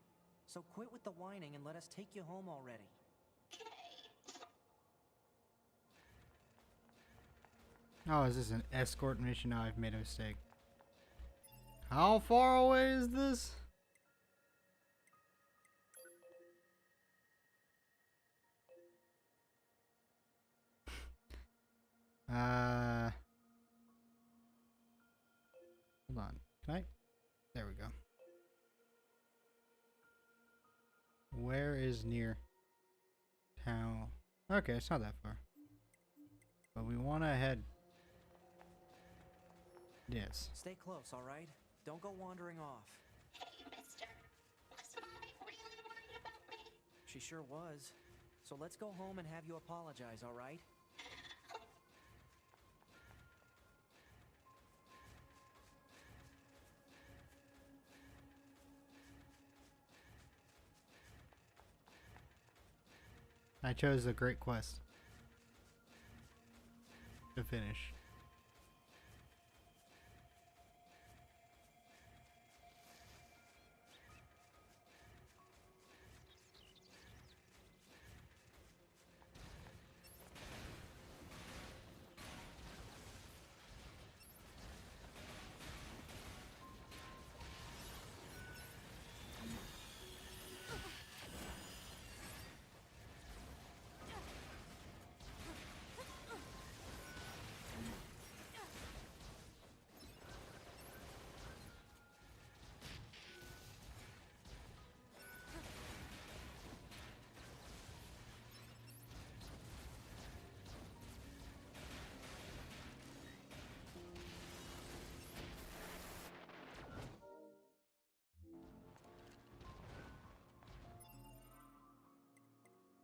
So quit with the whining and let us take you home already. Oh, is this an escort mission? No, I've made a mistake. How far away is this? Hold on. Can I? There we go. Where is Nier town? Okay, it's not that far. But we want to head. Yes. Stay close, all right? Don't go wandering off. Hey, mister. Was Mommy really worried about me? She sure was. So let's go home and have you apologize, all right? I chose a great quest to finish.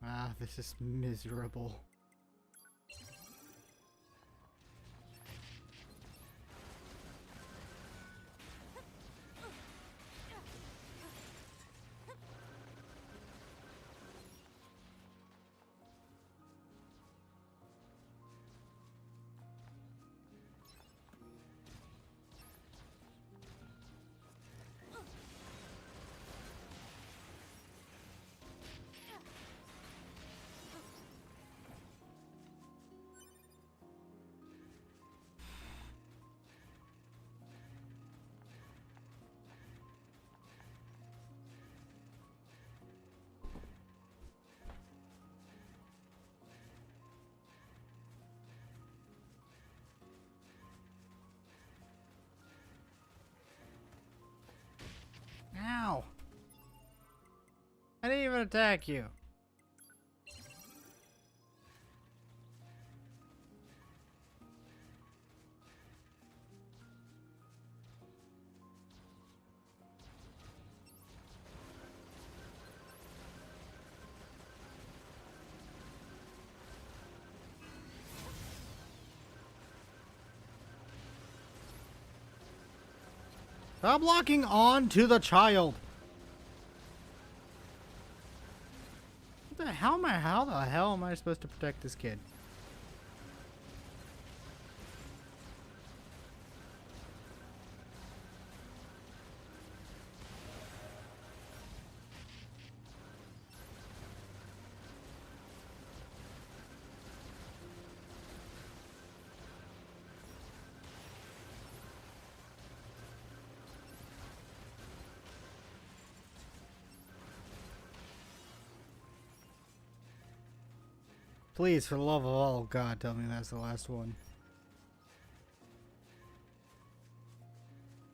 Ah, this is miserable. Ow! I didn't even attack you. Stop locking on to the child. What the hell am I? How the hell am I supposed to protect this kid? Please, for the love of all God, tell me that's the last one.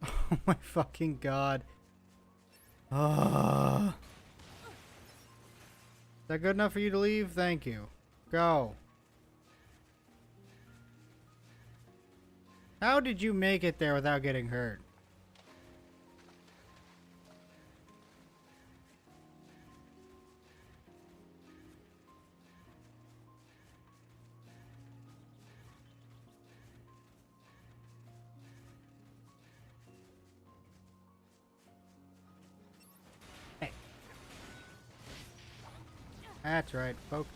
Oh my fucking God. Is that good enough for you to leave? Thank you. Go. How did you make it there without getting hurt? Hey. That's right, folks.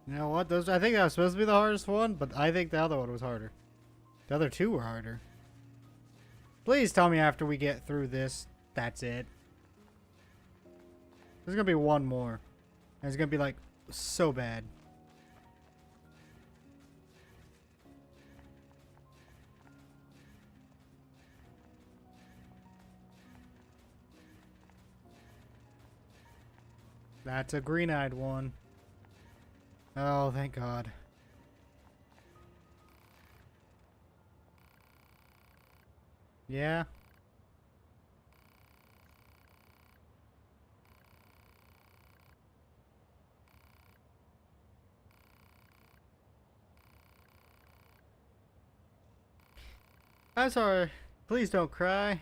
You know what? Those, I think that was supposed to be the hardest one, but I think the other one was harder. The other two were harder. Please tell me after we get through this, that's it. There's gonna be one more. And it's gonna be like so bad. That's a green-eyed one. Oh, thank God. Yeah. I'm sorry. Please don't cry. I'm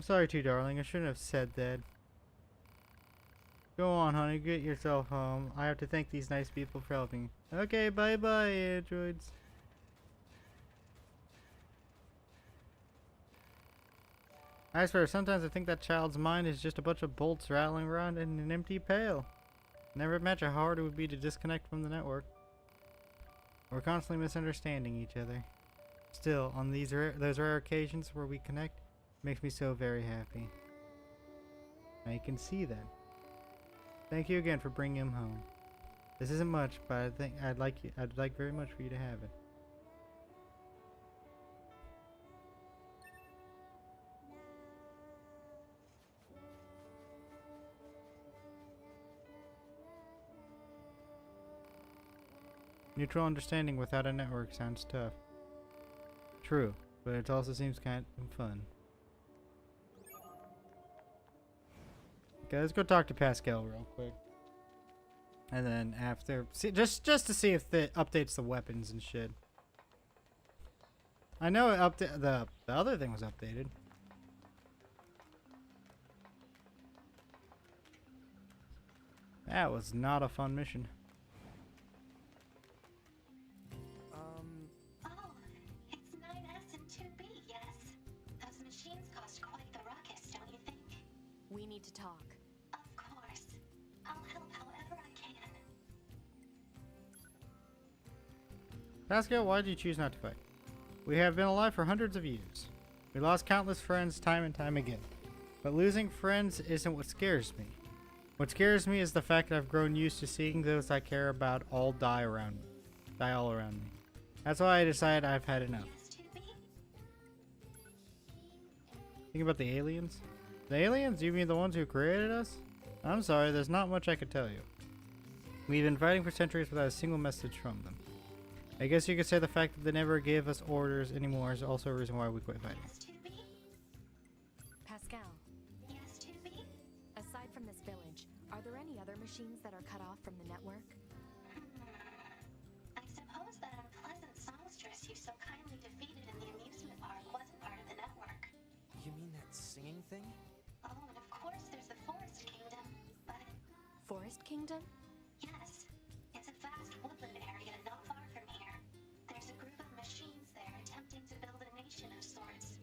sorry too, darling. I shouldn't have said that. Go on, honey. Get yourself home. I have to thank these nice people for helping. Okay, bye-bye, androids. I swear, sometimes I think that child's mind is just a bunch of bolts rattling around in an empty pail. Never imagine how hard it would be to disconnect from the network. We're constantly misunderstanding each other. Still, on those rare occasions where we connect, it makes me so very happy. Now you can see that. Thank you again for bringing him home. This isn't much, but I think I'd like very much for you to have it. Mutual understanding without a network sounds tough. True, but it also seems kind of fun. Okay, let's go talk to Pascal real quick. And then after, just to see if it updates the weapons and shit. I know it the other thing was updated. That was not a fun mission. Oh, it's 9S and 2B, yes. Those machines cost quite the ruckus, don't you think? We need to talk. Of course. I'll help however I can. Pascal, why did you choose not to fight? We have been alive for hundreds of years. We lost countless friends time and time again. But losing friends isn't what scares me. What scares me is the fact that I've grown used to seeing those I care about all die all around me. That's why I decided I've had enough. Yes, 2B? Think about the aliens? The aliens? You mean the ones who created us? I'm sorry, there's not much I could tell you. We've been fighting for centuries without a single message from them. I guess you could say the fact that they never gave us orders anymore is also a reason why we quit fighting. Yes, 2B? Pascal, Yes, 2B? aside from this village, are there any other machines that are cut off from the network? I suppose that unpleasant songstress you so kindly defeated in the amusement park wasn't part of the network. You mean that singing thing? Oh, and of course there's the Forest Kingdom, but Forest Kingdom? yes, it's a vast woodland area not far from here. There's a group of machines there attempting to build a nation of sorts.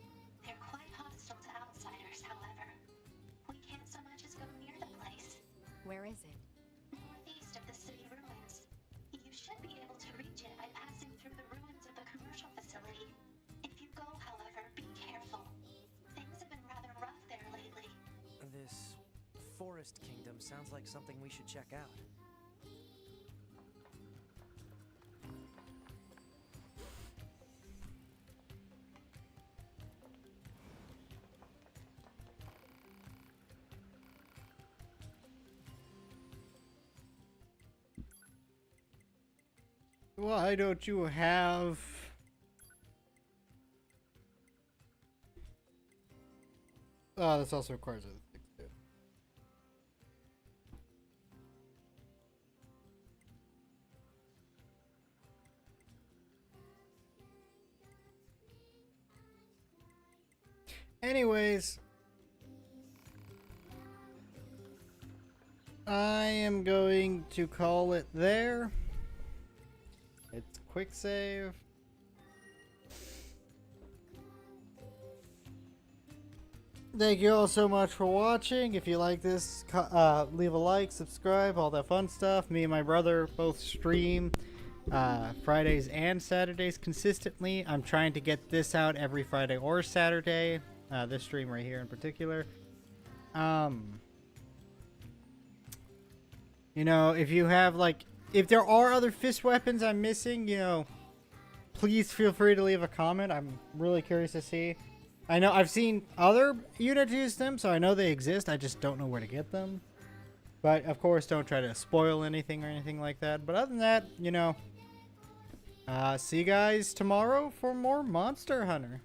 They're quite hostile to outsiders, however. We can't so much as go near the place. Where is it? Northeast of the city ruins. You should be able to reach it by passing through the ruins of the commercial facility. If you go, however, be careful. Things have been rather rough there lately. This Forest Kingdom sounds like something we should check out. Why don't you have... Oh, this also requires other things too. Anyways, I am going to call it there. It's quick save. Thank you all so much for watching. If you like this, leave a like, subscribe, all that fun stuff. Me and my brother both stream Fridays and Saturdays consistently. I'm trying to get this out every Friday or Saturday. This stream right here in particular. You know, if you have like, if there are other fist weapons I'm missing, you know, please feel free to leave a comment. I'm really curious to see. I know I've seen other units use them, so I know they exist. I just don't know where to get them. But of course, don't try to spoil anything or anything like that. But other than that, you know, see you guys tomorrow for more Monster Hunter.